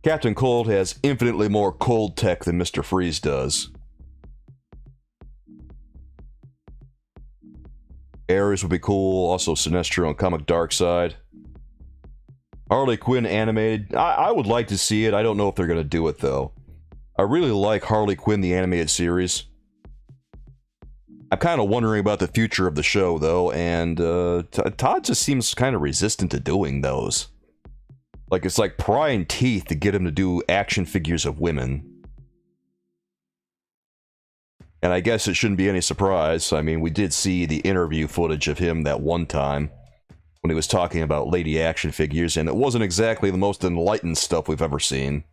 Captain Cold has infinitely more cold tech than Mr. Freeze does. Ares would be cool, also Sinestro and Comic Darkseid. Harley Quinn animated, I would like to see it. I don't know if they're going to do it, though. I really like Harley Quinn, the animated series. I'm kind of wondering about the future of the show, though, and Todd just seems kind of resistant to doing those. Like, it's like prying teeth to get him to do action figures of women. And I guess it shouldn't be any surprise. I mean, we did see the interview footage of him that one time when he was talking about lady action figures, and it wasn't exactly the most enlightened stuff we've ever seen.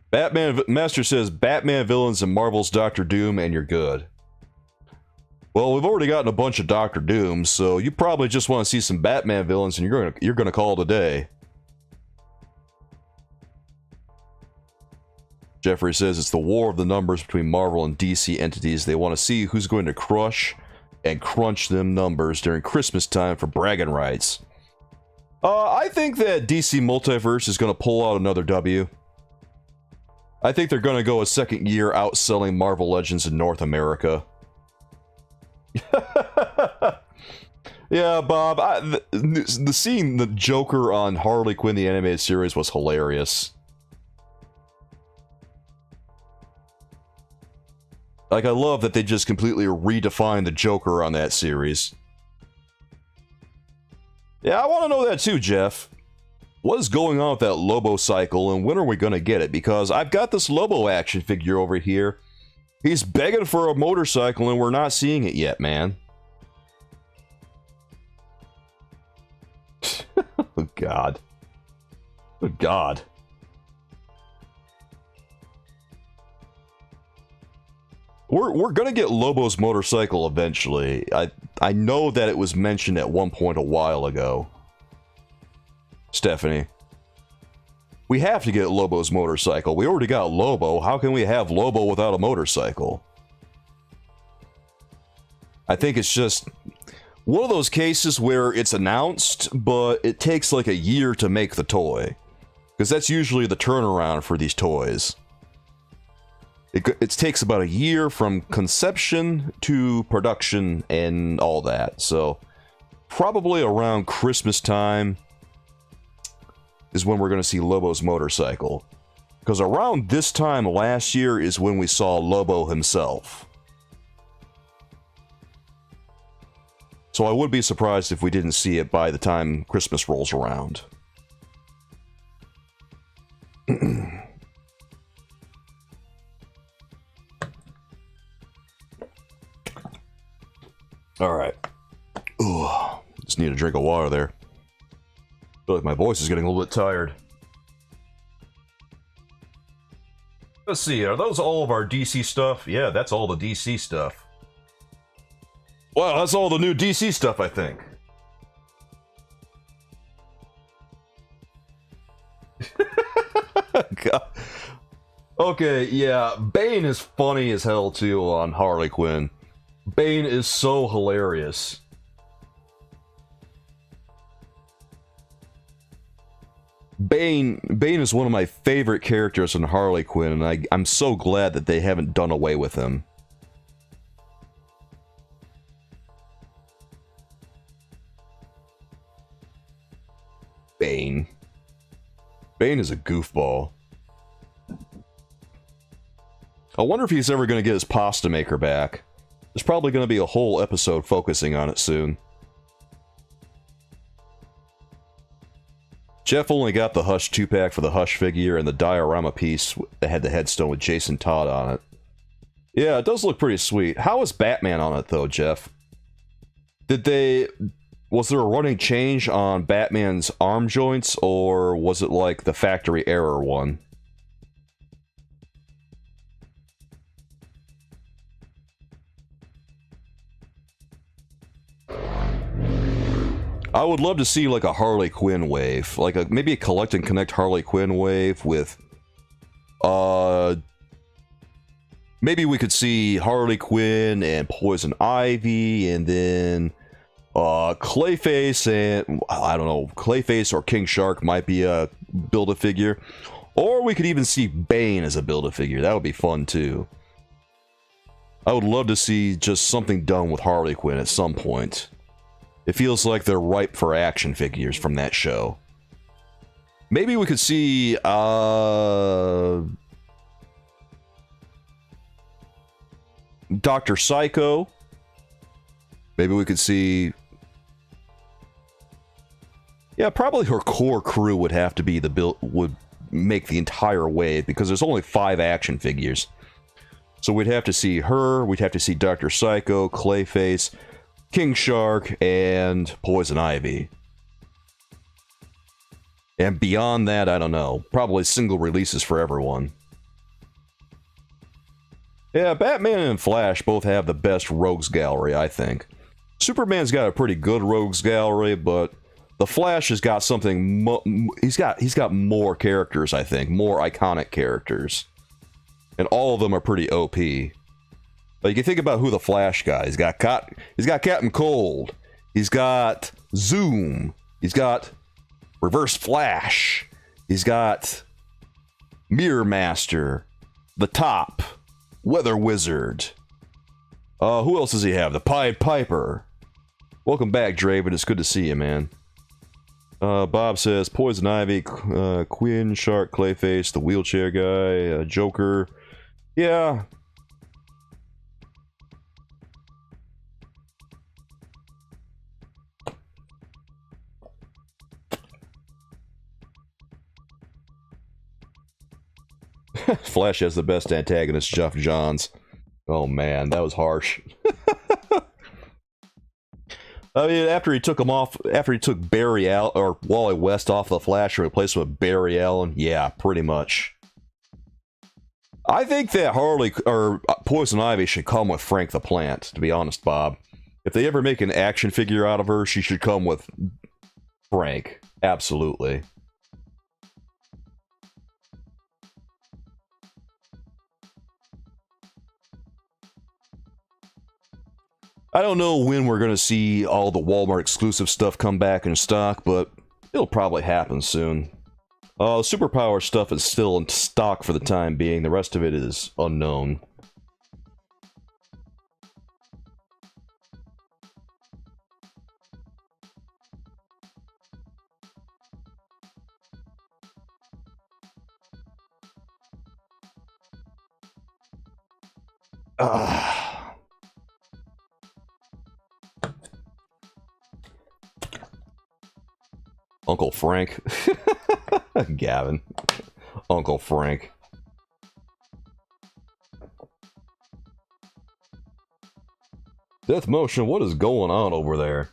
Batman Master says, Batman villains in Marvel's Doctor Doom, and you're good. Well, we've already gotten a bunch of Doctor Dooms, so you probably just want to see some Batman villains, and you're gonna call it a day. Jeffrey says it's the war of the numbers between Marvel and DC entities. They want to see who's going to crush and crunch them numbers during Christmas time for bragging rights. I think that DC Multiverse is going to pull out another W. I think they're going to go a second year outselling Marvel Legends in North America. Yeah, Bob, the seeing the Joker on Harley Quinn the animated series was hilarious. Like, I love that they just completely redefined the Joker on that series. Yeah, I want to know that too, Jeff. What is going on with that Lobo cycle, and when are we going to get it? Because I've got this Lobo action figure over here. He's begging for a motorcycle, and we're not seeing it yet, man. Oh, God. Oh, God. We're gonna get Lobo's motorcycle eventually. I know that it was mentioned at one point a while ago. Stephanie. We have to get Lobo's motorcycle. We already got Lobo. How can we have Lobo without a motorcycle? I think it's just one of those cases where it's announced, but it takes like a year to make the toy. Because that's usually the turnaround for these toys. It takes about a year from conception to production and all that. So, probably around Christmas time is when we're going to see Lobo's motorcycle. Because around this time last year is when we saw Lobo himself. So I would be surprised if we didn't see it by the time Christmas rolls around. Alright. Ooh, just need a drink of water there. I feel like my voice is getting a little bit tired. Let's see, are those all of our DC stuff? Yeah, that's all the DC stuff. Wow, that's all the new DC stuff, I think. God. Okay, yeah, Bane is funny as hell too on Harley Quinn. Bane is so hilarious. Bane is one of my favorite characters in Harley Quinn, and I'm so glad that they haven't done away with him. Bane is a goofball. I wonder if he's ever going to get his pasta maker back. There's probably going to be a whole episode focusing on it soon. Jeff only got the Hush 2-pack for the Hush figure and the diorama piece that had the headstone with Jason Todd on it. Yeah, it does look pretty sweet. How is Batman on it, though, Jeff? Was there a running change on Batman's arm joints, or was it like the factory error one? I would love to see like a Harley Quinn wave, like maybe a collect and connect Harley Quinn wave with, maybe we could see Harley Quinn and Poison Ivy, and then Clayface and, I don't know, Clayface or King Shark might be a Build-A-Figure. Or we could even see Bane as a Build-A-Figure. That would be fun, too. I would love to see just something done with Harley Quinn at some point. It feels like they're ripe for action figures from that show. Maybe we could see, Dr. Psycho. Maybe we could see... Yeah, probably her core crew would have to be the build... would make the entire wave, because there's only 5 action figures. So we'd have to see her, we'd have to see Dr. Psycho, Clayface, King Shark, and Poison Ivy. And beyond that, I don't know. Probably single releases for everyone. Yeah, Batman and Flash both have the best rogues gallery, I think. Superman's got a pretty good rogues gallery, but the Flash has got something... he's got more characters, I think. More iconic characters. And all of them are pretty OP. Like, you think about who the Flash got. He's got Captain Cold. He's got Zoom. He's got Reverse Flash. He's got Mirror Master. The Top. Weather Wizard. Who else does he have? The Pied Piper. Welcome back, Draven. It's good to see you, man. Bob says Poison Ivy, Quinn, Shark, Clayface, the wheelchair guy, Joker. Yeah. Flash has the best antagonist, Jeff Johns. Oh man, that was harsh. I mean, after he took Barry Allen, or Wally West off the Flash and replaced him with Barry Allen, yeah, pretty much. I think that Poison Ivy should come with Frank the Plant, to be honest, Bob. If they ever make an action figure out of her, she should come with Frank. Absolutely. I don't know when we're going to see all the Walmart exclusive stuff come back in stock, but it'll probably happen soon. Superpower stuff is still in stock for the time being. The rest of it is unknown. Uncle Frank. Gavin. Uncle Frank. Death Motion, what is going on over there?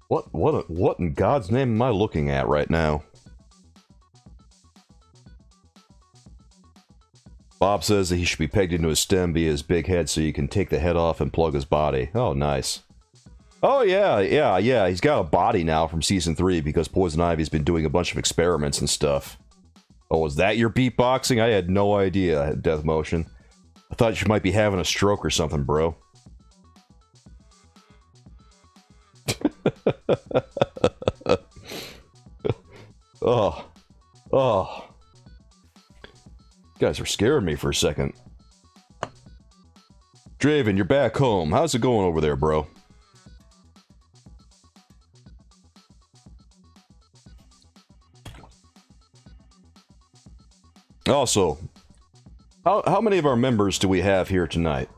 What in God's name am I looking at right now? Bob says that he should be pegged into his stem via his big head so you can take the head off and plug his body. Oh, nice. Oh, yeah. He's got a body now from Season 3 because Poison Ivy's been doing a bunch of experiments and stuff. Oh, was that your beatboxing? I had no idea, Death Motion. I thought you might be having a stroke or something, bro. Oh. You guys are scaring me for a second. Draven, you're back home. How's it going over there, bro? Also, how many of our members do we have here tonight?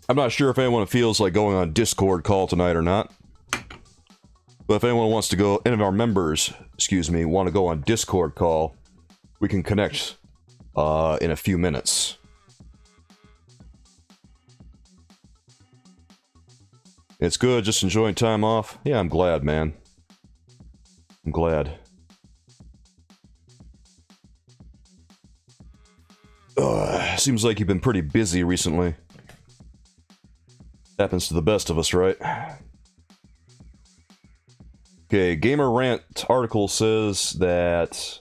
I'm not sure if anyone feels like going on Discord call tonight or not. But if anyone wants to go, any of our members, excuse me, want to go on Discord call, we can connect in a few minutes. It's good, just enjoying time off. Yeah, I'm glad, man. I'm glad. Seems like you've been pretty busy recently. Happens to the best of us, right? Okay, Gamer Rant article says that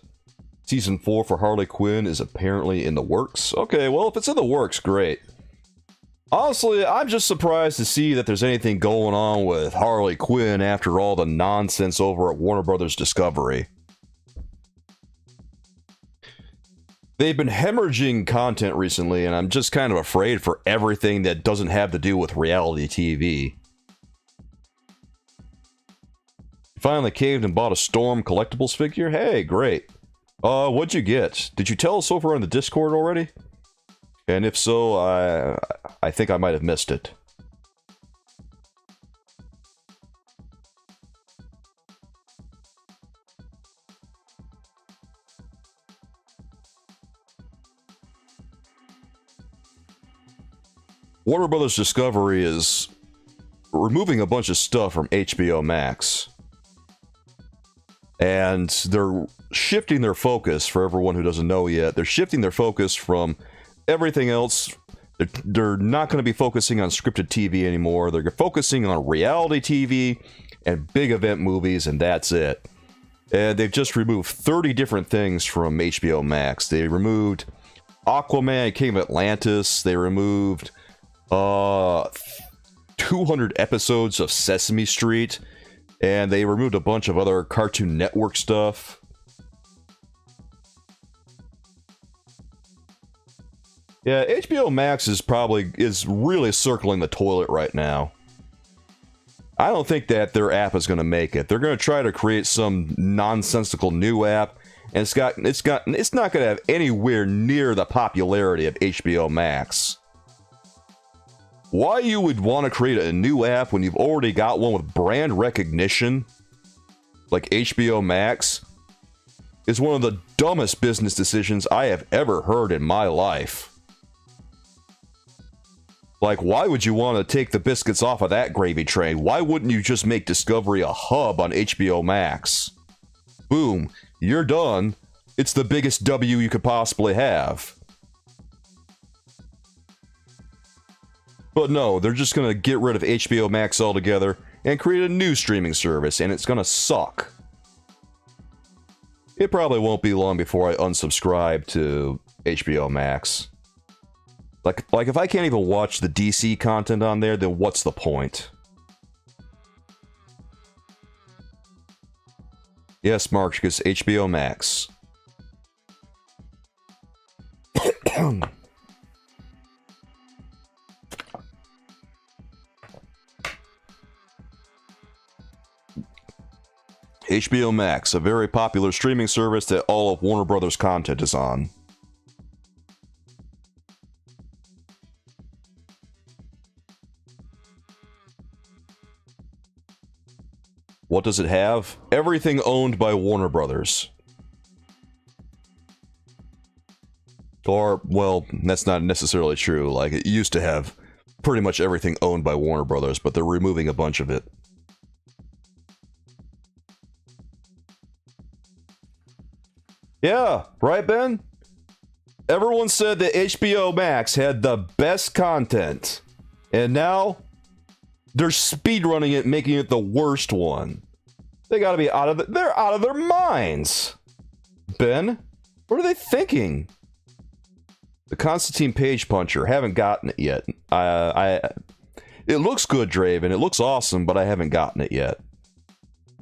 Season 4 for Harley Quinn is apparently in the works. Okay, well, if it's in the works, great. Honestly, I'm just surprised to see that there's anything going on with Harley Quinn after all the nonsense over at Warner Brothers Discovery. They've been hemorrhaging content recently, and I'm just kind of afraid for everything that doesn't have to do with reality TV. Finally caved and bought a Storm collectibles figure? Hey, great. What'd you get? Did you tell us over on the Discord already? And if so, I think I might have missed it. Warner Brothers Discovery is removing a bunch of stuff from HBO Max. And they're shifting their focus, for everyone who doesn't know yet, they're shifting their focus from everything else. They're not going to be focusing on scripted TV anymore. They're focusing on reality TV and big event movies, and that's it. And they've just removed 30 different things from HBO Max. They removed Aquaman, King of Atlantis. They removed 200 episodes of Sesame Street. And they removed a bunch of other Cartoon Network stuff. Yeah, HBO Max is really circling the toilet right now. I don't think that their app is going to make it. They're going to try to create some nonsensical new app, and it's not going to have anywhere near the popularity of HBO Max. Why you would want to create a new app when you've already got one with brand recognition, like HBO Max, is one of the dumbest business decisions I have ever heard in my life. Like, why would you want to take the biscuits off of that gravy train? Why wouldn't you just make Discovery a hub on HBO Max? Boom, you're done. It's the biggest W you could possibly have. But no, they're just going to get rid of HBO Max altogether and create a new streaming service, and it's going to suck. It probably won't be long before I unsubscribe to HBO Max. Like if I can't even watch the DC content on there, then what's the point? Yes, Mark, because HBO Max. HBO Max, a very popular streaming service that all of Warner Brothers content is on. What does it have? Everything owned by Warner Brothers. Or, well, that's not necessarily true. Like, it used to have pretty much everything owned by Warner Brothers, but they're removing a bunch of it. Yeah, right, Ben? Everyone said that HBO Max had the best content, and now they're speedrunning it, making it the worst one. They gotta be they're out of their minds. Ben, what are they thinking? The Constantine Page Puncher, haven't gotten it yet. It looks good, Draven, it looks awesome, but I haven't gotten it yet.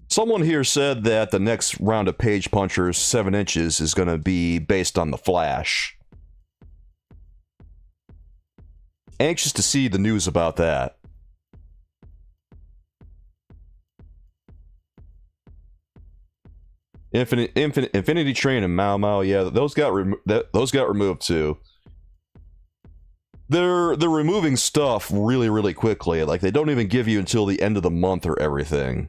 Someone here said that the next round of Page Punchers 7 inches is going to be based on The Flash. Anxious to see the news about that. Infinity Train and Mau Mau, yeah, those got removed too. They're removing stuff really, really quickly. Like, they don't even give you until the end of the month or everything.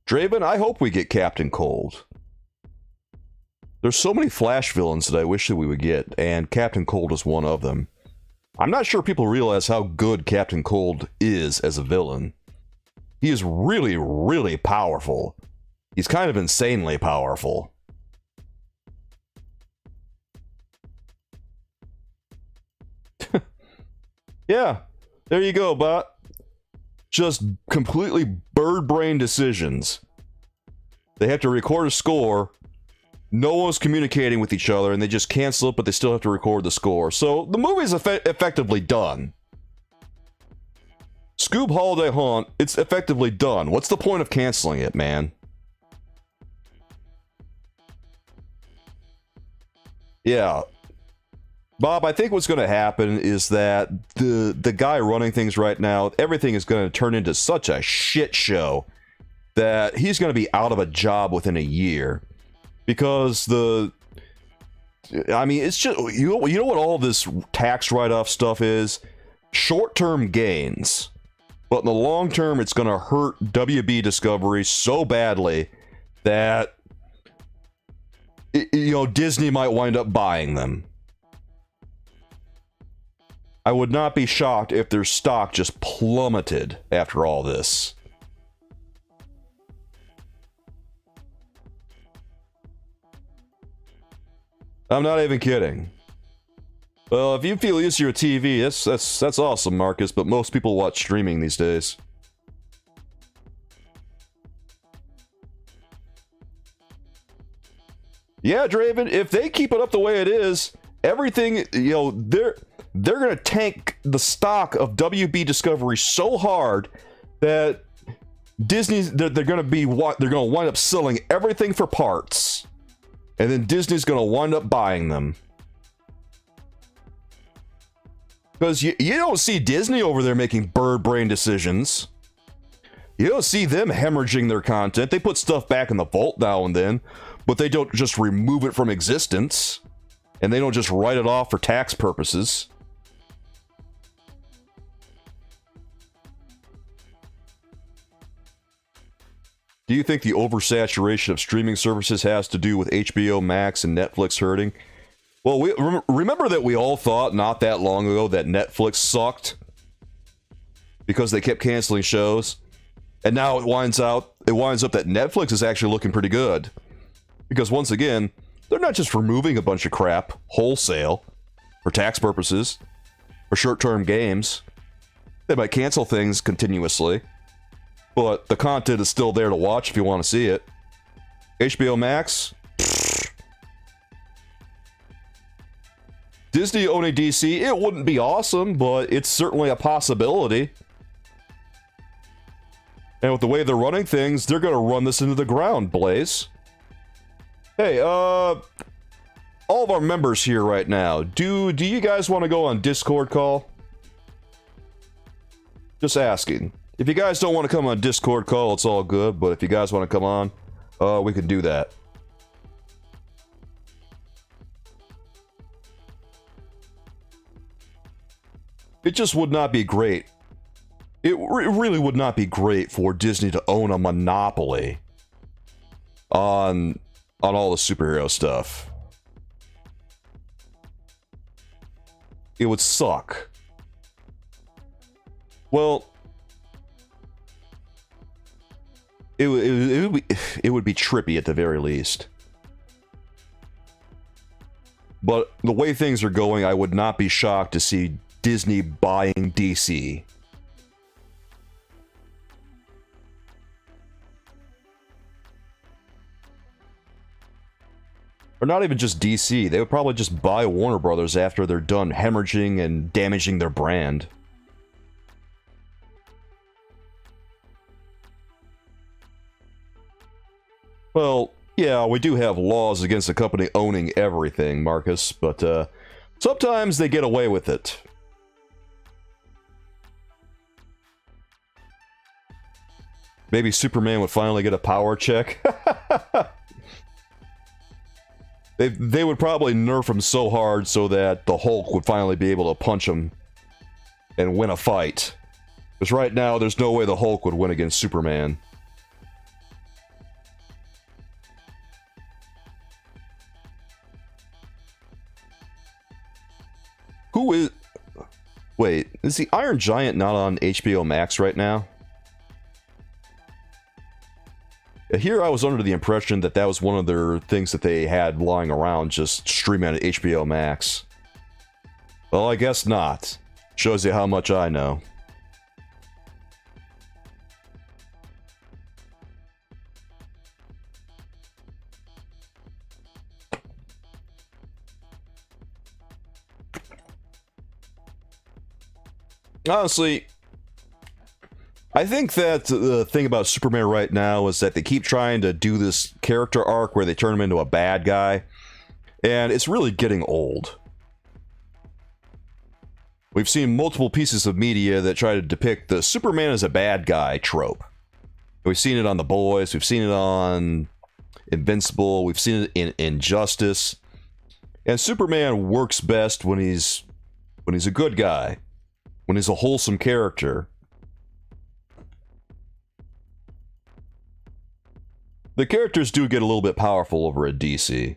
Draven, I hope we get Captain Cold. There's so many Flash villains that I wish that we would get, and Captain Cold is one of them. I'm not sure people realize how good Captain Cold is as a villain. He is really, really powerful. He's kind of insanely powerful. Yeah, there you go, bot. Just completely bird brain decisions. They have to record a score, no one's communicating with each other, and they just cancel it, but they still have to record the score. So the movie's effectively done. Scoob Holiday Haunt, it's effectively done. What's the point of canceling it, man? Yeah. Bob, I think what's going to happen is that the guy running things right now, everything is going to turn into such a shit show that he's going to be out of a job within a year. Because I mean, it's just, you know what all this tax write-off stuff is? Short-term gains. But in the long term, it's going to hurt WB Discovery so badly that, Disney might wind up buying them. I would not be shocked if their stock just plummeted after all this. I'm not even kidding. Well, if you feel used to your TV, that's awesome, Marcus, but most people watch streaming these days. Yeah, Draven, if they keep it up the way it is, everything, they're gonna tank the stock of WB Discovery so hard that Disney's they're gonna wind up selling everything for parts, and then Disney's gonna wind up buying them. Because you don't see Disney over there making bird brain decisions. You don't see them hemorrhaging their content. They put stuff back in the vault now and then, but they don't just remove it from existence. And they don't just write it off for tax purposes. Do you think the oversaturation of streaming services has to do with HBO Max and Netflix hurting? Well, remember that we all thought not that long ago that Netflix sucked because they kept canceling shows, and now it winds up that Netflix is actually looking pretty good because once again, they're not just removing a bunch of crap wholesale for tax purposes or short-term games. They might cancel things continuously, but the content is still there to watch if you want to see it. HBO Max. Disney owning DC, it wouldn't be awesome, but it's certainly a possibility. And with the way they're running things, they're going to run this into the ground, Blaze. Hey, all of our members here right now, do you guys want to go on Discord call? Just asking. If you guys don't want to come on Discord call, it's all good, but if you guys want to come on, we can do that. It just would not be great. It really would not be great for Disney to own a monopoly on all the superhero stuff. It would suck. Well, it would be trippy at the very least. But the way things are going, I would not be shocked to see Disney buying DC. Or not even just DC, they would probably just buy Warner Brothers after they're done hemorrhaging and damaging their brand. Well, yeah, we do have laws against a company owning everything, Marcus, but sometimes they get away with it. Maybe Superman would finally get a power check. They would probably nerf him so hard so that the Hulk would finally be able to punch him and win a fight. Because right now, there's no way the Hulk would win against Superman. Who is... Wait, is the Iron Giant not on HBO Max right now? Here I was under the impression that that was one of their things that they had lying around just streaming on HBO Max. Well, I guess not. Shows you how much I know. Honestly, I think that the thing about Superman right now is that they keep trying to do this character arc where they turn him into a bad guy, and it's really getting old. We've seen multiple pieces of media that try to depict the Superman as a bad guy trope. We've seen it on The Boys, we've seen it on Invincible, we've seen it in Injustice. And Superman works best when he's a good guy, when he's a wholesome character. The characters do get a little bit powerful over at DC.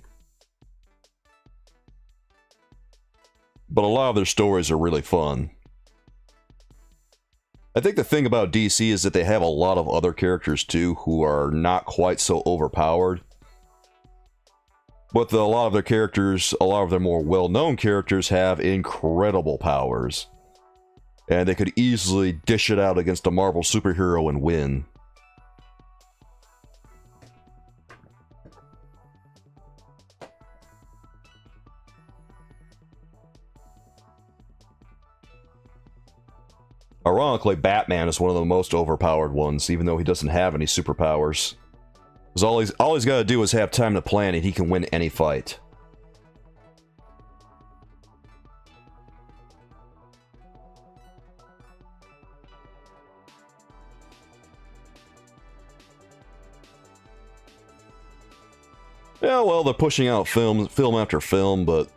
But a lot of their stories are really fun. I think the thing about DC is that they have a lot of other characters too who are not quite so overpowered. But a lot of their characters, a lot of their more well-known characters have incredible powers. And they could easily dish it out against a Marvel superhero and win. Ironically, Batman is one of the most overpowered ones, even though he doesn't have any superpowers. Because all he's got to do is have time to plan and he can win any fight. Yeah, well, they're pushing out film after film, but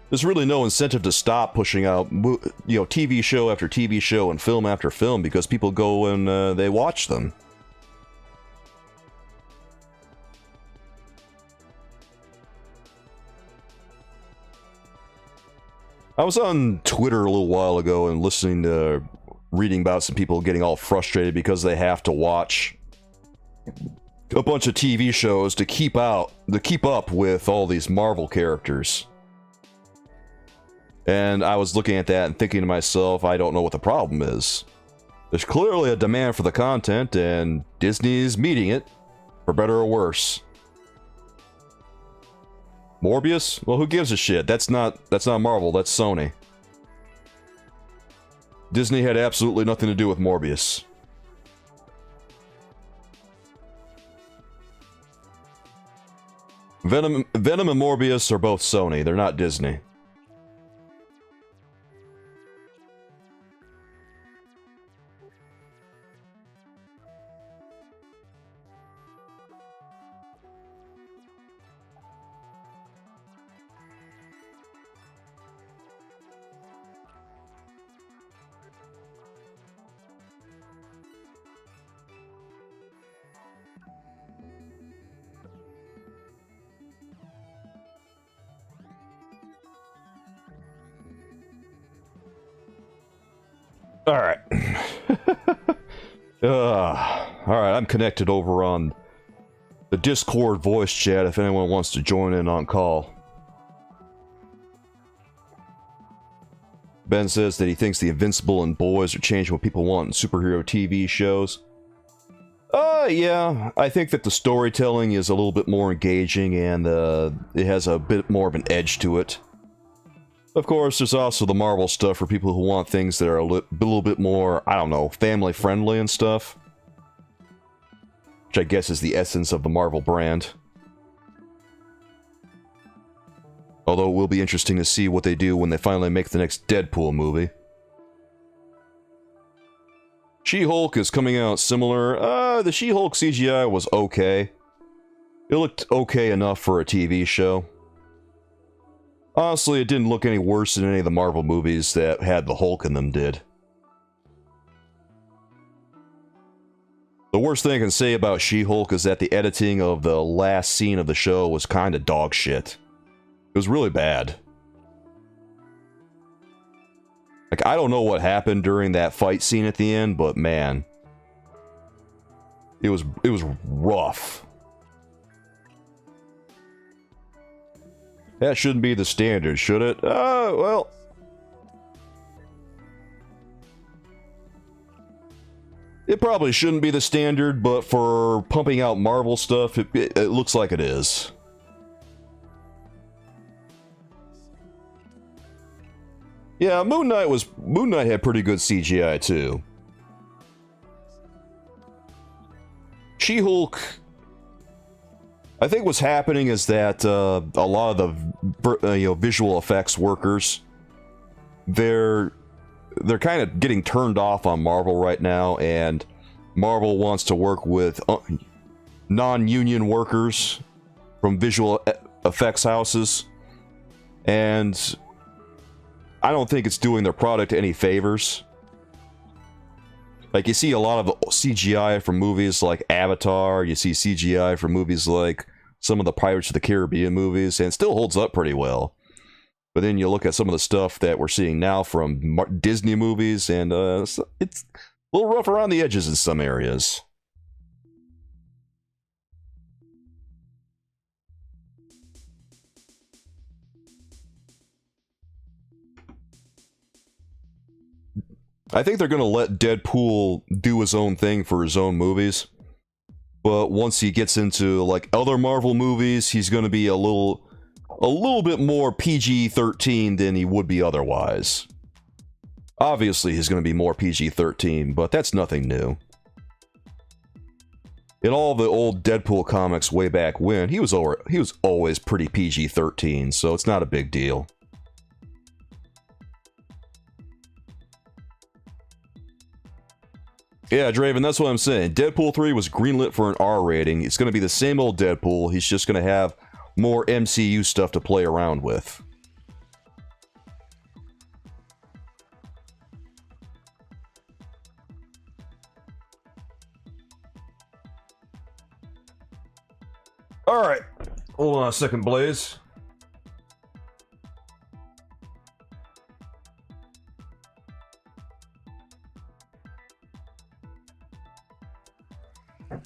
there's really no incentive to stop pushing out, TV show after TV show and film after film because people go and they watch them. I was on Twitter a little while ago and reading about some people getting all frustrated because they have to watch a bunch of TV shows to keep up with all these Marvel characters. And I was looking at that and thinking to myself, I don't know what the problem is. There's clearly a demand for the content, and Disney's meeting it, for better or worse. Morbius? Well, who gives a shit? That's not Marvel, that's Sony. Disney had absolutely nothing to do with Morbius. Venom and Morbius are both Sony, they're not Disney. Alright. Alright, I'm connected over on the Discord voice chat if anyone wants to join in on call. Ben says that he thinks the Invincible and Boys are changing what people want in superhero TV shows. Yeah, I think that the storytelling is a little bit more engaging and it has a bit more of an edge to it. Of course, there's also the Marvel stuff for people who want things that are a little bit more, I don't know, family-friendly and stuff. Which I guess is the essence of the Marvel brand. Although it will be interesting to see what they do when they finally make the next Deadpool movie. She-Hulk is coming out similar. The She-Hulk CGI was okay. It looked okay enough for a TV show. Honestly, it didn't look any worse than any of the Marvel movies that had the Hulk in them did. The worst thing I can say about She-Hulk is that the editing of the last scene of the show was kind of dog shit. It was really bad. Like, I don't know what happened during that fight scene at the end, but man, it was rough. That shouldn't be the standard, should it? Well. It probably shouldn't be the standard, but for pumping out Marvel stuff, it looks like it is. Yeah, Moon Knight had pretty good CGI too. She-Hulk, I think what's happening is that a lot of the visual effects workers, they're kind of getting turned off on Marvel right now, and Marvel wants to work with non-union workers from visual effects houses, and I don't think it's doing their product any favors. Like, you see a lot of CGI from movies like Avatar, you see CGI from movies like some of the Pirates of the Caribbean movies, and it still holds up pretty well. But then you look at some of the stuff that we're seeing now from Disney movies, and it's a little rough around the edges in some areas. I think they're going to let Deadpool do his own thing for his own movies. But once he gets into like other Marvel movies, he's going to be a little bit more PG-13 than he would be otherwise. Obviously, he's going to be more PG-13, but that's nothing new. In all the old Deadpool comics way back when, he was always pretty PG-13, so it's not a big deal. Yeah, Draven, that's what I'm saying. Deadpool 3 was greenlit for an R rating. It's going to be the same old Deadpool. He's just going to have more MCU stuff to play around with. Alright. Hold on a second, Blaze.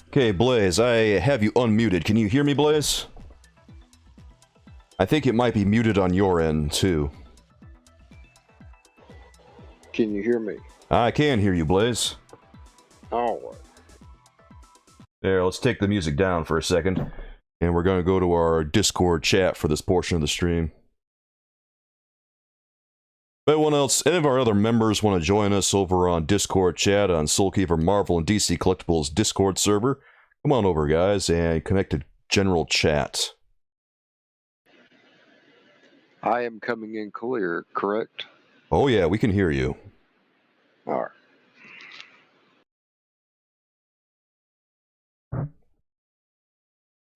Okay, Blaze, I have you unmuted. Can you hear me, Blaze? I think it might be muted on your end, too. Can you hear me? I can hear you, Blaze. Alright. There, let's take the music down for a second. And we're going to go to our Discord chat for this portion of the stream. If anyone else, any of our other members want to join us over on Discord chat on Soulkeeper Marvel and DC Collectibles Discord server, come on over, guys, and connect to general chat. I am coming in clear, correct? Oh yeah, we can hear you. Alright.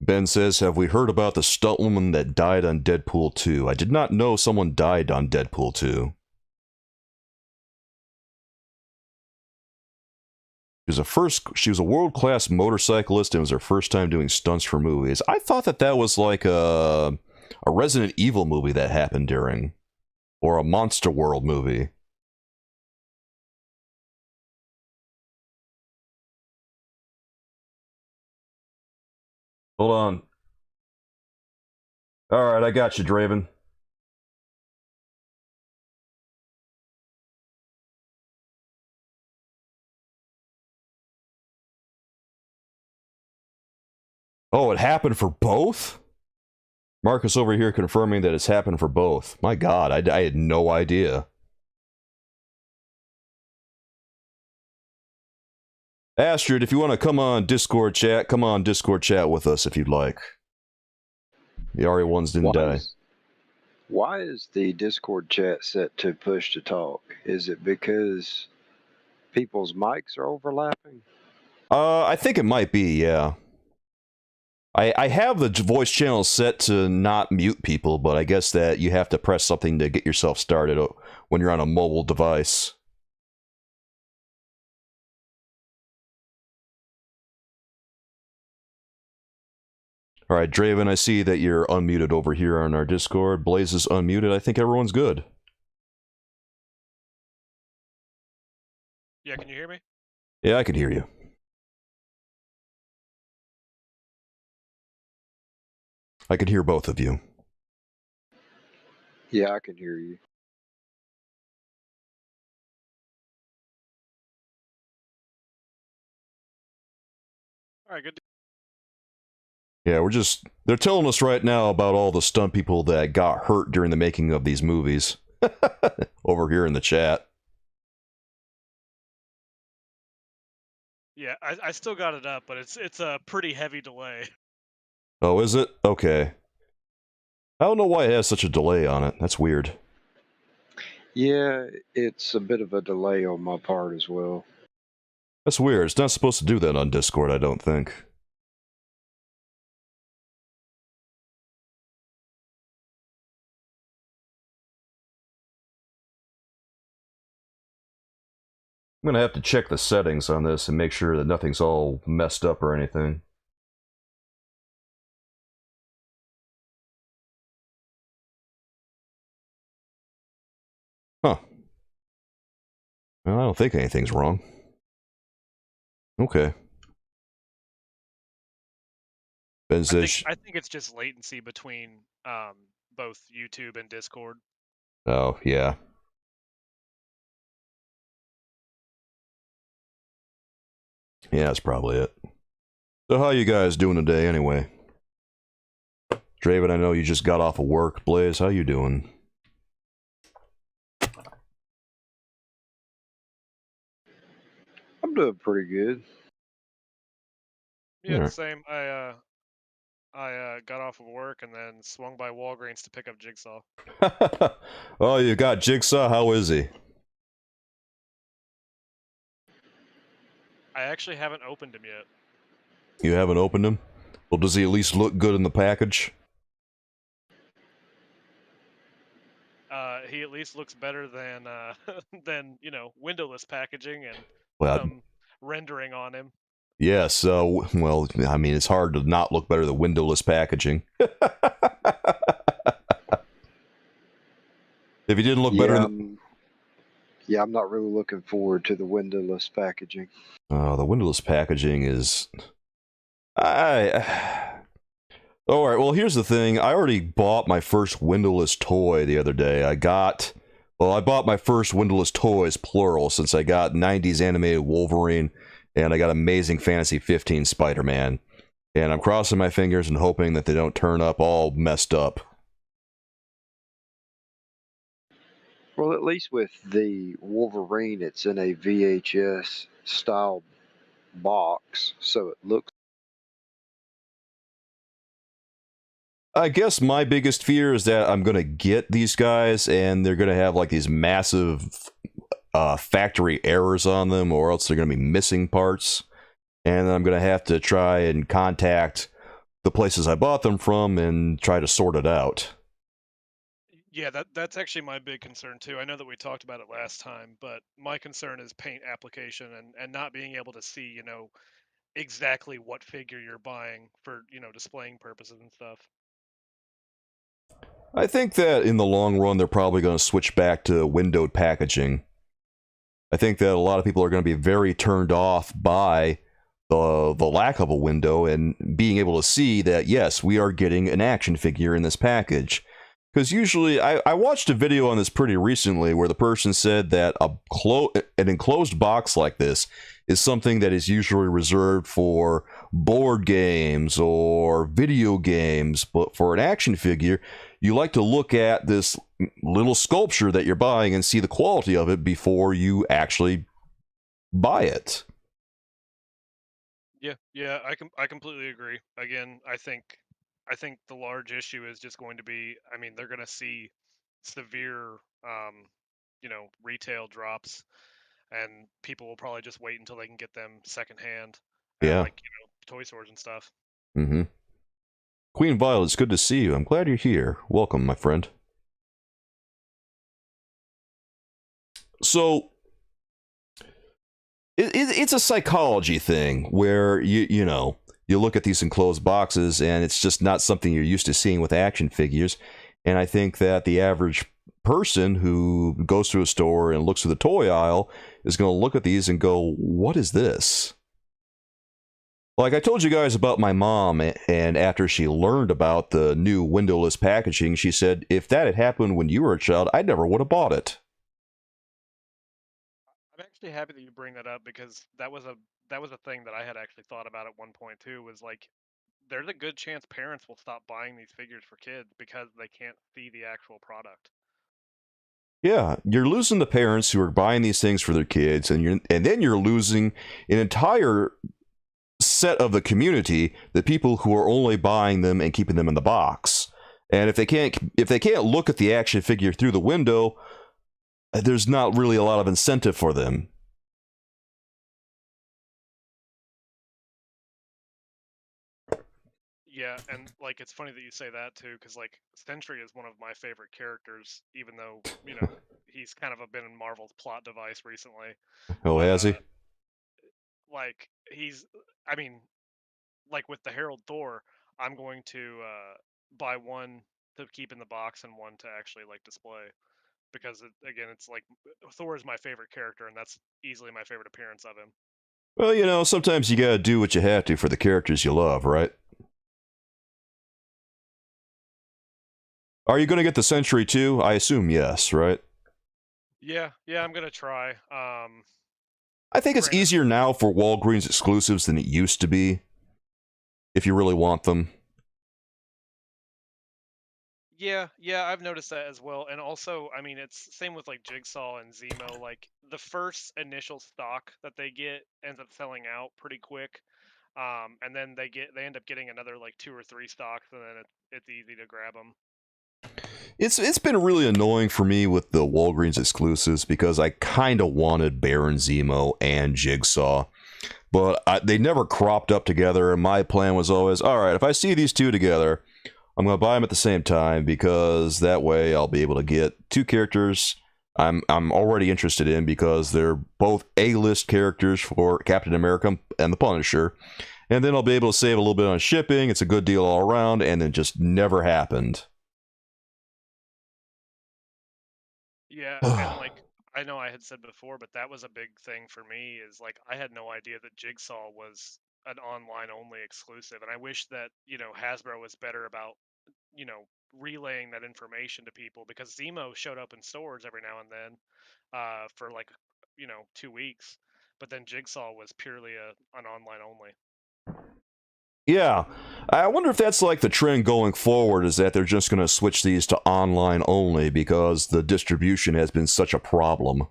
Ben says, have we heard about the stunt woman that died on Deadpool 2? I did not know someone died on Deadpool 2. She was a world-class motorcyclist and it was her first time doing stunts for movies. I thought that was like a Resident Evil movie that happened during, or a Monster World movie. Hold on. Alright, I got you, Draven. Oh, it happened for both? Marcus over here confirming that it's happened for both. My god, I had no idea. Astrid, if you want to come on Discord chat with us if you'd like. The RE1s didn't die. Why is the Discord chat set to push to talk? Is it because people's mics are overlapping? I think it might be, yeah. I have the voice channel set to not mute people, but I guess that you have to press something to get yourself started when you're on a mobile device. Alright, Draven, I see that you're unmuted over here on our Discord. Blaze is unmuted. I think everyone's good. Yeah, can you hear me? Yeah, I can hear you. I can hear both of you. Yeah, I can hear you. Alright, good. Yeah, they're telling us right now about all the stunt people that got hurt during the making of these movies. Over here in the chat. Yeah, I still got it up, but it's a pretty heavy delay. Oh, is it? Okay. I don't know why it has such a delay on it. That's weird. Yeah, it's a bit of a delay on my part as well. That's weird. It's not supposed to do that on Discord, I don't think. I'm gonna have to check the settings on this and make sure that nothing's all messed up or anything. Huh. Well, I don't think anything's wrong. Okay. I think it's just latency between both YouTube and Discord. Oh, yeah. Yeah, that's probably it. So how you guys doing today, anyway? Draven, I know you just got off of work. Blaze, how you doing? I'm doing pretty good. Yeah, Yeah. the same. I got off of work and then swung by Walgreens to pick up Jigsaw. Oh, you got Jigsaw? How is he? I actually haven't opened him yet. You haven't opened him? Well, does he at least look good in the package? He at least looks better than than windowless packaging and Well, some rendering on him. yes, well, I mean, it's hard to not look better than windowless packaging. If he didn't look better than... Yeah, I'm not really looking forward to the windowless packaging. The windowless packaging is... Alright, well, here's the thing. I already bought my first windowless toy the other day. I bought my first windowless toys, plural, since I got 90s animated Wolverine, and I got Amazing Fantasy 15 Spider-Man. And I'm crossing my fingers and hoping that they don't turn up all messed up. Well, at least with the Wolverine, it's in a VHS style box, so it looks. I guess my biggest fear is that I'm gonna get these guys and they're gonna have like these massive factory errors on them, or else they're gonna be missing parts, and I'm gonna have to try and contact the places I bought them from and try to sort it out. Yeah, that's actually my big concern too. I know that we talked about it last time, but my concern is paint application and not being able to see, exactly what figure you're buying for, displaying purposes and stuff. I think that in the long run, they're probably going to switch back to windowed packaging. I think that a lot of people are going to be very turned off by the lack of a window and being able to see that, yes, we are getting an action figure in this package. Because usually, I watched a video on this pretty recently where the person said that an enclosed box like this is something that is usually reserved for board games or video games, but for an action figure, you like to look at this little sculpture that you're buying and see the quality of it before you actually buy it. Yeah, I completely agree. Again, I think the large issue is just going to be, I mean, they're going to see severe, retail drops, and people will probably just wait until they can get them secondhand at Yeah. toy stores and stuff. Mm-hmm. Queen Violet, it's good to see you. I'm glad you're here. Welcome, my friend. So, it's a psychology thing where you look at these enclosed boxes and it's just not something you're used to seeing with action figures. And I think that the average person who goes to a store and looks through the toy aisle is going to look at these and go, what is this? Like I told you guys about my mom, and after she learned about the new windowless packaging, she said, if that had happened when you were a child, I never would have bought it. I'm actually happy that you bring that up, because that was a thing that I had actually thought about at one point too, was like, there's a good chance parents will stop buying these figures for kids because they can't see the actual product. Yeah, you're losing the parents who are buying these things for their kids, and then you're losing an entire set of the community, the people who are only buying them and keeping them in the box. And if they can't look at the action figure through the window, there's not really a lot of incentive for them. Yeah, and like it's funny that you say that too, because like Sentry is one of my favorite characters, even though he's kind of been in Marvel's plot device recently. Oh, But has he? like I mean, like with the Herald Thor, I'm going to buy one to keep in the box and one to actually like display because again, it's like Thor is my favorite character, and that's easily my favorite appearance of him. Well, sometimes you gotta do what you have to for the characters you love, right? Are you gonna get the Sentry too? I assume yes, right? Yeah, I'm gonna try. I think it's Granted, easier now for Walgreens exclusives than it used to be, if you really want them. yeah, I've noticed that as well. And also, I mean, it's same with like Jigsaw and Zemo. Like the first initial stock that they get ends up selling out pretty quick. And then they end up getting another like 2 or 3 stocks, and then it's easy to grab them. It's been really annoying for me with the Walgreens exclusives because I kind of wanted Baron Zemo and Jigsaw, but they never cropped up together. And my plan was always, all right, if I see these two together, I'm going to buy them at the same time because that way I'll be able to get two characters I'm already interested in because they're both A-list characters for Captain America and the Punisher. And then I'll be able to save a little bit on shipping. It's a good deal all around, and it just never happened. Yeah, and like I know I had said before, but that was a big thing for me is like I had no idea that Jigsaw was an online only exclusive, and I wish that, Hasbro was better about, relaying that information to people because Zemo showed up in stores every now and then for like, 2 weeks, but then Jigsaw was purely an online only. Yeah, I wonder if that's like the trend going forward, is that they're just going to switch these to online only because the distribution has been such a problem.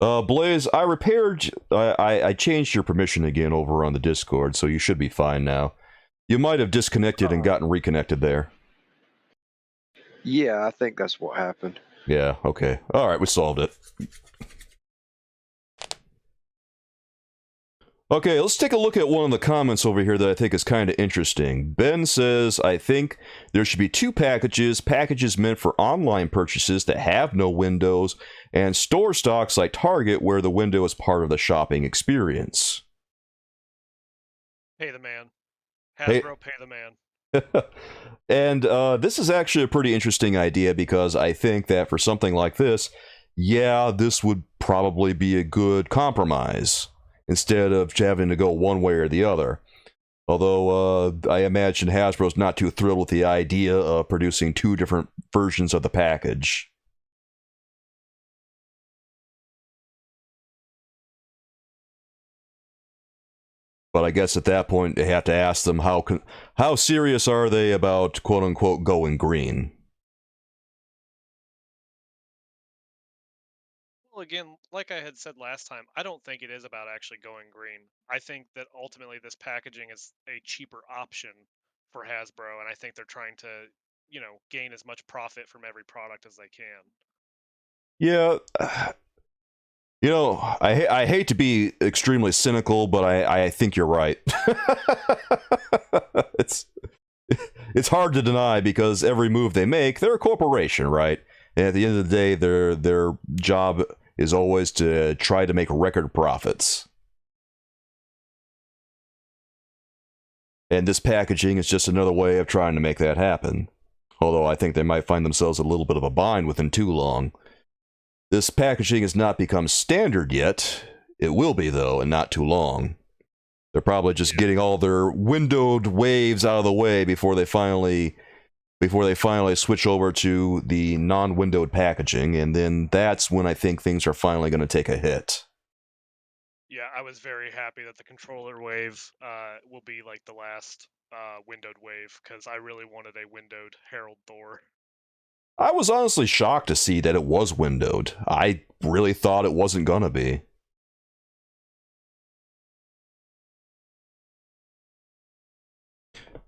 Blaze, I changed your permission again over on the Discord, so you should be fine now. You might have disconnected and gotten reconnected there. Yeah, I think that's what happened. Yeah, okay. Alright, we solved it. Okay, let's take a look at one of the comments over here that I think is kind of interesting. Ben says, I think there should be two packages meant for online purchases that have no windows, and store stocks like Target where the window is part of the shopping experience. Pay the man. Hasbro, pay the man. And this is actually a pretty interesting idea because I think that for something like this, yeah, this would probably be a good compromise instead of having to go one way or the other. Although I imagine Hasbro's not too thrilled with the idea of producing two different versions of the package. But I guess at that point, they have to ask them how serious are they about quote-unquote going green? Well, again, like I had said last time, I don't think it is about actually going green. I think that ultimately this packaging is a cheaper option for Hasbro, and I think they're trying to, gain as much profit from every product as they can. Yeah, I hate to be extremely cynical, but I think you're right. It's hard to deny because every move they make, they're a corporation, right? And at the end of the day, their job is always to try to make record profits. And this packaging is just another way of trying to make that happen. Although I think they might find themselves in a little bit of a bind within too long. This packaging has not become standard yet. It will be, though, and not too long. They're probably just getting all their windowed waves out of the way before they finally switch over to the non-windowed packaging, and then that's when I think things are finally going to take a hit. Yeah, I was very happy that the controller wave will be like the last windowed wave because I really wanted a windowed Herald Thor. I was honestly shocked to see that it was windowed. I really thought it wasn't gonna be.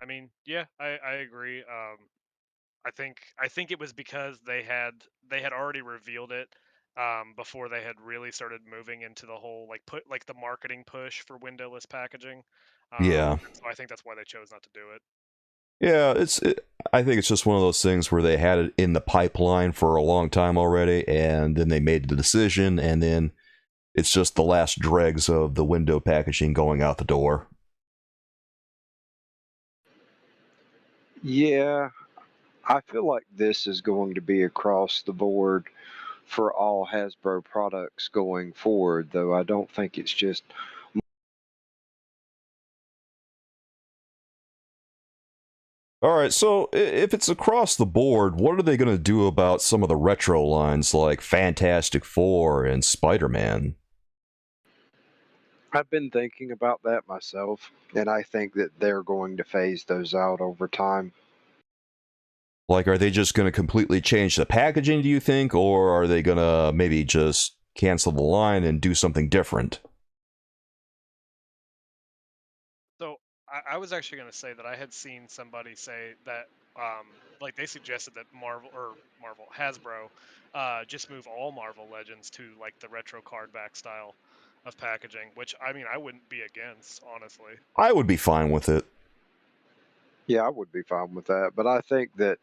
I mean, yeah, I agree. I think it was because they had already revealed it before they had really started moving into the whole like the marketing push for windowless packaging. Yeah. So I think that's why they chose not to do it. Yeah, I think it's just one of those things where they had it in the pipeline for a long time already, and then they made the decision, and then it's just the last dregs of the window packaging going out the door. Yeah, I feel like this is going to be across the board for all Hasbro products going forward, though I don't think it's just. Alright, so if it's across the board, what are they going to do about some of the retro lines like Fantastic Four and Spider-Man? I've been thinking about that myself, and I think that they're going to phase those out over time. Like, are they just going to completely change the packaging, do you think? Or are they going to maybe just cancel the line and do something different? So I was actually going to say that I had seen somebody say that like they suggested that Hasbro just move all Marvel Legends to like the retro card back style of packaging, which I mean I wouldn't be against, honestly. I would be fine with it. Yeah, I would be fine with that, but I think that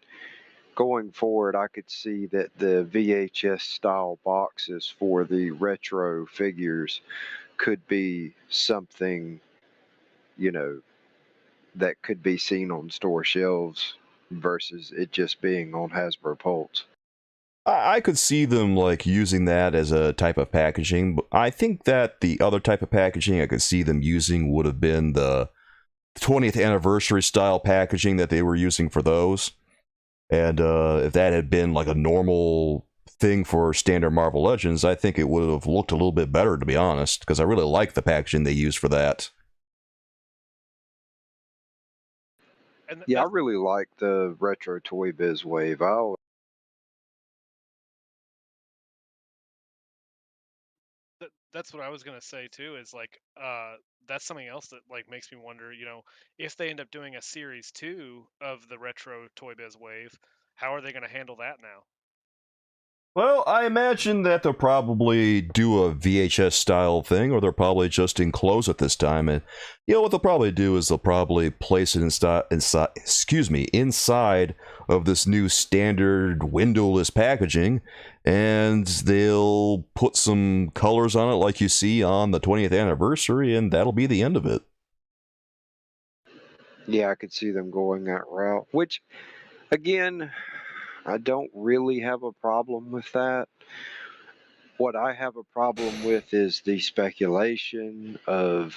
going forward, I could see that the VHS style boxes for the retro figures could be something, you know, that could be seen on store shelves versus it just being on Hasbro Pulse. I could see them like using that as a type of packaging, but I think that the other type of packaging I could see them using would have been the 20th anniversary style packaging that they were using for those. And if that had been like a normal thing for standard Marvel Legends, I think it would have looked a little bit better, to be honest, because I really like the packaging they used for that. And Yeah, I really like the retro Toy Biz wave. that's what I was gonna say too. Is like that's something else that like makes me wonder. You know, if they end up doing a series 2 of the retro Toy Biz wave, how are they gonna handle that now? Well, I imagine that they'll probably do a VHS style thing, or they'll probably just enclose it this time. And you know what they'll probably do is they'll probably place it inside of this new standard windowless packaging, and they'll put some colors on it like you see on the 20th anniversary, and that'll be the end of it. Yeah, I could see them going that route, which, again, I don't really have a problem with that. What I have a problem with is the speculation of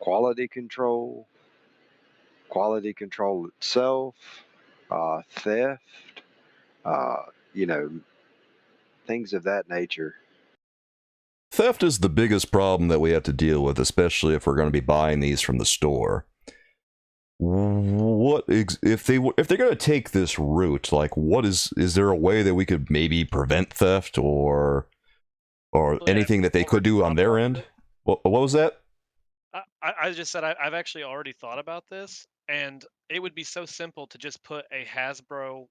quality control itself, theft, uh, you know, things of that nature. Theft is the biggest problem that we have to deal with, especially if we're going to be buying these from the store. If they're going to take this route, like what is there a way that we could maybe prevent theft or anything that they could do on their end? What was that? I just said I've actually already thought about this, and it would be so simple to just put a Hasbro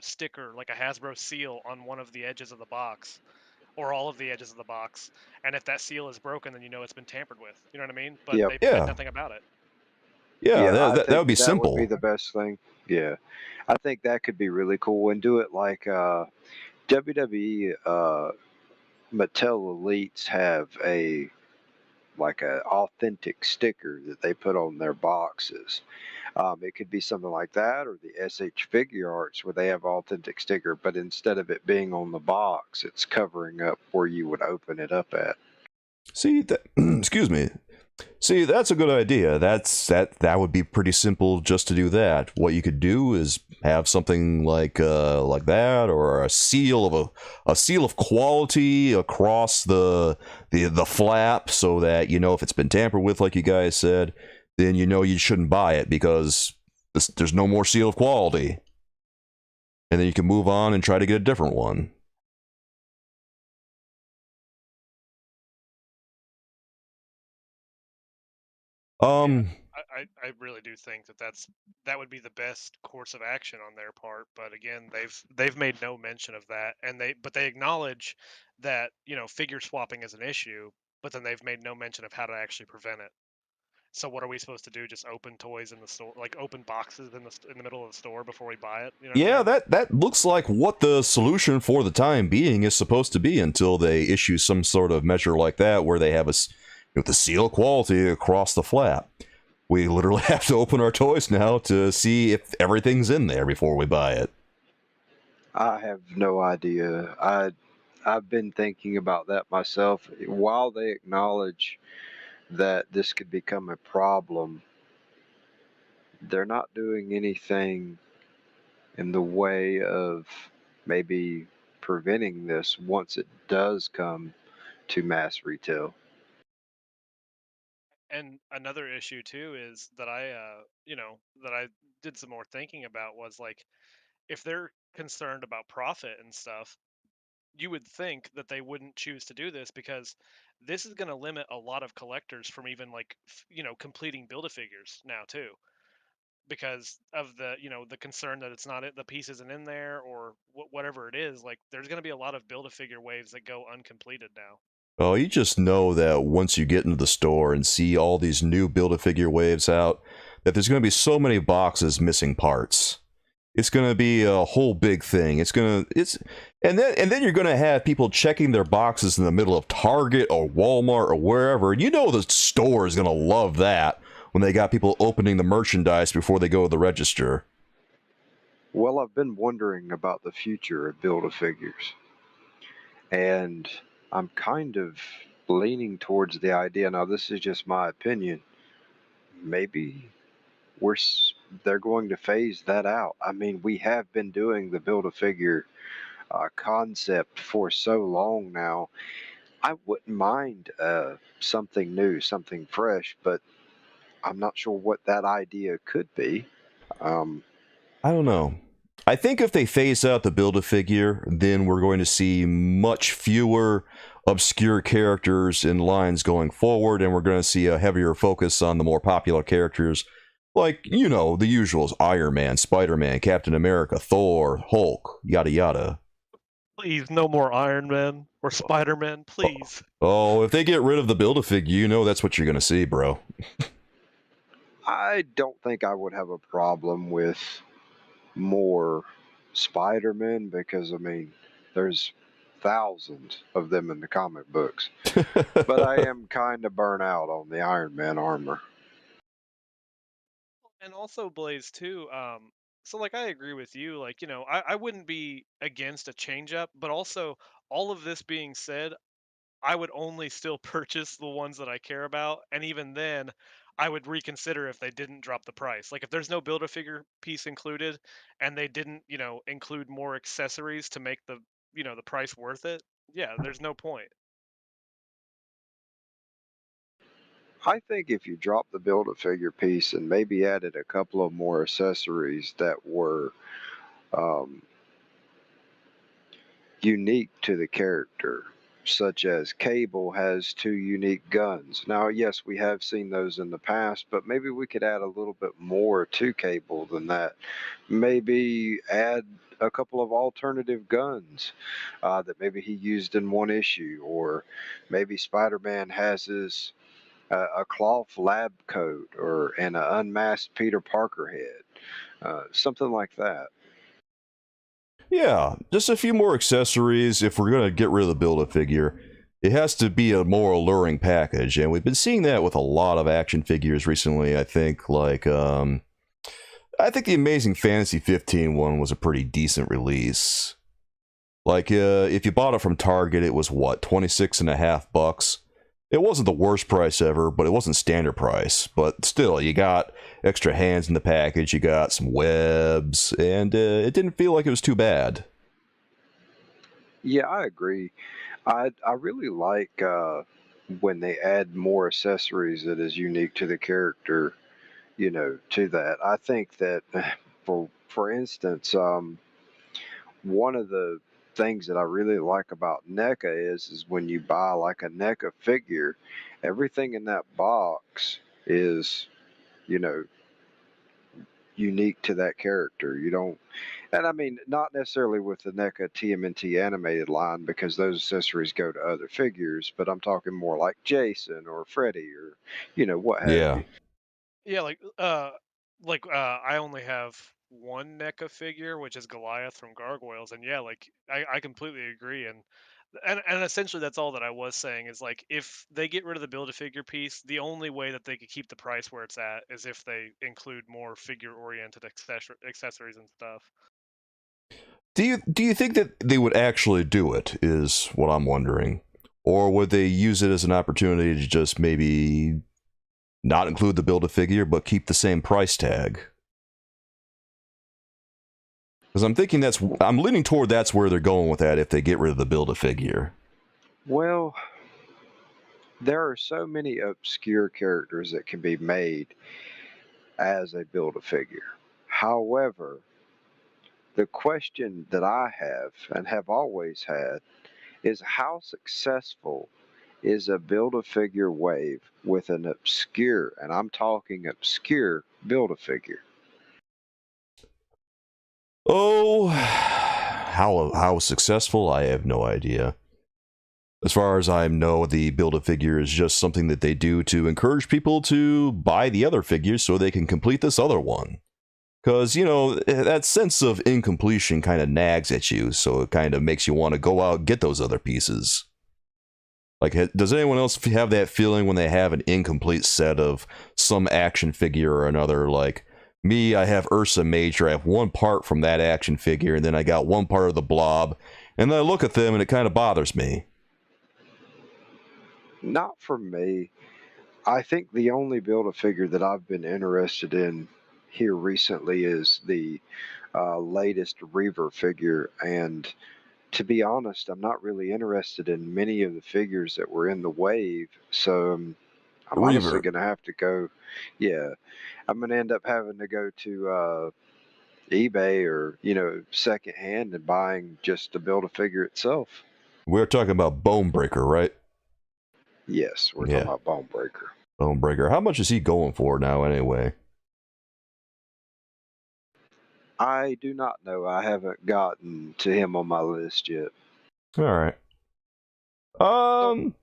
sticker, like a Hasbro seal on one of the edges of the box, or all of the edges of the box, and if that seal is broken, then you know it's been tampered with. You know what I mean? But Yep. they Yeah. did nothing about it. Yeah, I that think would be simple. That would be the best thing. Yeah, I think that could be really cool, and do it like WWE Mattel Elites have a authentic sticker that they put on their boxes. It could be something like that, or the SH Figure Arts where they have authentic sticker, but instead of it being on the box, it's covering up where you would open it up at. See, excuse me. See, that's a good idea. That would be pretty simple just to do that. What you could do is have something like that, or a seal of quality across the flap, so that you know if it's been tampered with, like you guys said, then you know you shouldn't buy it because there's no more seal of quality. and then you can move on and try to get a different one. I really do think that would be the best course of action on their part. But again, they've made no mention of that, and they acknowledge that figure swapping is an issue, but then they've made no mention of how to actually prevent it. So what are we supposed to do? Just open toys in the store, like open boxes in the middle of the store before we buy it? You know what I Yeah, mean? that looks like what the solution for the time being is supposed to be until they issue some sort of measure like that where they have the seal quality across the flap. We literally have to open our toys now to see if everything's in there before we buy it. I have no idea. I've been thinking about that myself. While they acknowledge that this could become a problem, they're not doing anything in the way of maybe preventing this once it does come to mass retail. And another issue too is that I did some more thinking about was like, if they're concerned about profit and stuff, you would think that they wouldn't choose to do this, because this is going to limit a lot of collectors from even like completing build-a-figures now too, because of the concern that the piece isn't in there, or whatever it is. Like, there's going to be a lot of build-a-figure waves that go uncompleted now. Oh, you just know that once you get into the store and see all these new Build-A-Figure waves out, that there's going to be so many boxes missing parts. It's going to be a whole big thing. And then you're going to have people checking their boxes in the middle of Target or Walmart or wherever. You know the store is going to love that when they got people opening the merchandise before they go to the register. Well, I've been wondering about the future of Build-A-Figures, and I'm kind of leaning towards the idea. Now, this is just my opinion. Maybe they're going to phase that out. I mean, we have been doing the Build-A-Figure concept for so long now. I wouldn't mind something new, something fresh, but I'm not sure what that idea could be. Um, I don't know. I think if they phase out the Build-A-Figure, then we're going to see much fewer obscure characters in lines going forward, and we're going to see a heavier focus on the more popular characters, like, the usuals: Iron Man, Spider-Man, Captain America, Thor, Hulk, yada yada. Please, no more Iron Man or Spider-Man, please. Oh, if they get rid of the Build-A-Figure, that's what you're going to see, bro. I don't think I would have a problem with more Spider-Man because, I mean, there's thousands of them in the comic books. But I am kind of burnt out on the Iron Man armor. And also Blaze too. So like, I agree with you. Like, I wouldn't be against a change up, but also, all of this being said, I would only still purchase the ones that I care about, and even then, I would reconsider if they didn't drop the price. Like, if there's no Build-A-Figure piece included, and they didn't, include more accessories to make the price worth it, yeah, there's no point. I think if you drop the Build-A-Figure piece and maybe added a couple of more accessories that were um, unique to the character, such as Cable has two unique guns. Now, yes, we have seen those in the past, but maybe we could add a little bit more to Cable than that. Maybe add a couple of alternative guns that maybe he used in one issue, or maybe Spider-Man has his a cloth lab coat or an unmasked Peter Parker head, something like that. Yeah, just a few more accessories. If we're going to get rid of the Build-A-Figure, it has to be a more alluring package, and we've been seeing that with a lot of action figures recently. I think, I think the Amazing Fantasy 15 one was a pretty decent release. Like, if you bought it from Target, it was what, $26.50. It wasn't the worst price ever, but it wasn't standard price. But still, you got extra hands in the package, you got some webs, and it didn't feel like it was too bad. Yeah, I agree. I really like when they add more accessories that is unique to the character, to that. I think that, for instance, one of the things that I really like about NECA is when you buy like a NECA figure, everything in that box is, you know, unique to that character. You don't, and I mean, not necessarily with the NECA TMNT animated line because those accessories go to other figures, but I'm talking more like Jason or Freddy or, what have Yeah. you. Yeah, I only have one NECA figure, which is Goliath from Gargoyles, and yeah, like I completely agree, and essentially that's all that I was saying is like if they get rid of the Build-A-Figure piece, the only way that they could keep the price where it's at is if they include more figure-oriented accessories and stuff. Do you think that they would actually do it? Is what I'm wondering, or would they use it as an opportunity to just maybe not include the Build-A-Figure but keep the same price tag? Because I'm thinking I'm leaning toward that's where they're going with that if they get rid of the Build-A-Figure. Well, there are so many obscure characters that can be made as a Build-A-Figure. However, the question that I have and have always had is how successful is a Build-A-Figure wave with an obscure, and I'm talking obscure, Build-A-Figure? Oh, how successful? I have no idea. As far as I know, the Build-A-Figure is just something that they do to encourage people to buy the other figures so they can complete this other one. Because, that sense of incompletion kind of nags at you, so it kind of makes you want to go out and get those other pieces. Like, does anyone else have that feeling when they have an incomplete set of some action figure or another? Like, me, I have Ursa Major, I have one part from that action figure, and then I got one part of the Blob, and then I look at them and it kind of bothers me. Not for me. I think the only Build-A-Figure that I've been interested in here recently is the latest Reaver figure, and to be honest, I'm not really interested in many of the figures that were in the wave, so I'm honestly Reaver. going to have to go, yeah, I'm going to end up having to go to eBay or, secondhand and buying just the Build-A-Figure itself. We're talking about Bonebreaker, right? Yes, we're talking about Bonebreaker. Bonebreaker. How much is he going for now, anyway? I do not know. I haven't gotten to him on my list yet. All right. Oh,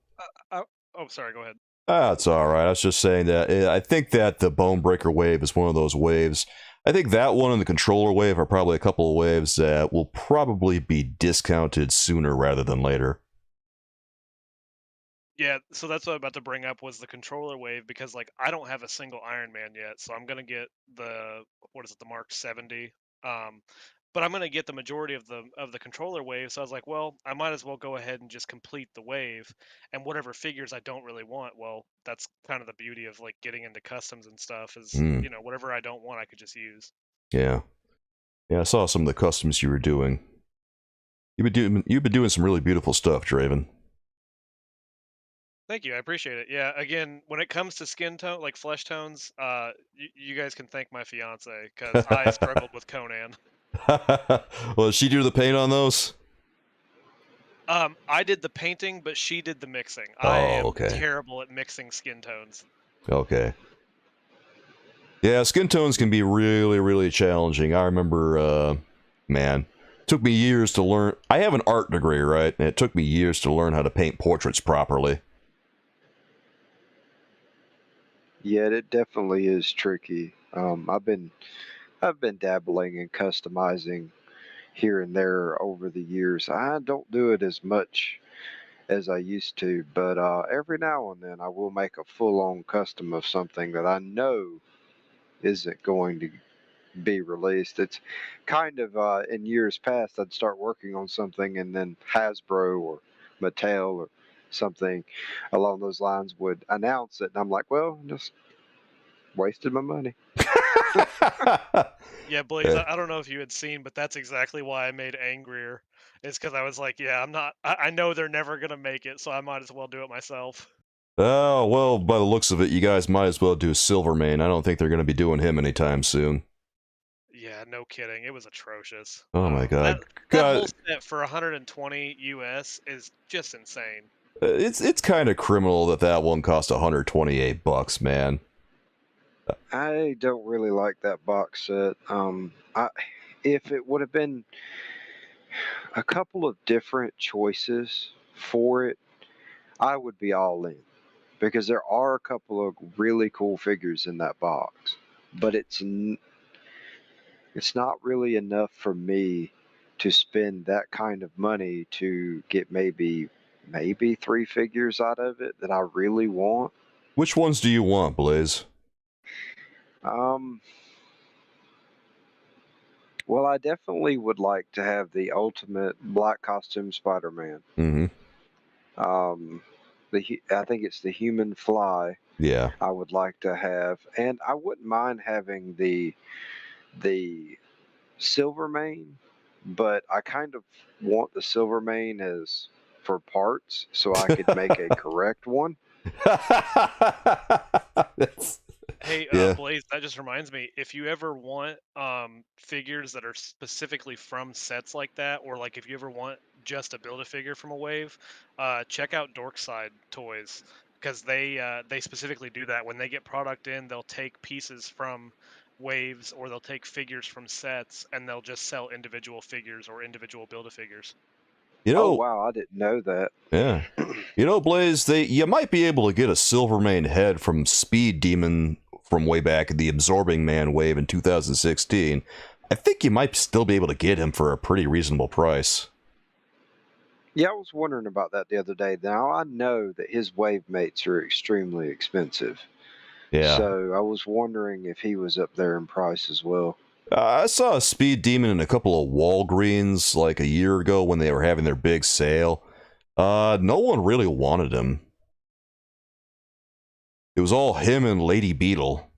sorry. Go ahead. That's all right. I was just saying that I think that the Bonebreaker wave is one of those waves. I think that one and the controller wave are probably a couple of waves that will probably be discounted sooner rather than later. Yeah, so that's what I'm about to bring up was the controller wave because like I don't have a single Iron Man yet, so I'm gonna get the Mark 70. But I'm gonna get the majority of the controller wave, so I was like, well, I might as well go ahead and just complete the wave, and whatever figures I don't really want, well, that's kind of the beauty of like getting into customs and stuff is whatever I don't want I could just use. Yeah, I saw some of the customs you were doing. You've been doing some really beautiful stuff, Draven. Thank you, I appreciate it. Yeah, again, when it comes to skin tone, like flesh tones, you guys can thank my fiance because I struggled with Conan. Well, did she do the paint on those? I did the painting, but she did the mixing. Oh, I am okay. terrible at mixing skin tones. Okay. Yeah, skin tones can be really, really challenging. I remember, man, it took me years to learn. I have an art degree, right? And it took me years to learn how to paint portraits properly. Yeah, it definitely is tricky. I've been dabbling in customizing here and there over the years. I don't do it as much as I used to, but every now and then I will make a full-on custom of something that I know isn't going to be released. It's kind of in years past I'd start working on something and then Hasbro or Mattel or something along those lines would announce it, and I'm like, well, just wasted my money. Yeah, Blaze, I don't know if you had seen, but that's exactly why I made Angrier. It's because I was like, yeah, I know they're never going to make it, so I might as well do it myself. Oh, well, by the looks of it, you guys might as well do Silvermane. I don't think they're going to be doing him anytime soon. Yeah, no kidding. It was atrocious. Oh my That God. whole set for 120 US is just insane. It's kind of criminal that one cost $128, man. I don't really like that box set. If it would have been a couple of different choices for it, I would be all in because there are a couple of really cool figures in that box, but it's not really enough for me to spend that kind of money to get maybe 3 figures out of it that I really want. Which ones do you want, Blaze? Um, well, I definitely would like to have the ultimate black costume Spider-Man. Mm-hmm. I think it's the Human Fly. Yeah. I would like to have, and I wouldn't mind having the Silvermane, but I kind of want the Silvermane as for parts, so I could make a correct one. Hey, Yeah. Blaze, that just reminds me, if you ever want figures that are specifically from sets like that, or like if you ever want just to build a figure from a wave, check out Dorkside Toys because they specifically do that. When they get product in, they'll take pieces from waves or they'll take figures from sets and they'll just sell individual figures or individual build-a-figures. You Oh know, wow, I didn't know that. yeah. You know, Blaze, you might be able to get a Silvermane head from Speed Demon from way back in the Absorbing Man wave in 2016. I think you might still be able to get him for a pretty reasonable price. Yeah, I was wondering about that the other day. Now I know that his wave mates are extremely expensive. Yeah. So I was wondering if he was up there in price as well. I saw a Speed Demon in a couple of Walgreens like a year ago when they were having their big sale. No one really wanted him. It was all him and Lady Beetle.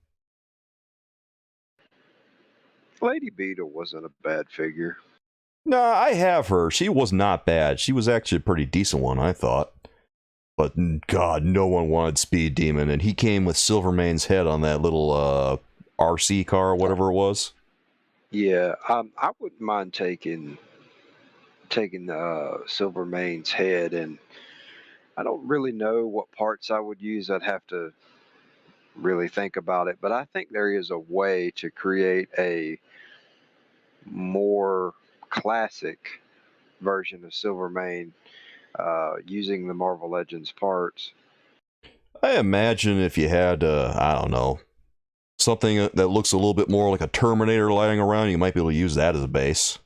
Lady Beetle wasn't a bad figure. Nah, I have her. She was not bad. She was actually a pretty decent one, I thought. But God, no one wanted Speed Demon, and he came with Silvermane's head on that little RC car or whatever it was. Yeah, I wouldn't mind taking Silvermane's head, and I don't really know what parts I would use. I'd have to really think about it, but I think there is a way to create a more classic version of Silvermane using the Marvel Legends parts. I imagine if you had, I don't know, something that looks a little bit more like a Terminator lying around, you might be able to use that as a base.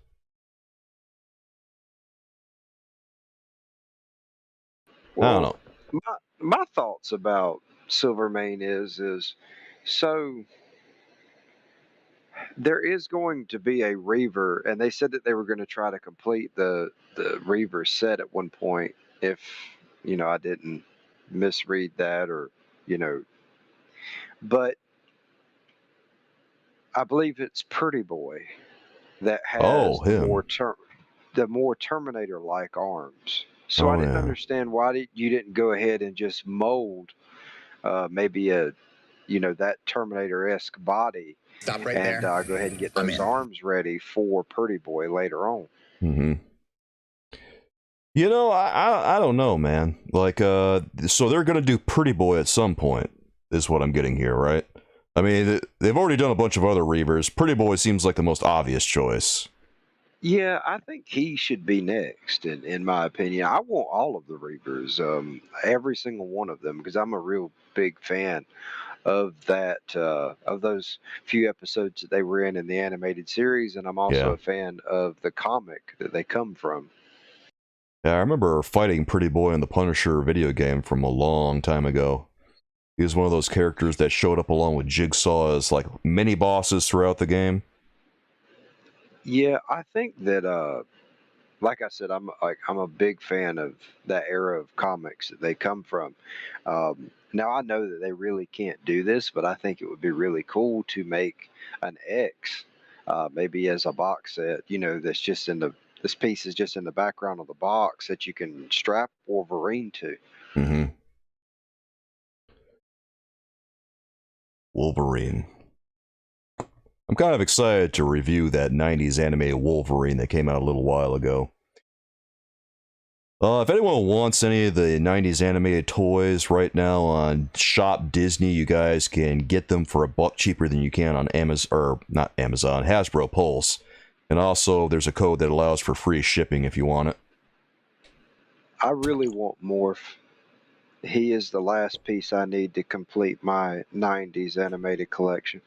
Well, I don't know. my thoughts about Silvermane is so there is going to be a Reaver, and they said that they were going to try to complete the Reaver set at one point. If I didn't misread that, or but I believe it's Pretty Boy that has Oh, him. the more Terminator-like arms. So I Oh, didn't yeah. understand why you didn't go ahead and just mold maybe that Terminator-esque body. Stop right And there. go ahead and get I'm those in. arms ready for Pretty Boy later on. Mm-hmm. You know, I don't know, man. Like, so they're gonna do Pretty Boy at some point, is what I'm getting here, right? I mean, they've already done a bunch of other Reavers. Pretty Boy seems like the most obvious choice. Yeah, I think he should be next, in my opinion. I want all of the Reavers, every single one of them, because I'm a real big fan of those few episodes that they were in the animated series, and I'm also Yeah. a fan of the comic that they come from. Yeah, I remember fighting Pretty Boy in the Punisher video game from a long time ago. He was one of those characters that showed up along with Jigsaw as like mini bosses throughout the game. Yeah, I think that like I said, I'm a big fan of that era of comics that they come from. Now I know that they really can't do this, but I think it would be really cool to make an X, maybe as a box set. That's just this piece is just in the background of the box that you can strap Wolverine to. Mm-hmm. Wolverine. I'm kind of excited to review that 90s animated Wolverine that came out a little while ago. If anyone wants any of the 90s animated toys right now on Shop Disney, you guys can get them for $1 cheaper than you can on Amazon, or not Amazon, Hasbro Pulse. And also, there's a code that allows for free shipping if you want it. I really want Morph. He is the last piece I need to complete my 90s animated collection.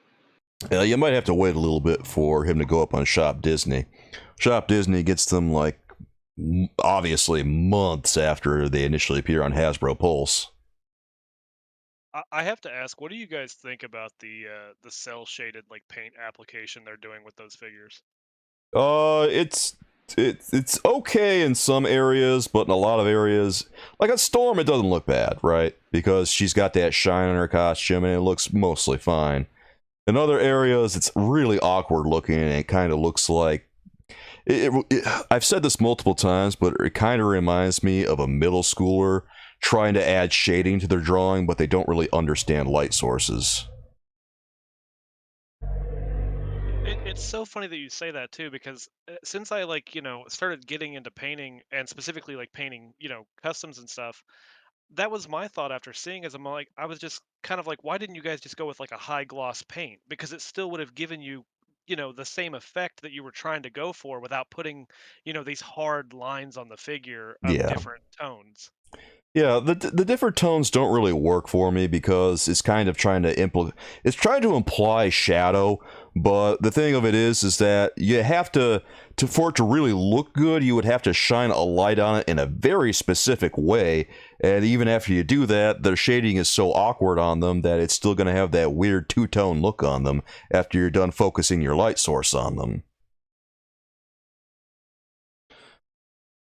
You might have to wait a little bit for him to go up on Shop Disney. Shop Disney gets them, like, obviously months after they initially appear on Hasbro Pulse. I have to ask, what do you guys think about the cell shaded like paint application they're doing with those figures? It's okay in some areas, but in a lot of areas, like on Storm, it doesn't look bad, right? Because she's got that shine on her costume, and it looks mostly fine. In other areas, it's really awkward looking, and it kind of looks like I've said this multiple times, but it kind of reminds me of a middle schooler trying to add shading to their drawing, but they don't really understand light sources. It's so funny that you say that too, because since I started getting into painting and specifically like painting, customs and stuff, that was my thought after seeing as I was just kind of like, why didn't you guys just go with like a high gloss paint? Because it still would have given you, the same effect that you were trying to go for without putting, these hard lines on the figure of Yeah. different tones. Yeah, the different tones don't really work for me because it's kind of trying to imply shadow, but the thing of it is that you have to for it to really look good, you would have to shine a light on it in a very specific way, and even after you do that, the shading is so awkward on them that it's still going to have that weird two-tone look on them after you're done focusing your light source on them.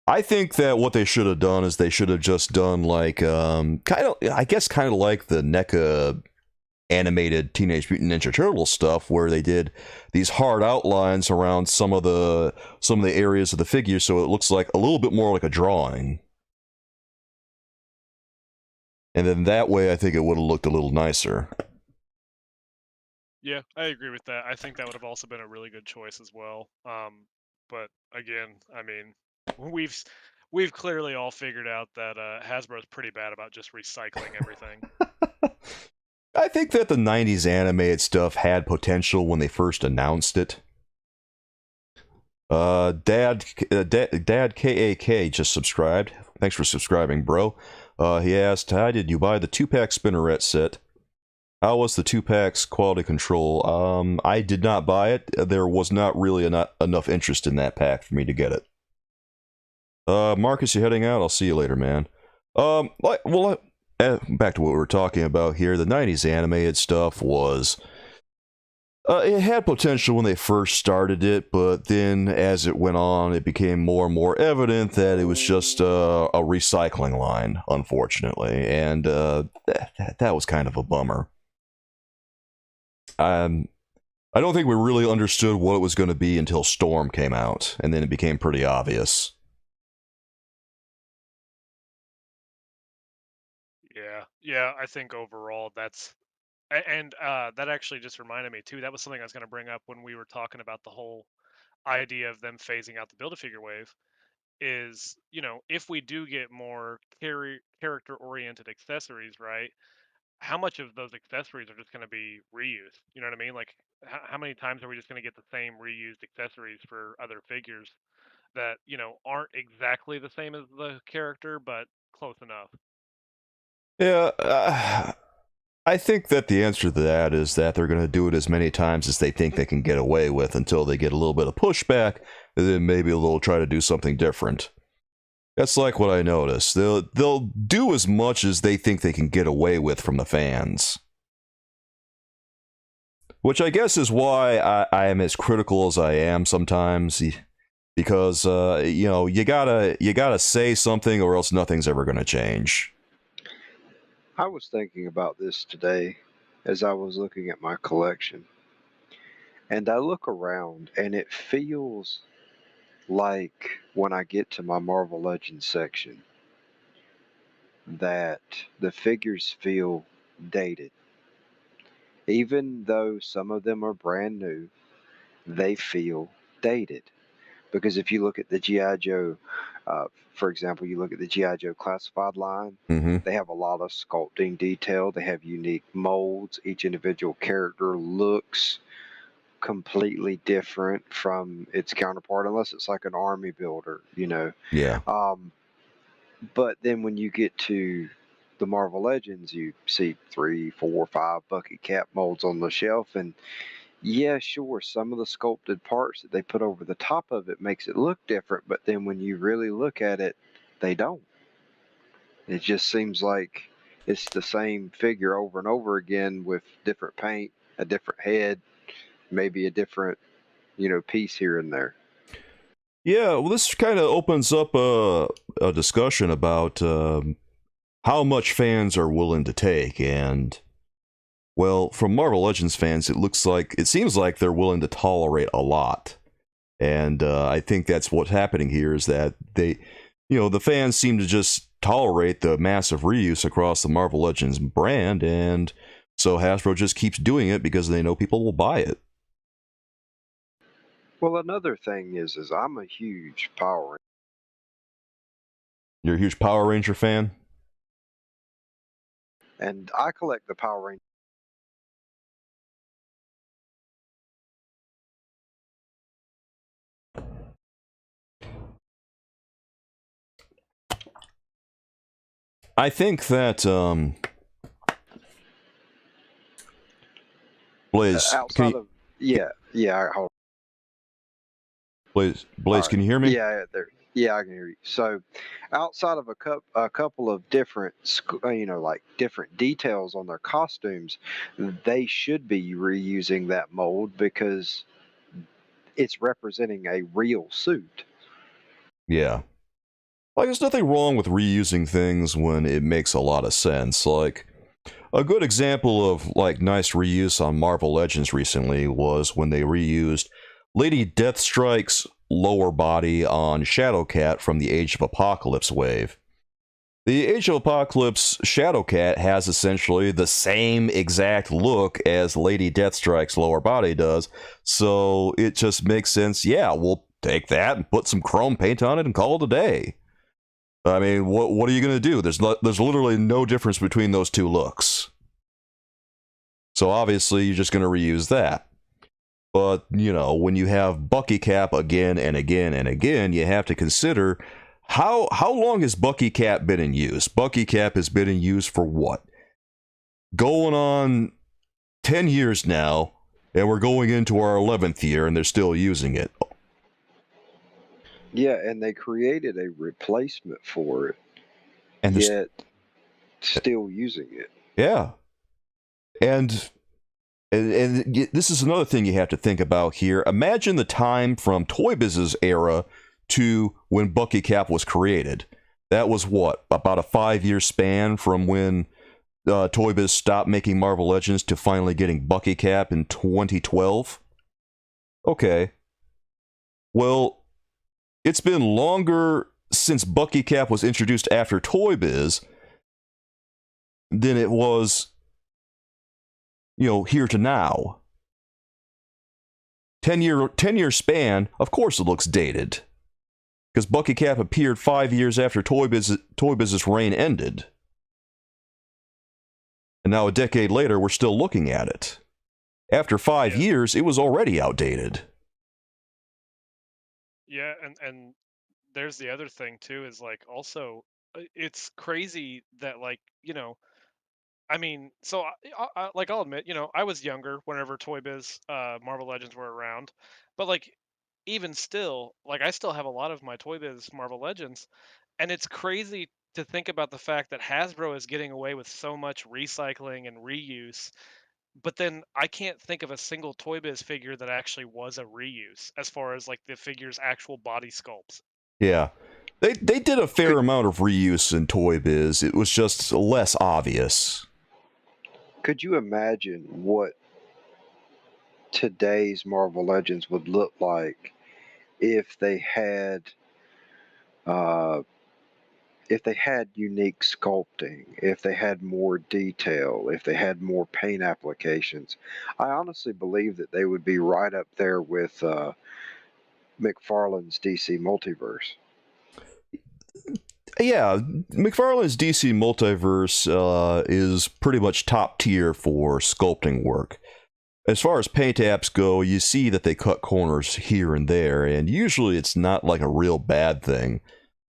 I think that what they should have done is they should have just done like kind of like the NECA animated Teenage Mutant Ninja Turtle stuff, where they did these hard outlines around some of the areas of the figure, so it looks like a little bit more like a drawing. And then that way, I think it would have looked a little nicer. Yeah, I agree with that. I think that would have also been a really good choice as well. But again, I mean, we've clearly all figured out that Hasbro's pretty bad about just recycling everything. I think that the 90s animated stuff had potential when they first announced it. Dad KAK just subscribed. Thanks for subscribing, bro. He asked, how did you buy the 2-pack Spinneret set? How was the 2-pack's quality control? I did not buy it. There was not really enough interest in that pack for me to get it. Marcus, you heading out? I'll see you later, man. Back to what we were talking about here. The 90s animated stuff was... it had potential when they first started it, but then as it went on, it became more and more evident that it was just a recycling line, unfortunately, and that was kind of a bummer. I don't think we really understood what it was going to be until Storm came out, and then it became pretty obvious. Yeah, I think overall that's... And that actually just reminded me too. That was something I was going to bring up when we were talking about the whole idea of them phasing out the Build-A-Figure wave. Is, if we do get more character-oriented accessories, right? How much of those accessories are just going to be reused? You know what I mean? Like, how many times are we just going to get the same reused accessories for other figures that aren't exactly the same as the character, but close enough? Yeah, I think that the answer to that is that they're going to do it as many times as they think they can get away with until they get a little bit of pushback, and then maybe they'll try to do something different. That's like what I noticed. They'll do as much as they think they can get away with from the fans. Which I guess is why I am as critical as I am sometimes, because you gotta say something or else nothing's ever going to change. I was thinking about this today as I was looking at my collection, and I look around and it feels like when I get to my Marvel Legends section that the figures feel dated. Even though some of them are brand new, they feel dated. Because if you look at the GI Joe, for example, you look at the GI Joe classified line, Mm-hmm. they have a lot of sculpting detail. They have unique molds. Each individual character looks completely different from its counterpart, unless it's like an army builder, you know. Yeah. But then when you get to the Marvel Legends, you see 3, 4, 5 bucket cap molds on the shelf, and yeah, sure, some of the sculpted parts that they put over the top of it makes it look different, but then when you really look at it, they don't. It just seems like it's the same figure over and over again with different paint, a different head, maybe a different, piece here and there. Yeah, well, this kind of opens up a discussion about how much fans are willing to take, and well, from Marvel Legends fans, it seems like they're willing to tolerate a lot, and I think that's what's happening here is that the fans seem to just tolerate the massive reuse across the Marvel Legends brand, and so Hasbro just keeps doing it because they know people will buy it. Well, another thing is I'm a huge Power You're a huge Power Ranger fan? Ranger, and I collect the Power Ranger. I think that Blaze, Outside of hold Blaze, All can you hear me? Yeah, I can hear you. So, outside of a couple of different, like different details on their costumes, they should be reusing that mold because it's representing a real suit. Yeah. Like, there's nothing wrong with reusing things when it makes a lot of sense. Like, a good example of, like, nice reuse on Marvel Legends recently was when they reused Lady Deathstrike's lower body on Shadowcat from the Age of Apocalypse wave. The Age of Apocalypse Shadowcat has essentially the same exact look as Lady Deathstrike's lower body does, so it just makes sense, yeah, we'll take that and put some chrome paint on it and call it a day. I mean, what are you going to do? There's literally no difference between those two looks. So obviously, you're just going to reuse that. But, when you have Bucky Cap again and again and again, you have to consider how long has Bucky Cap been in use? Bucky Cap has been in use for what? Going on 10 years now, and we're going into our 11th year, and they're still using it. Yeah, and they created a replacement for it, And yet still using it. Yeah. And this is another thing you have to think about here. Imagine the time from Toy Biz's era to when Bucky Cap was created. That was what? About a 5-year span from when Toy Biz stopped making Marvel Legends to finally getting Bucky Cap in 2012? Okay. Well, it's been longer since Bucky Cap was introduced after Toy Biz than it was, here to now. 10-year span, of course it looks dated. Because Bucky Cap appeared 5 years after Toy Biz's reign ended. And now a decade later, we're still looking at it. After 5 years, it was already outdated. Yeah, and there's the other thing too, is like also it's crazy that I mean, so I'll admit, I was younger whenever Toy Biz, Marvel Legends were around, but like even still, like I still have a lot of my Toy Biz Marvel Legends, and it's crazy to think about the fact that Hasbro is getting away with so much recycling and reuse, but then I can't think of a single Toy Biz figure that actually was a reuse as far as like the figure's actual body sculpts. Yeah. They did a fair amount of reuse in Toy Biz. It was just less obvious. Could you imagine what today's Marvel Legends would look like if they had if they had unique sculpting, if they had more detail, if they had more paint applications, I honestly believe that they would be right up there with McFarlane's DC Multiverse. Yeah, McFarlane's DC Multiverse is pretty much top tier for sculpting work. As far as paint apps go, you see that they cut corners here and there, and usually it's not like a real bad thing.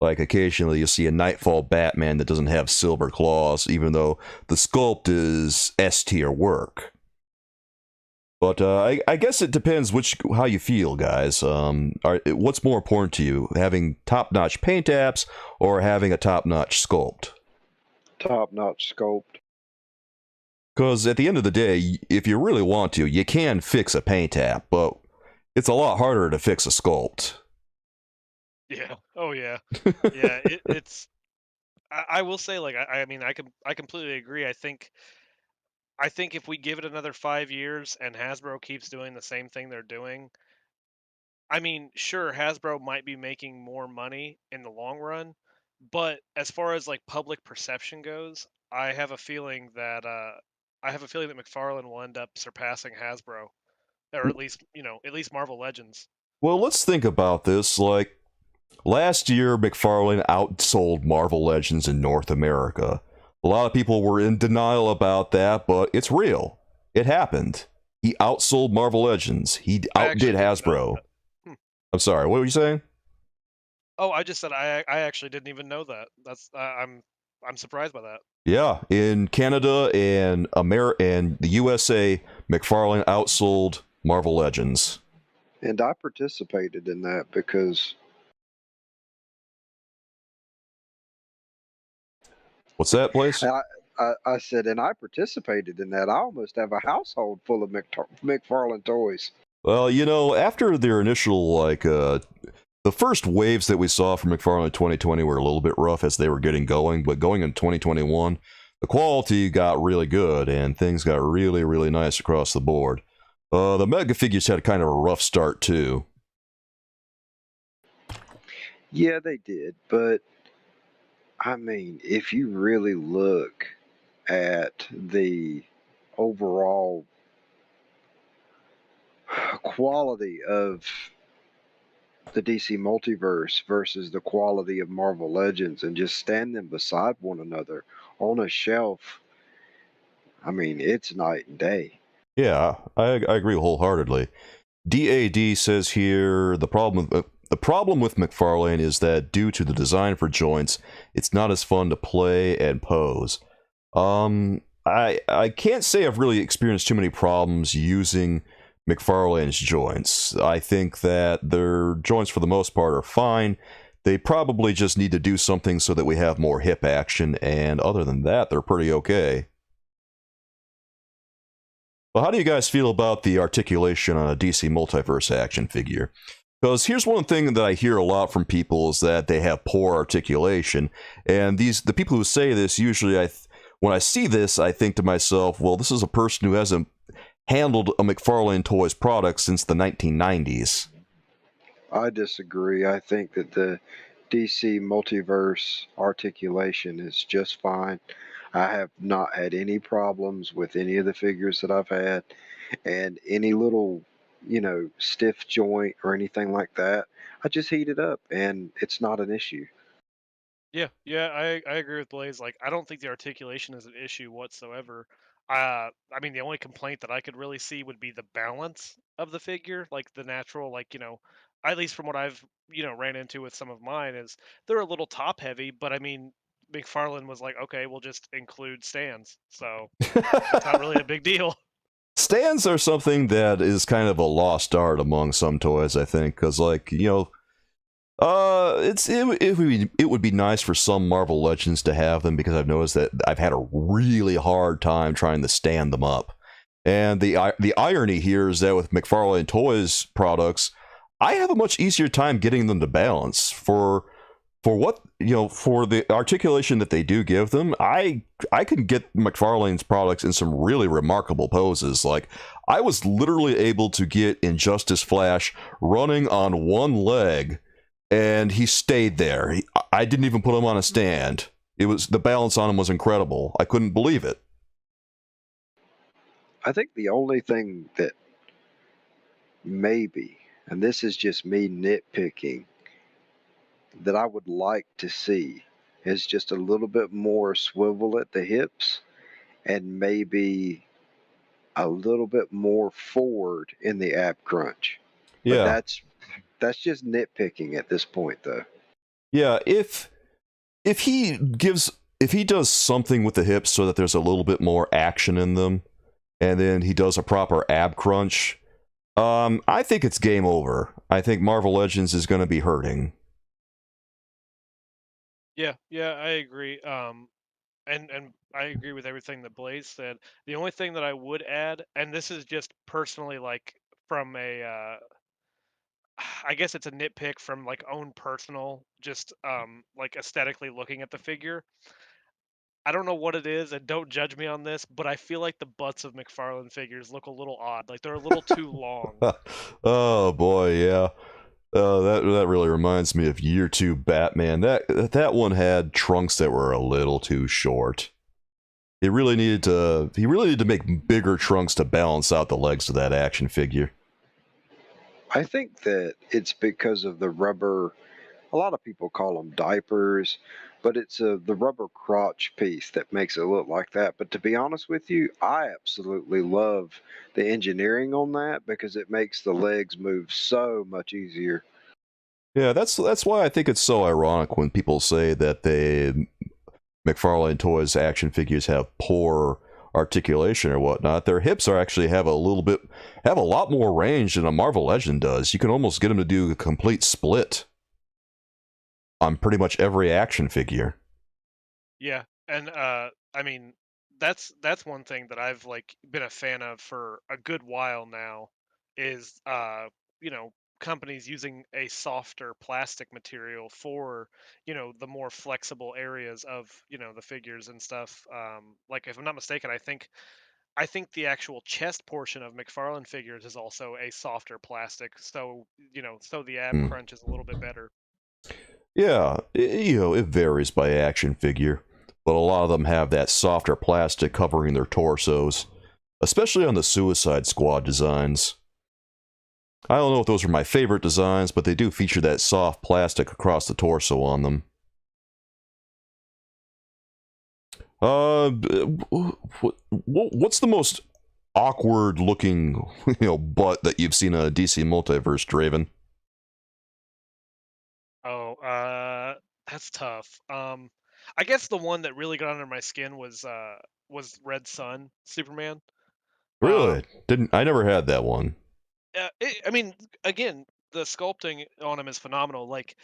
Like occasionally you'll see a Knightfall Batman that doesn't have silver claws, even though the sculpt is S tier work. But I guess it depends how you feel, guys. What's more important to you, having top-notch paint apps or having a top-notch sculpt? Top-notch sculpt. Because at the end of the day, if you really want to, you can fix a paint app, but it's a lot harder to fix a sculpt. Yeah. Oh yeah. Yeah. It's. I will say, like, I mean, I completely agree. I think if we give it another 5 years and Hasbro keeps doing the same thing they're doing, I mean, sure, Hasbro might be making more money in the long run, but as far as like public perception goes, I have a feeling that McFarlane will end up surpassing Hasbro, or at least Marvel Legends. Well, let's think about this. Like, last year, McFarlane outsold Marvel Legends in North America. A lot of people were in denial about that, but it's real. It happened. He outsold Marvel Legends. He outdid Hasbro. I'm sorry, what were you saying? Oh, I just said I actually didn't even know that. That's I'm surprised by that. Yeah, in Canada and and the USA, McFarlane outsold Marvel Legends. And I participated in that because... What's that, place? I said, and I participated in that. I almost have a household full of McFarlane Toys. Well, after their initial, the first waves that we saw from McFarlane in 2020 were a little bit rough as they were getting going, but going in 2021, the quality got really good, and things got really, really nice across the board. The Mega figures had kind of a rough start, too. Yeah, they did, but I mean, if you really look at the overall quality of the DC Multiverse versus the quality of Marvel Legends and just stand them beside one another on a shelf, I mean, it's night and day. Yeah, I agree wholeheartedly. DAD says here, the problem with McFarlane is that due to the design for joints, it's not as fun to play and pose. I can't say I've really experienced too many problems using McFarlane's joints. I think that their joints for the most part are fine. They probably just need to do something so that we have more hip action, and other than that, they're pretty okay. Well, how do you guys feel about the articulation on a DC Multiverse action figure? Because here's one thing that I hear a lot from people is that they have poor articulation, and the people who say this, usually when I see this, I think to myself, well, this is a person who hasn't handled a McFarlane Toys product since the 1990s. I disagree. I think that the DC Multiverse articulation is just fine. I have not had any problems with any of the figures that I've had, and any little, stiff joint or anything like that, I just heat it up and it's not an issue. Yeah, I agree with Blaze. Like, I don't think the articulation is an issue whatsoever. I mean, the only complaint that I could really see would be the balance of the figure, like the natural, at least from what I've, ran into with some of mine, is they're a little top heavy, but I mean, McFarlane was like, okay, we'll just include stands. So it's not really a big deal. Stands are something that is kind of a lost art among some toys, I think, because, it would be nice for some Marvel Legends to have them, because I've noticed that I've had a really hard time trying to stand them up. And the irony here is that with McFarlane Toys products, I have a much easier time getting them to balance. For the articulation that they do give them, I can get McFarlane's products in some really remarkable poses. Like, I was literally able to get Injustice Flash running on one leg, and he stayed there. I didn't even put him on a stand. The balance on him was incredible. I couldn't believe it. I think the only thing that maybe, and this is just me nitpicking, that I would like to see is just a little bit more swivel at the hips and maybe a little bit more forward in the ab crunch. But Yeah. that's just nitpicking at this point, though. Yeah, if he does something with the hips so that there's a little bit more action in them, and then he does a proper ab crunch, I think it's game over. I think Marvel Legends is going to be hurting. Yeah, I agree. And I agree with everything that Blaze said. The only thing that I would add, and this is just personally like from a I guess it's a nitpick from like own personal, just like aesthetically looking at the figure. I don't know what it is, and don't judge me on this, but I feel like the butts of McFarlane figures look a little odd. Like they're a little too long. Oh boy, yeah. That really reminds me of Year 2 Batman. That one had trunks that were a little too short. He really needed to make bigger trunks to balance out the legs of that action figure. I think that it's because of the rubber. A lot of people call them diapers, but it's the rubber crotch piece that makes it look like that. But to be honest with you, I absolutely love the engineering on that because it makes the legs move so much easier. Yeah, that's why I think it's so ironic when people say that McFarlane Toys action figures have poor articulation or whatnot. Their hips actually have a lot more range than a Marvel Legend does. You can almost get them to do a complete split on pretty much every action figure. Yeah, and I mean that's one thing that I've like been a fan of for a good while now is you know, companies using a softer plastic material for, you know, the more flexible areas of, you know, the figures and stuff. Like if I'm not mistaken, I think the actual chest portion of McFarlane figures is also a softer plastic, so you know, so the ab Hmm. crunch is a little bit better. Yeah, it varies by action figure, but a lot of them have that softer plastic covering their torsos, especially on the Suicide Squad designs. I don't know if those are my favorite designs, but they do feature that soft plastic across the torso on them. What's the most awkward looking, butt that you've seen in a DC Multiverse, Draven? Oh, that's tough. I guess the one that really got under my skin was Red Sun Superman. Really? I never had that one. I mean, again, the sculpting on him is phenomenal. Like,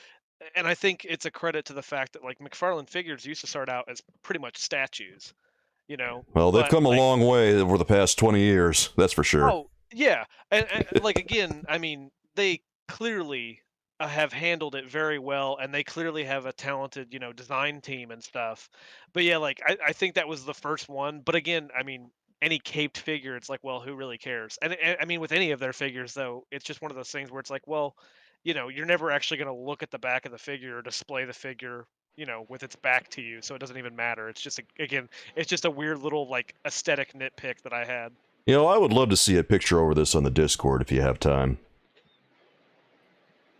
and I think it's a credit to the fact that like McFarlane figures used to start out as pretty much statues, you know. Well, they've But come a like, long way over the past 20 years, that's for sure. oh yeah, and like again, I mean, they clearly have handled it very well, and they clearly have a talented, you know, design team and stuff. But yeah, like I think that was the first one. But again, I mean, any caped figure, it's like, well, who really cares? And I mean, with any of their figures, though, it's just one of those things where it's like, well, you know, you're never actually going to look at the back of the figure or display the figure, you know, with its back to you, so it doesn't even matter. It's just again, it's just a weird little like aesthetic nitpick that I had. I would love to see a picture over this on the Discord if you have time.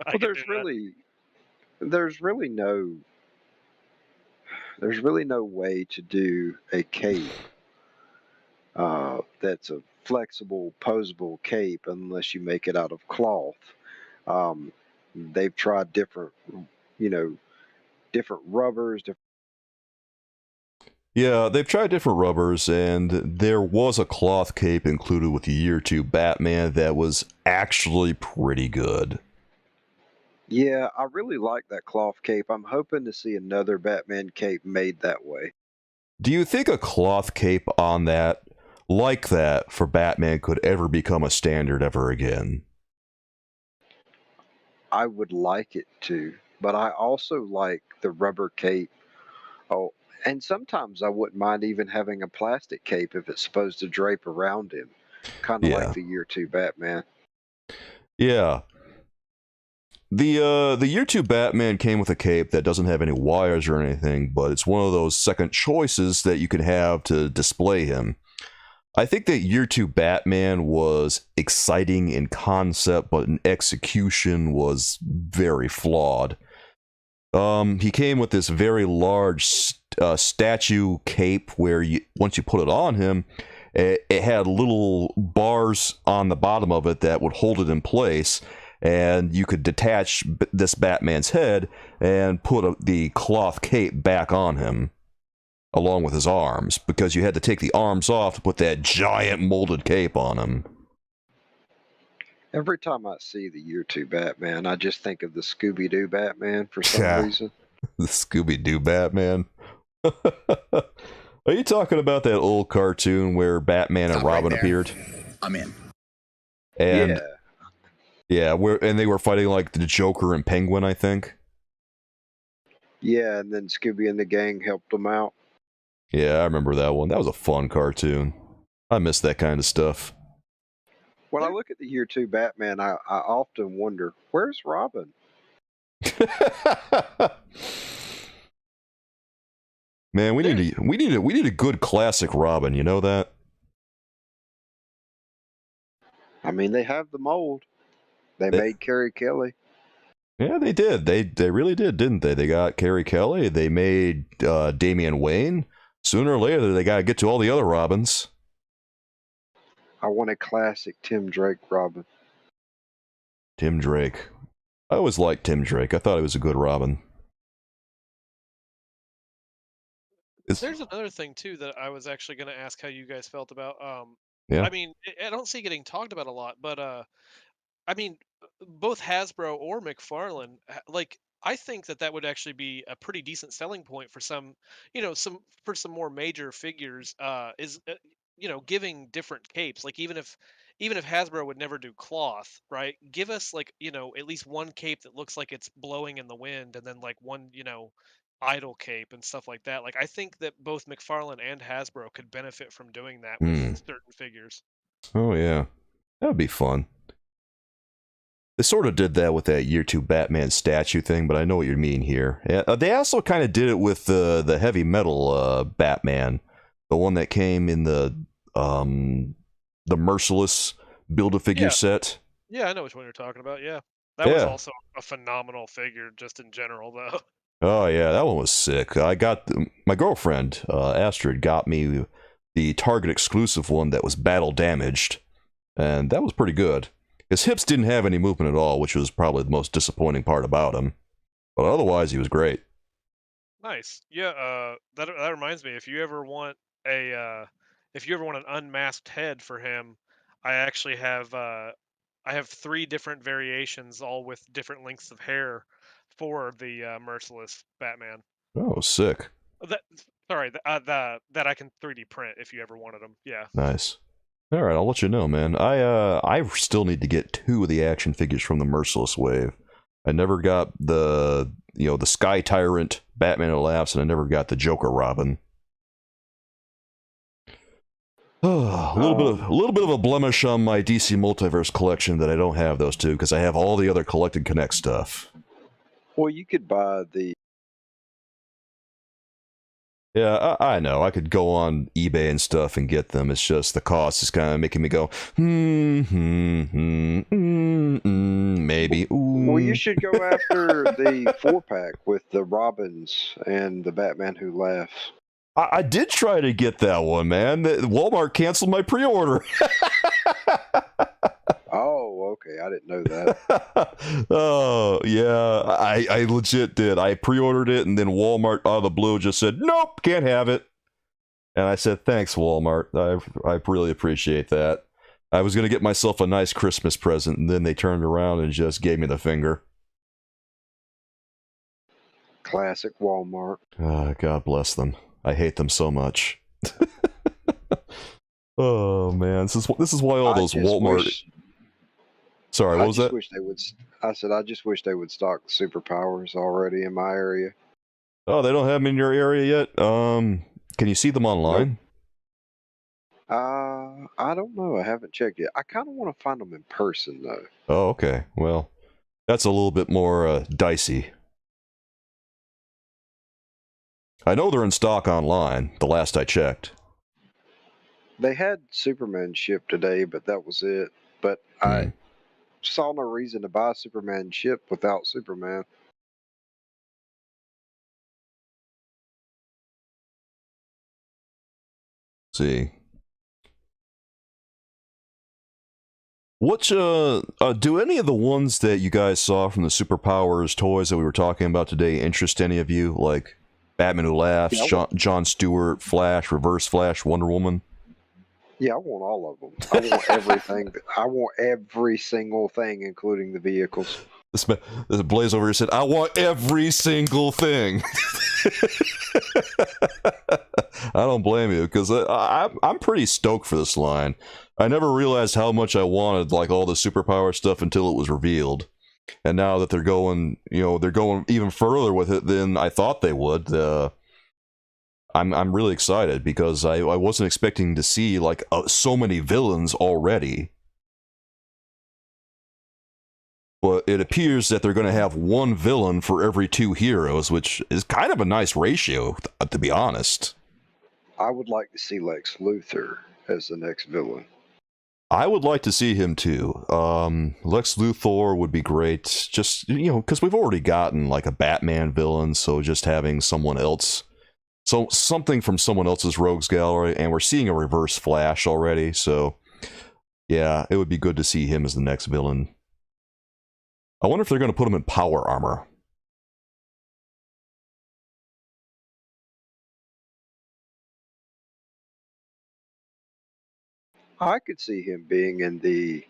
I Well, can do that. there's really no way to do a cape that's a flexible, posable cape unless you make it out of cloth. Um, they've tried you know, different rubbers. Yeah, they've tried different rubbers, and there was a cloth cape included with the Year 2 Batman that was actually pretty good. Yeah, I really like that cloth cape. I'm hoping to see another Batman cape made that way. Do you think a cloth cape on that, like that, for Batman could ever become a standard ever again? I would like it to, but I also like the rubber cape. Oh, and sometimes I wouldn't mind even having a plastic cape if it's supposed to drape around him, kind of like Yeah. the Year 2 Batman. Yeah. The Year 2 Batman came with a cape that doesn't have any wires or anything, but it's one of those second choices that you can have to display him. I think that Year 2 Batman was exciting in concept, but in execution was very flawed. He came with this very large statue cape where once you put it on him, it had little bars on the bottom of it that would hold it in place, and you could detach this Batman's head and put the cloth cape back on him along with his arms, because you had to take the arms off to put that giant molded cape on him. Every time I see the Year 2 Batman, I just think of the Scooby-Doo Batman for some reason. The Scooby-Doo Batman. Are you talking about that old cartoon where Batman and Robin appeared? I'm in. And yeah, and they were fighting like the Joker and Penguin, I think. Yeah, and then Scooby and the gang helped them out. Yeah, I remember that one. That was a fun cartoon. I miss that kind of stuff. When I look at the Year 2 Batman, I often wonder, where's Robin? Man, we need a good classic Robin. You know that? I mean, they have the mold. They made Carrie Kelly. Yeah, they did. They really did, didn't they? They got Carrie Kelly. They made Damian Wayne. Sooner or later, they got to get to all the other Robins. I want a classic Tim Drake Robin. Tim Drake. I always liked Tim Drake. I thought he was a good Robin. There's another thing too that I was actually going to ask how you guys felt about. Yeah. I mean, I don't see it getting talked about a lot, but I mean, both Hasbro or McFarlane, like, I think that would actually be a pretty decent selling point for some, some more major figures. Is giving different capes. Like even if Hasbro would never do cloth, right? Give us like at least one cape that looks like it's blowing in the wind, and then like one idle cape and stuff like that. Like I think that both McFarlane and Hasbro could benefit from doing that with certain figures. Oh yeah, that would be fun. They sort of did that with that Year 2 Batman statue thing, but I know what you mean here. They also kind of did it with the heavy metal Batman, the one that came in the Merciless Build-A-Figure set. Yeah, I know which one you're talking about. Yeah, that was also a phenomenal figure, just in general, though. Oh yeah, that one was sick. I got my girlfriend Astrid got me the Target exclusive one that was battle damaged, and that was pretty good. His hips didn't have any movement at all, which was probably the most disappointing part about him. But otherwise, he was great. Nice. Yeah. That reminds me. If you ever want an unmasked head for him, I actually have I have 3 different variations, all with different lengths of hair, for the Merciless Batman. Oh, sick. That I can 3D print if you ever wanted them. Yeah. Nice. All right, I'll let you know, man. I still need to get 2 of the action figures from the Merciless wave. I never got the Sky Tyrant Batman Who Laughs, and I never got the Joker Robin. A little bit of a blemish on my DC Multiverse collection that I don't have those 2, because I have all the other Collected Connect stuff. Well, you could buy the... Yeah, I know. I could go on eBay and stuff and get them. It's just the cost is kind of making me go, maybe. Ooh. Well, you should go after the 4-pack with the Robins and the Batman Who Laughs. I did try to get that one, man. Walmart canceled my pre-order. Oh, okay. I didn't know that. Oh, yeah. I legit did. I pre-ordered it, and then Walmart out of the blue just said, nope, can't have it. And I said, thanks, Walmart. I really appreciate that. I was going to get myself a nice Christmas present, and then they turned around and just gave me the finger. Classic Walmart. God bless them. I hate them so much. Oh, man. This is why all those Walmart... Sorry, what was that? I said, I just wish they would stock superpowers already in my area. Oh, they don't have them in your area yet? Can you see them online? I don't know. I haven't checked yet. I kind of want to find them in person, though. Oh, okay. Well, That's a little bit more dicey. I know they're in stock online, the last I checked. They had Superman shipped today, but that was it. But I saw no reason to buy Superman shipped without Superman. See. What, do any of the ones that you guys saw from the Superpowers toys that we were talking about today interest any of you? Like Batman Who Laughs, Yeah, John Stewart, Flash, Reverse Flash, Wonder Woman? Yeah, I want all of them. I want everything. I want every single thing, including the vehicles. This Blaze over here said, I want every single thing. I don't blame you, because I'm pretty stoked for this line. I never realized how much I wanted like all the superpower stuff until it was revealed. And now that they're going, they're going even further with it than I thought they would. I'm really excited because I wasn't expecting to see like so many villains already. But it appears that they're going to have one villain for every 2 heroes, which is kind of a nice ratio, to be honest. I would like to see Lex Luthor as the next villain. I would like to see him too. Lex Luthor would be great. Just, because we've already gotten like a Batman villain, so just having someone else. So something from someone else's rogues gallery, and we're seeing a Reverse Flash already, so yeah, it would be good to see him as the next villain. I wonder if they're going to put him in power armor. I could see him being in the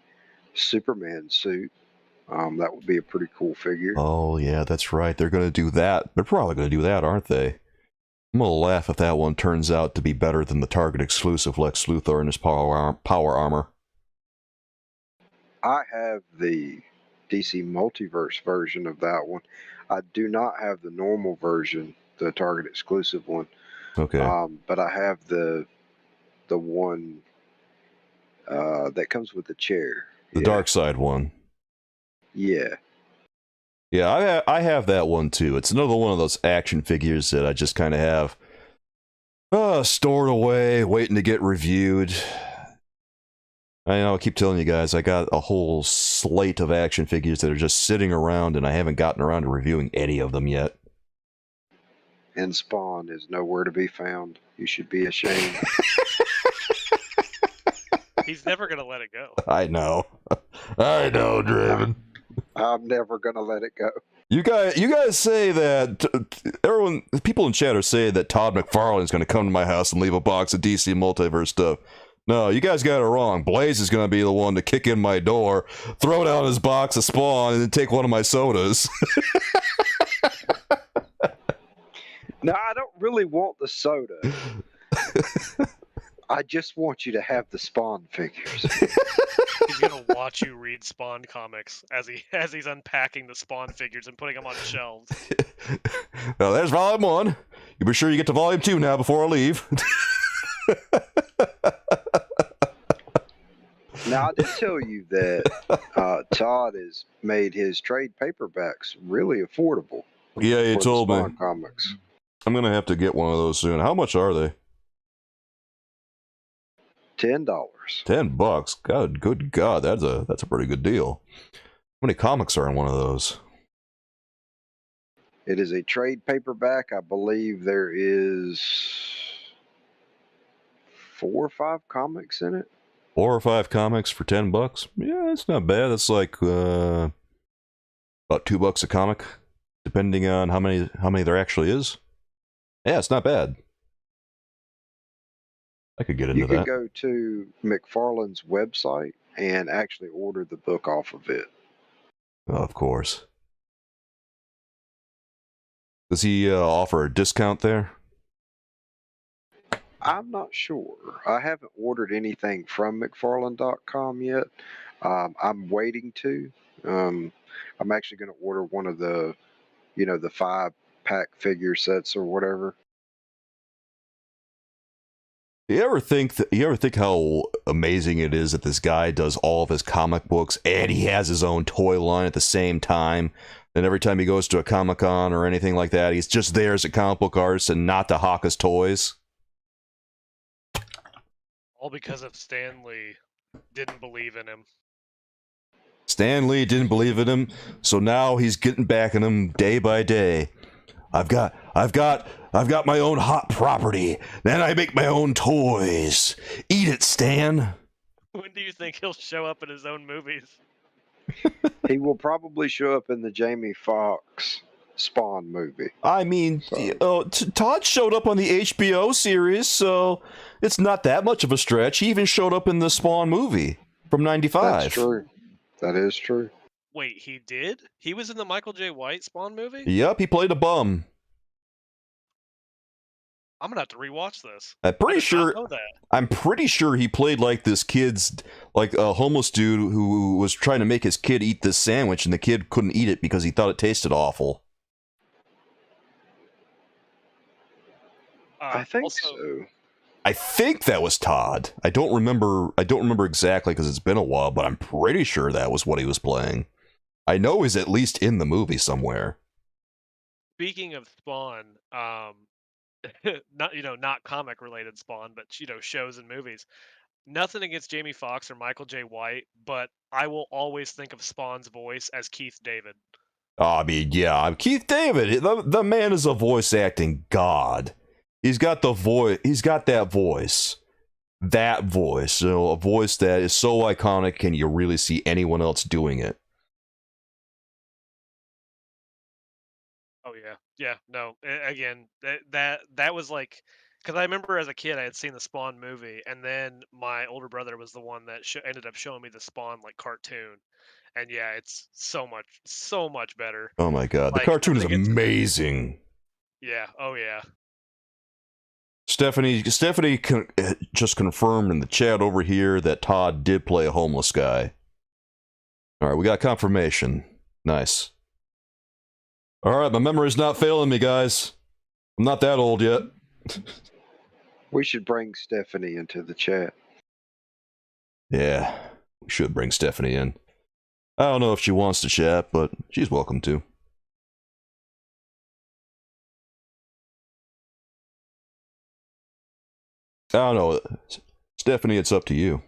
Superman suit. That would be a pretty cool figure. Oh yeah, that's right. They're going to do that. They're probably going to do that, aren't they? I'm going to laugh if that one turns out to be better than the Target exclusive Lex Luthor in his power armor. I have the DC Multiverse version of that one. I do not have the normal version, the Target exclusive one. Okay. But I have the one that comes with the chair. The Dark Side one. Yeah. Yeah, I have that one too. It's another one of those action figures that I just kind of have stored away, waiting to get reviewed. I know, I keep telling you guys, I got a whole slate of action figures that are just sitting around, and I haven't gotten around to reviewing any of them yet. And Spawn is nowhere to be found. You should be ashamed. He's never gonna let it go. I know. I know, Draven. I'm never gonna let it go. You guys say that people in chat are saying that Todd McFarlane is going to come to my house and leave a box of DC Multiverse stuff. No, you guys got it wrong. Blaze is going to be the one to kick in my door, throw down his box of Spawn, and then take one of my sodas. No, I don't really want the soda. I just want you to have the Spawn figures. He's gonna watch you read Spawn comics as he's unpacking the Spawn figures and putting them on shelves. Well, there's volume 1. You be sure you get to volume 2 now before I leave. Now, I did tell you that Todd has made his trade paperbacks really affordable. Yeah, you told me. Spawn comics. I'm going to have to get one of those soon. How much are they? $10. $10. God, good God, that's a pretty good deal. How many comics are in one of those? It is a trade paperback. I believe there is 4 or 5 comics in it. 4 or 5 comics for $10? Yeah, that's not bad. That's like about $2 a comic, depending on how many there actually is. Yeah, it's not bad. I could get into that. You can go to McFarlane's website and actually order the book off of it. Oh, of course. Does he offer a discount there? I'm not sure. I haven't ordered anything from McFarlane.com yet. I'm waiting to. I'm actually going to order one of the, the 5-pack figure sets or whatever. You ever think how amazing it is that this guy does all of his comic books and he has his own toy line at the same time. And every time he goes to a Comic-Con or anything like that, he's just there as a comic book artist and not to hawk his toys. All because of Stan Lee didn't believe in him. Stan Lee didn't believe in him, so now he's getting back in him day by day. I've got my own hot property, and I make my own toys. Eat it, Stan. When do you think he'll show up in his own movies? He will probably show up in the Jamie Foxx Spawn movie. I mean, Todd showed up on the HBO series, so it's not that much of a stretch. He even showed up in the Spawn movie from '95. That's true. That is true. Wait, he did? He was in the Michael J. White Spawn movie? Yep, he played a bum. I'm gonna have to rewatch this. I'm pretty I did not sure. know that. I'm pretty sure he played like this kid's, like a homeless dude who was trying to make his kid eat this sandwich, and the kid couldn't eat it because he thought it tasted awful. I think Also, so. I think that was Todd. I don't remember exactly because it's been a while, but I'm pretty sure that was what he was playing. I know he's at least in the movie somewhere. Speaking of Spawn, not comic related Spawn, but shows and movies. Nothing against Jamie Foxx or Michael J. White, but I will always think of Spawn's voice as Keith David. I mean, yeah, Keith David, the man is a voice acting god. He's got the voice. He's got that voice. That voice, a voice that is so iconic. Can you really see anyone else doing it? Oh yeah, no. Again, that was like, because I remember as a kid I had seen the Spawn movie, and then my older brother was the one that ended up showing me the Spawn like cartoon, and yeah, it's so much better. Oh my god, the Like, cartoon I is think it's- amazing. Yeah. Oh yeah. Stephanie just confirmed in the chat over here that Todd did play a homeless guy. All right, we got confirmation. Nice. All right, my memory's not failing me, guys. I'm not that old yet. We should bring Stephanie into the chat. Yeah, we should bring Stephanie in. I don't know if she wants to chat, but she's welcome to. I don't know. Stephanie, it's up to you.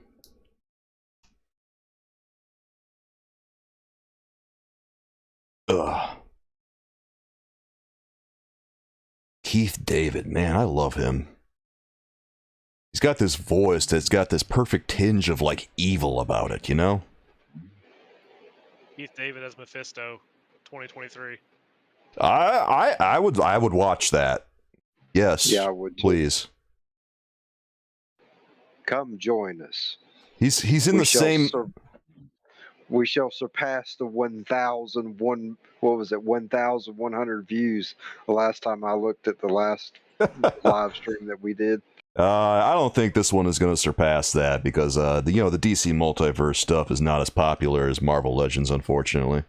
Ugh. Keith David, man, I love him. He's got this voice that's got this perfect tinge of like evil about it, you know? Keith David as Mephisto, 2023. I would watch that. Yes. Yeah, I would too. Please. Come join us. He's in the same. We shall surpass the 1,001. What was it? 1,100 views. The last time I looked at the last live stream that we did. I don't think this one is going to surpass that because the DC Multiverse stuff is not as popular as Marvel Legends, unfortunately.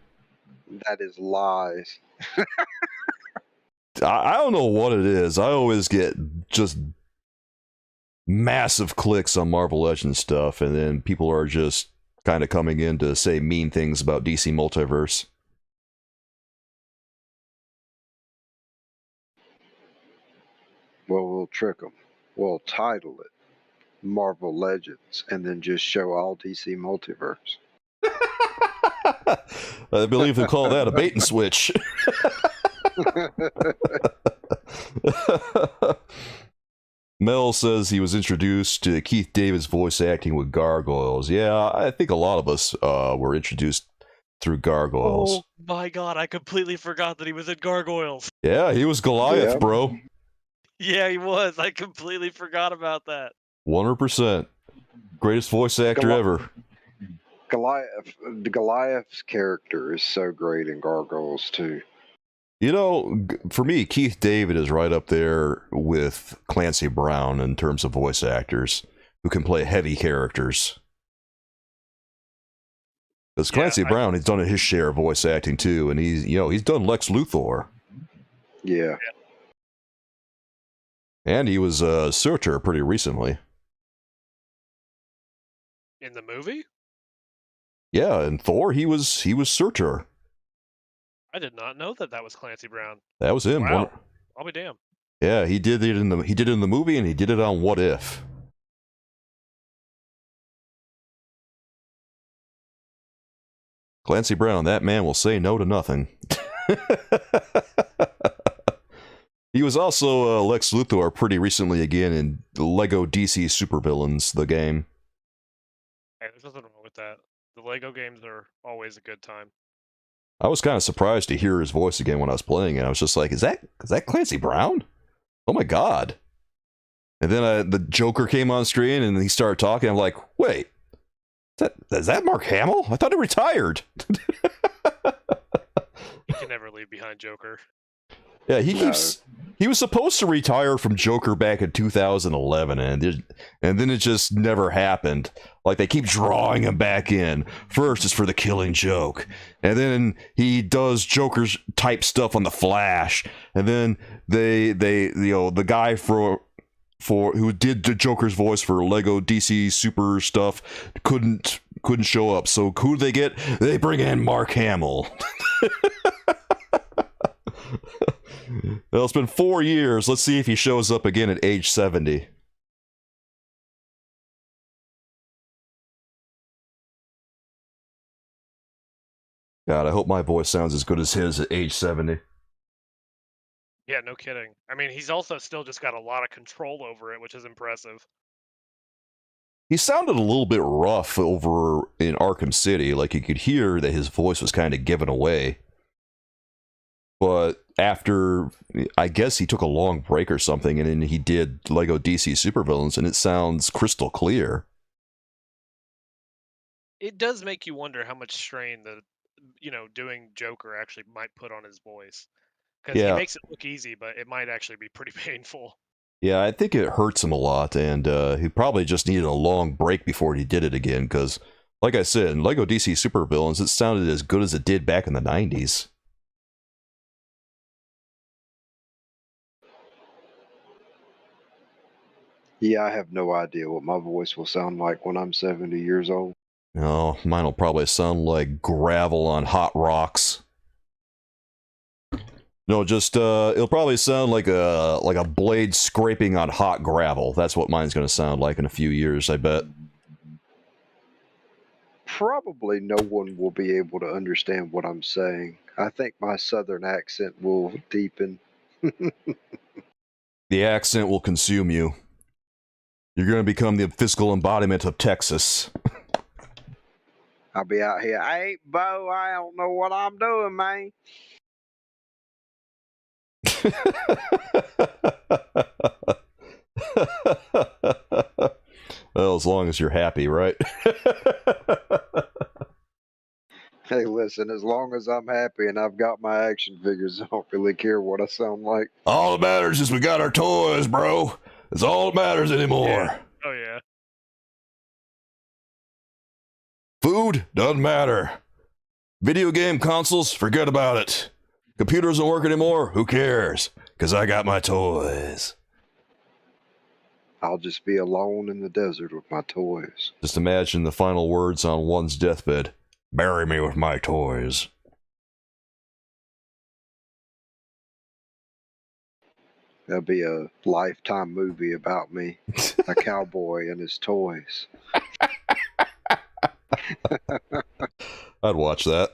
That is lies. I don't know what it is. I always get just massive clicks on Marvel Legends stuff, and then people are just kind of coming in to say mean things about DC Multiverse. Well, we'll trick them. We'll title it Marvel Legends and then just show all DC Multiverse. I believe they call that a bait and switch. Mel says he was introduced to Keith David's voice acting with Gargoyles. Yeah, I think a lot of us were introduced through Gargoyles. Oh my god, I completely forgot that he was in Gargoyles. Yeah, he was Goliath, Yeah. bro. Yeah, he was. I completely forgot about that. 100%. Greatest voice actor ever. Goliath's character is so great in Gargoyles too. You know, for me, Keith David is right up there with Clancy Brown in terms of voice actors who can play heavy characters. Because Clancy Brown, he's done his share of voice acting too, and he's done Lex Luthor. Yeah. And he was Surtur pretty recently. In the movie? Yeah, in Thor, he was Surtur. I did not know that was Clancy Brown. That was him. Wow. I'll be damned. Yeah, he did it in the movie, and he did it on What If. Clancy Brown, that man will say no to nothing. He was also Lex Luthor pretty recently again in Lego DC Supervillains, the game. Hey, there's nothing wrong with that. The Lego games are always a good time. I was kind of surprised to hear his voice again when I was playing it. I was just like, is that Clancy Brown? Oh my god. And then the Joker came on screen and he started talking. I'm like, wait, is that Mark Hamill? I thought he retired. You can never leave behind Joker. Yeah, he was supposed to retire from Joker back in 2011, and then it just never happened. Like, they keep drawing him back in. First, it's for the Killing Joke, and then he does Joker's type stuff on the Flash, and then the guy for who did the Joker's voice for Lego DC Super stuff couldn't show up. So who do they get? They bring in Mark Hamill. Well, it's been 4 years. Let's see if he shows up again at age 70. God, I hope my voice sounds as good as his at age 70. Yeah, no kidding. I mean, he's also still just got a lot of control over it, which is impressive. He sounded a little bit rough over in Arkham City. Like, you could hear that his voice was kind of given away. But after, I guess he took a long break or something, and then he did Lego DC Supervillains, and it sounds crystal clear. It does make you wonder how much strain doing Joker actually might put on his voice. Because he makes it look easy, but it might actually be pretty painful. Yeah, I think it hurts him a lot, and he probably just needed a long break before he did it again, because, like I said, in Lego DC Supervillains, it sounded as good as it did back in the 90s. Yeah, I have no idea what my voice will sound like when I'm 70 years old. No, mine will probably sound like gravel on hot rocks. No, just it'll probably sound like a blade scraping on hot gravel. That's what mine's going to sound like in a few years, I bet. Probably no one will be able to understand what I'm saying. I think my southern accent will deepen. The accent will consume you. You're going to become the physical embodiment of Texas. I'll be out here, hey, Bo, I don't know what I'm doing, man. Well, as long as you're happy, right? Hey, listen, as long as I'm happy and I've got my action figures, I don't really care what I sound like. All that matters is we got our toys, bro. That's all that matters anymore. Yeah. Oh, yeah. Food doesn't matter. Video game consoles, forget about it. Computers don't work anymore, who cares? Because I got my toys. I'll just be alone in the desert with my toys. Just imagine the final words on one's deathbed. Bury me with my toys. There'll be a Lifetime movie about me. A cowboy and his toys. I'd watch that.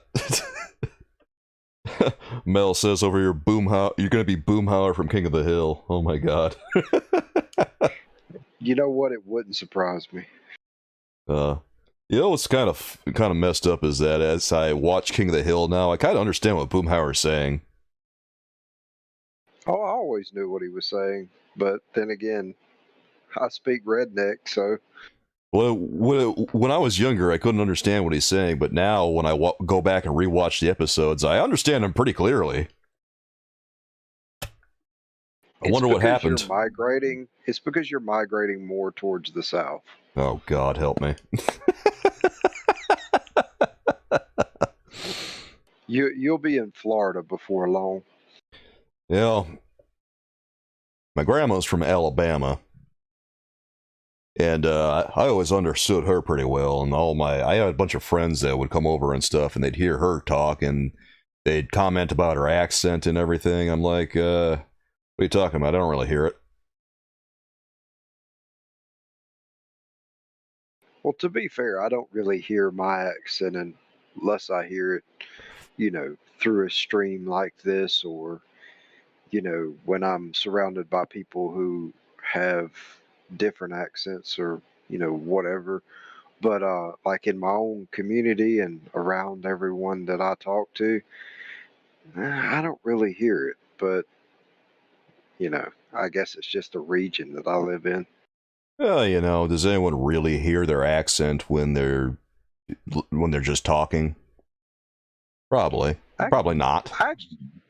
Mel says over here, you're going to be Boomhauer from King of the Hill. Oh my god. You know what? It wouldn't surprise me. You know what's kind of messed up is that as I watch King of the Hill now, I kind of understand what Boomhauer's saying. Oh, I always knew what he was saying, but then again, I speak redneck, so... Well, when I was younger, I couldn't understand what he's saying, but now when I go back and rewatch the episodes, I understand him pretty clearly. I wonder what happened. It's because you're migrating more towards the south. Oh, God, help me. You'll be in Florida before long. Yeah. My grandma's from Alabama. And I always understood her pretty well, and I had a bunch of friends that would come over and stuff, and they'd hear her talk, and they'd comment about her accent and everything. I'm like, what are you talking about? I don't really hear it. Well, to be fair, I don't really hear my accent unless I hear it, through a stream like this, or, when I'm surrounded by people who have different accents, or, whatever. But like in my own community and around everyone that I talk to, I don't really hear it. But, I guess it's just the region that I live in. Well, does anyone really hear their accent when they're just talking? Probably not. I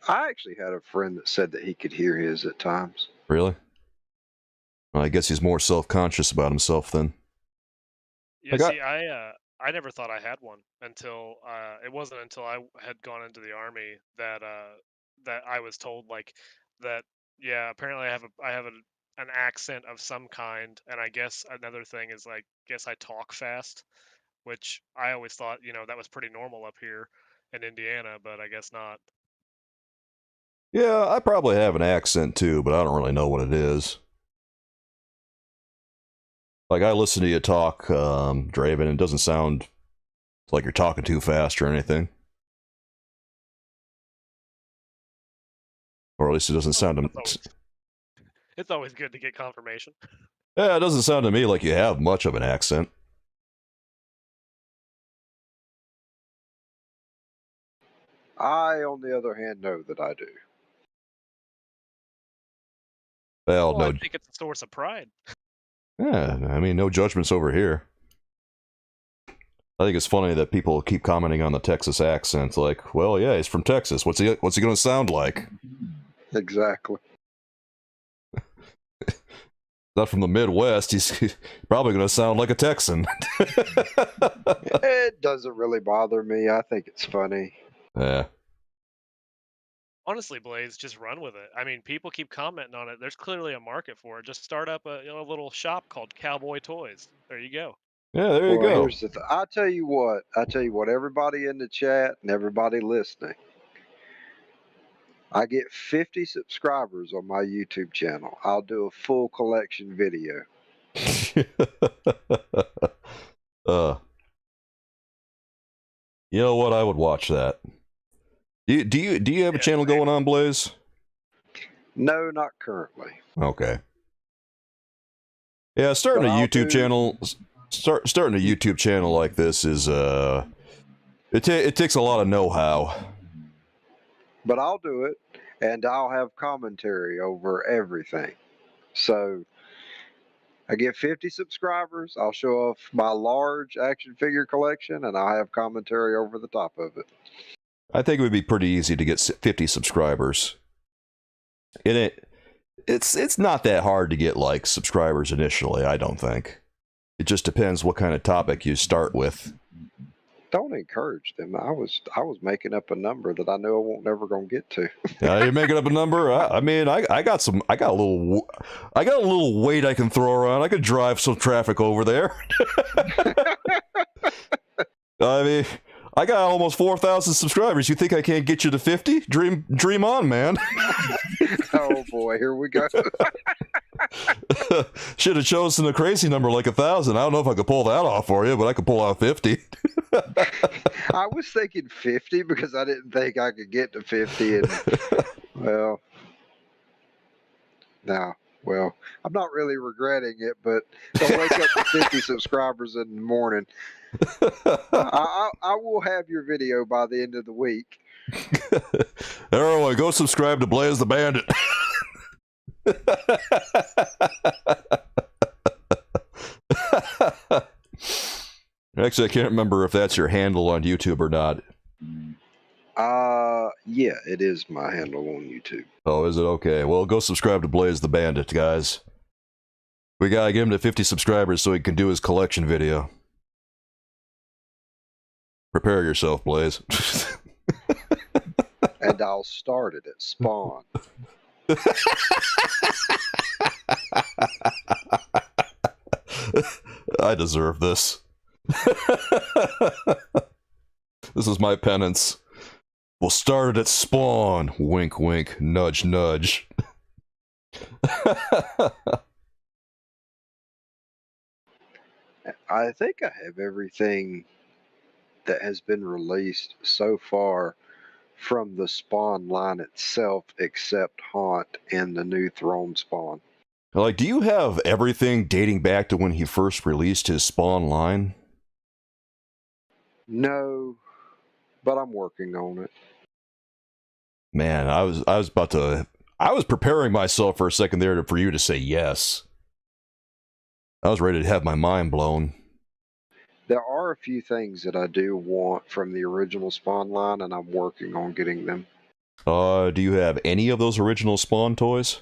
actually had a friend that said that he could hear his at times. Really? Well, I guess he's more self-conscious about himself then. Yeah, see, I never thought I had one until it wasn't until I had gone into the army that that I was told like that. Yeah, apparently I have an accent of some kind, and I guess another thing is like guess I talk fast, which I always thought that was pretty normal up here in Indiana, but I guess not. Yeah, I probably have an accent too, but I don't really know what it is. Like, I listen to you talk, Draven, and it doesn't sound like you're talking too fast or anything. Or at least it doesn't sound... It's always good to get confirmation. Yeah, it doesn't sound to me like you have much of an accent. I, on the other hand, know that I do. Well, no... I think it's a source of pride. Yeah, I mean, no judgments over here. I think it's funny that people keep commenting on the Texas accent, like, well, yeah, he's from Texas. What's he going to sound like? Exactly. Not from the Midwest. He's probably going to sound like a Texan. It doesn't really bother me. I think it's funny. Yeah. Honestly, Blaze, just run with it. I mean, people keep commenting on it. There's clearly a market for it. Just start up a little shop called Cowboy Toys. There you go. Yeah, there you go. Here's I tell you what, everybody in the chat and everybody listening, I get 50 subscribers on my YouTube channel. I'll do a full collection video. You know what? I would watch that. Do you have a channel going on, Blaze? No, not currently. Okay. Yeah, starting a YouTube channel like this is it takes a lot of know-how. But I'll do it, and I'll have commentary over everything. So I get 50 subscribers, I'll show off my large action figure collection, and I'll have commentary over the top of it. I think it would be pretty easy to get 50 subscribers. And it's not that hard to get like subscribers initially, I don't think. It just depends what kind of topic you start with. Don't encourage them. I was making up a number that I know I won't never gonna get to. You're making up a number. I mean, I got a little weight I can throw around. I could drive some traffic over there. I mean, I got almost 4,000 subscribers. You think I can't get you to 50? Dream on, man. Oh boy, here we go. Should have chosen a crazy number like 1,000. I don't know if I could pull that off for you, but I could pull out 50. I was thinking 50 because I didn't think I could get to 50. And well, I'm not really regretting it, but if I wake up to 50 subscribers in the morning, I will have your video by the end of the week. Everyone, go subscribe to Blaze the Bandit. Actually, I can't remember if that's your handle on YouTube or not. Yeah, it is my handle on YouTube. Oh, is it? Okay. Well, go subscribe to Blaze the Bandit, guys. We gotta get him to 50 subscribers so he can do his collection video. Prepare yourself, Blaze. And I'll start it at spawn. I deserve this. This is my penance. We'll start it at spawn. Wink, wink. Nudge, nudge. I think I have everything that has been released so far from the Spawn line itself, except Haunt and the new Throne Spawn. Like, do you have everything dating back to when he first released his Spawn line? No, but I'm working on it. Man, I was preparing myself for a second there for you to say yes. I was ready to have my mind blown. There are a few things that I do want from the original Spawn line, and I'm working on getting them. Do you have any of those original Spawn toys?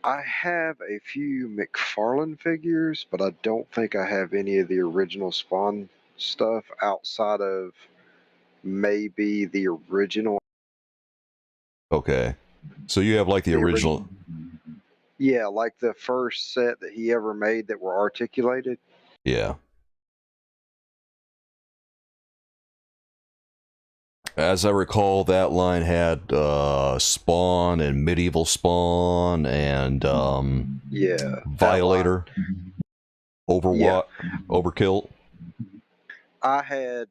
I have a few McFarlane figures, but I don't think I have any of the original Spawn stuff outside of maybe the original. Okay. So you have like the original... Yeah, like the first set that he ever made that were articulated. Yeah. As I recall, that line had Spawn and Medieval Spawn and Yeah, Violator, Overwatch, Overkill. I had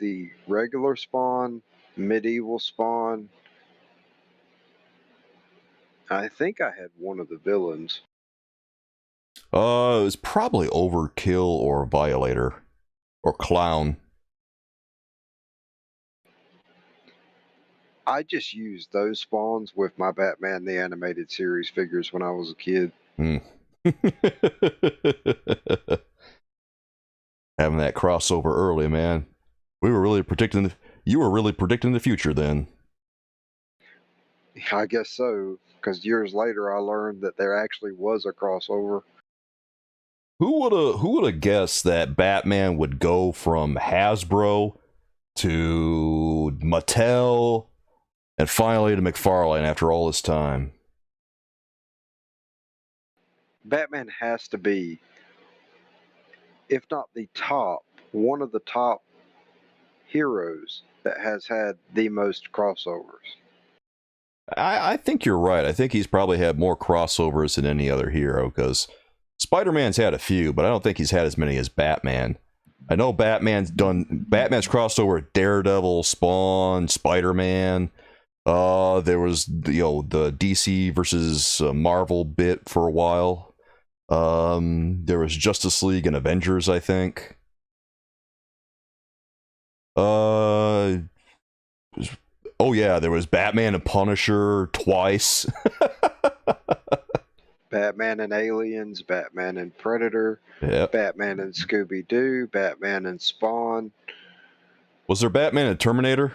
the regular Spawn, Medieval Spawn. I think I had one of the villains. It was probably Overkill or Violator or Clown. I just used those spawns with my Batman the Animated Series figures when I was a kid. Hmm. Having that crossover early, man. We were really predicting. You were really predicting the future then. I guess so, because years later I learned that there actually was a crossover. Who would have guessed that Batman would go from Hasbro to Mattel and finally to McFarlane after all this time? Batman has to be, if not the top, one of the top heroes that has had the most crossovers. I think you're right. I think he's probably had more crossovers than any other hero, because Spider-Man's had a few, but I don't think he's had as many as Batman. I know Batman's crossover with Daredevil, Spawn, Spider-Man. There was the DC versus Marvel bit for a while. There was Justice League and Avengers, I think. Oh yeah, there was Batman and Punisher twice. Batman and Aliens, Batman and Predator, Yep. Batman and Scooby-Doo, Batman and Spawn. Was there Batman and Terminator?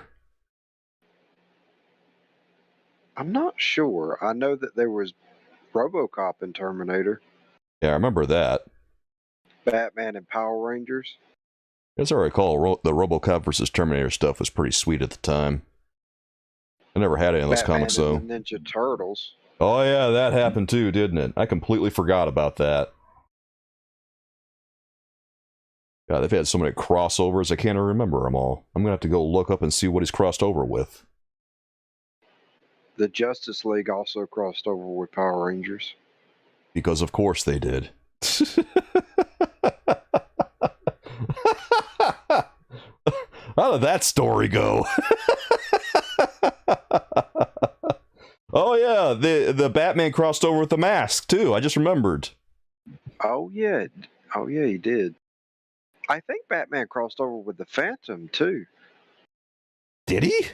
I'm not sure. I know that there was RoboCop and Terminator, Yeah, I remember that. Batman and Power Rangers. As I recall, the RoboCop versus Terminator stuff was pretty sweet at the time. I never had any of those Batman comics, though. and the Ninja Turtles. Oh yeah, that happened too, didn't it? I completely forgot about that. God, they've had so many crossovers, I can't even remember them all. I'm gonna have to go look up and see what he's crossed over with. The Justice League also crossed over with Power Rangers. Because of course they did. How did that story go? Oh yeah, the Batman crossed over with the Mask too. I just remembered. Oh yeah, he did. I think Batman crossed over with the Phantom too. Did he?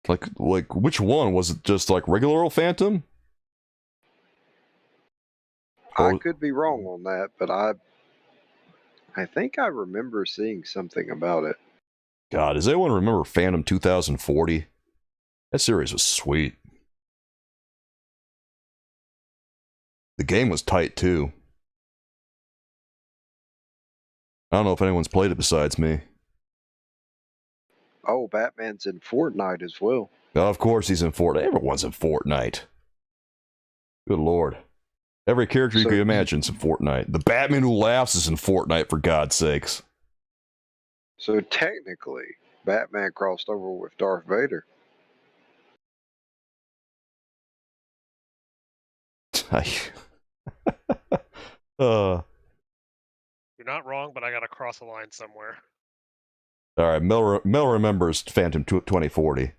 Like which one? Was it just like regular old Phantom? I could be wrong on that, but I think I remember seeing something about it. God, does anyone remember Phantom 2040? That series was sweet. The game was tight too. I don't know if anyone's played it besides me. Oh, Batman's in Fortnite as well. Of course he's in Fortnite. Everyone's in Fortnite. Good lord. Every character you So- could imagine is in Fortnite. The Batman who laughs is in Fortnite, for God's sakes. So technically, Batman crossed over with Darth Vader. uh, You're not wrong, but I gotta cross a line somewhere. Alright, Mel remembers Phantom 2040.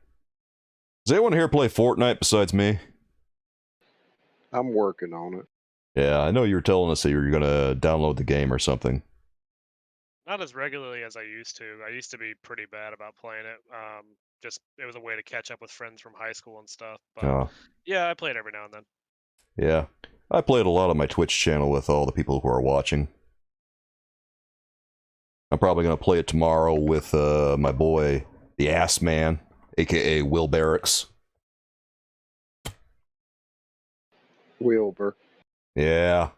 Does anyone here play Fortnite besides me? I'm working on it. Yeah, I know you were telling us that you were gonna download the game or something. Not as regularly as I used to. I used to be pretty bad about playing it. Just it was a way to catch up with friends from high school and stuff. But Oh, yeah, I play it every now and then. yeah. I played a lot on my Twitch channel with all the people who are watching. I'm probably gonna play it tomorrow with my boy, the Ass Man, aka Will Barracks. Wilbur. Yeah.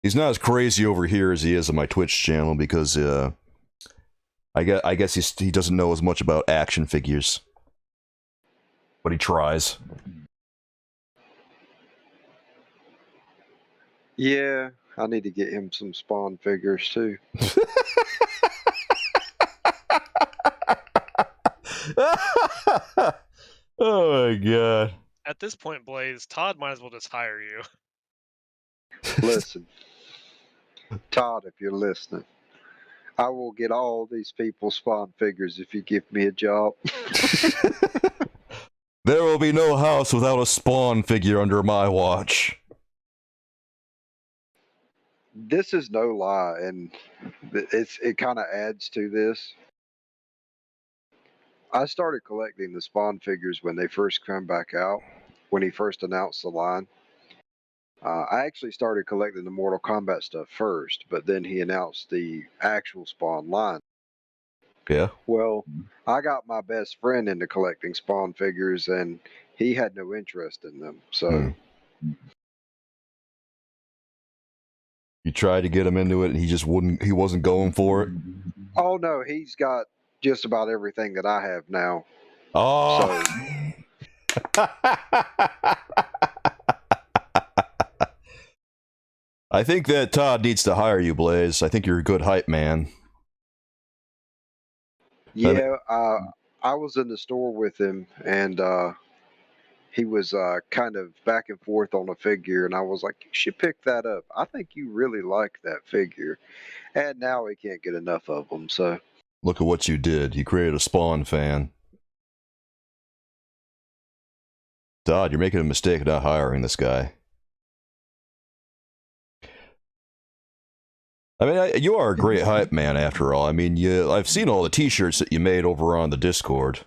He's not as crazy over here as he is on my Twitch channel because I guess he doesn't know as much about action figures. But he tries. Yeah, I need to get him some Spawn figures too. Oh my god. At this point, Blaze, Todd might as well just hire you. Listen, Todd, if you're listening, I will get all these people Spawn figures if you give me a job. There will be no house without a Spawn figure under my watch. This is no lie, and it kind of adds to this. I started collecting the Spawn figures when they first come back out, when he first announced the line. I actually started collecting the Mortal Kombat stuff first, but then he announced the actual Spawn line. Yeah. Well, I got my best friend into collecting Spawn figures, and he had no interest in them. So, You tried to get him into it and he wasn't going for it. oh no, he's got just about everything that I have now. Oh. I think that Todd needs to hire you, Blaze. I think you're a good hype man. Yeah, I was in the store with him, and he was kind of back and forth on a figure, and I was like, "You should pick that up. I think you really like that figure." And now he can't get enough of them. So Look at what you did. You created a Spawn fan. Todd, you're making a mistake not hiring this guy. I mean, you are a great hype man after all. I mean, I've seen all the t-shirts that you made over on the Discord.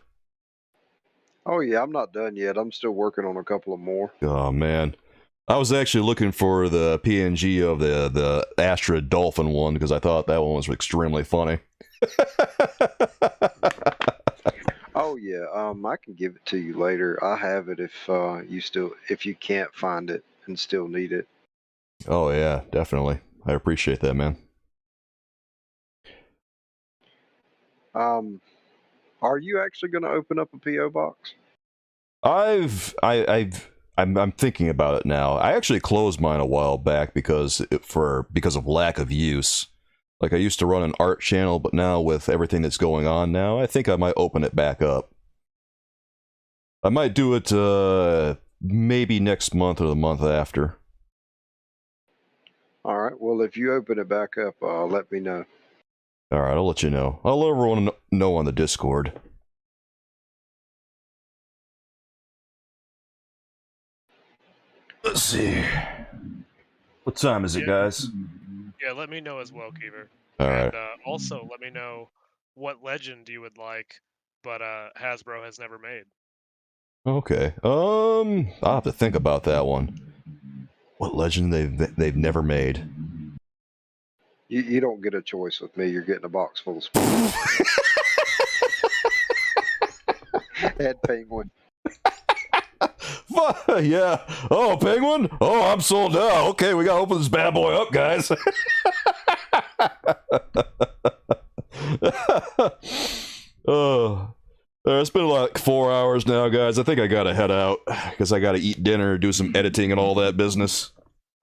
oh yeah, I'm not done yet. I'm still working on a couple of more. Oh, man. I was actually looking for the PNG of the Astra Dolphin one because I thought that one was extremely funny. Oh yeah, I can give it to you later. I have it if you can't find it and still need it. Oh, yeah, definitely. I appreciate that, man. Are you actually going to open up a PO box? I'm thinking about it now. I actually closed mine a while back because of lack of use. Like, I used to run an art channel, but now with everything that's going on now, I think I might open it back up. I might do it maybe next month or the month after. All right. Well, if you open it back up, let me know. All right, I'll let you know. I'll let everyone know on the Discord. Let's see. What time is it, guys? Yeah, let me know as well, Keever. All right. And also, let me know what legend you would like, but Hasbro has never made. Okay. I'll have to think about that one. What legend they've never made? You don't get a choice with me. You're getting a box full of Spawn. And Penguin. Yeah. Oh, Penguin? Oh, I'm sold out. Okay, we gotta open this bad boy up, guys. Oh, It's been like 4 hours now, guys. I think I gotta head out because I gotta eat dinner, do some editing, and all that business.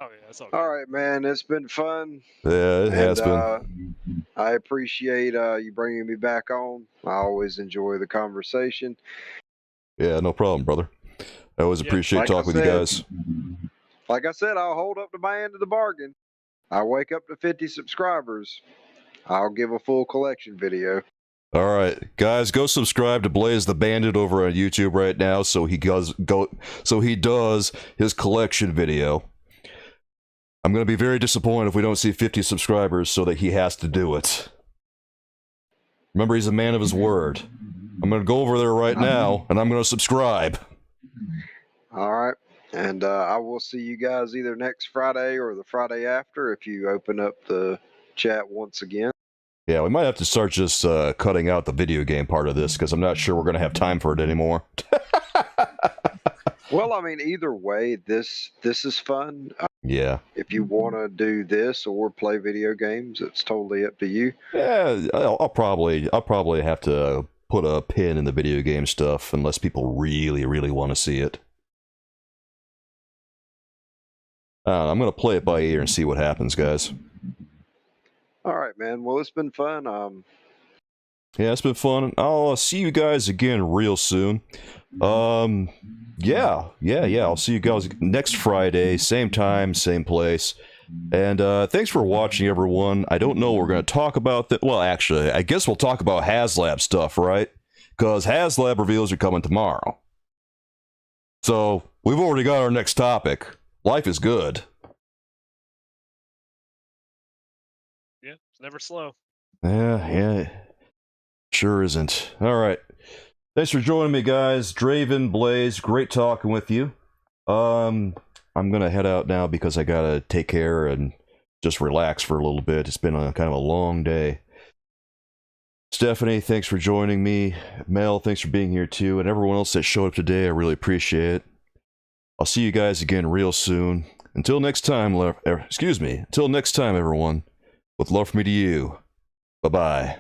Oh yeah, that's all good. All right, man. It's been fun. Yeah, it has been. I appreciate you bringing me back on. I always enjoy the conversation. Yeah, no problem, brother. I always appreciate like talking with you guys. Like I said, I'll hold up to my end of the bargain. I wake up to 50 subscribers, I'll give a full collection video. All right, guys, go subscribe to Blaze the Bandit over on YouTube right now, so he does his collection video. I'm gonna be very disappointed if we don't see 50 subscribers, so that he has to do it. Remember, he's a man of his word. I'm gonna go over there right now, and I'm gonna subscribe. All right, and I will see you guys either next Friday or the Friday after if you open up the chat once again. Yeah, we might have to start just cutting out the video game part of this, because I'm not sure we're gonna have time for it anymore. Well, I mean, either way, this is fun. Yeah. If you want to do this or play video games, it's totally up to you. Yeah, I'll probably have to put a pin in the video game stuff unless people really, really want to see it. I'm gonna play it by ear and see what happens, guys. All right, man. Well, it's been fun. Yeah, it's been fun. I'll see you guys again real soon. Yeah. I'll see you guys next Friday, same time, same place. And thanks for watching, everyone. I don't know what we're going to talk about. Well, actually, I guess we'll talk about HasLab stuff, right? Because HasLab reveals are coming tomorrow. So, we've already got our next topic. Life is good. Yeah, it's never slow. Yeah. Sure isn't. All right. Thanks for joining me, guys. Draven, Blaze, great talking with you. I'm gonna head out now because I gotta take care and just relax for a little bit. It's been a kind of a long day. Stephanie, thanks for joining me. Mel, thanks for being here too, and everyone else that showed up today, I really appreciate it. I'll see you guys again real soon. Until next time, until next time, everyone. With love from me to you. Bye-bye.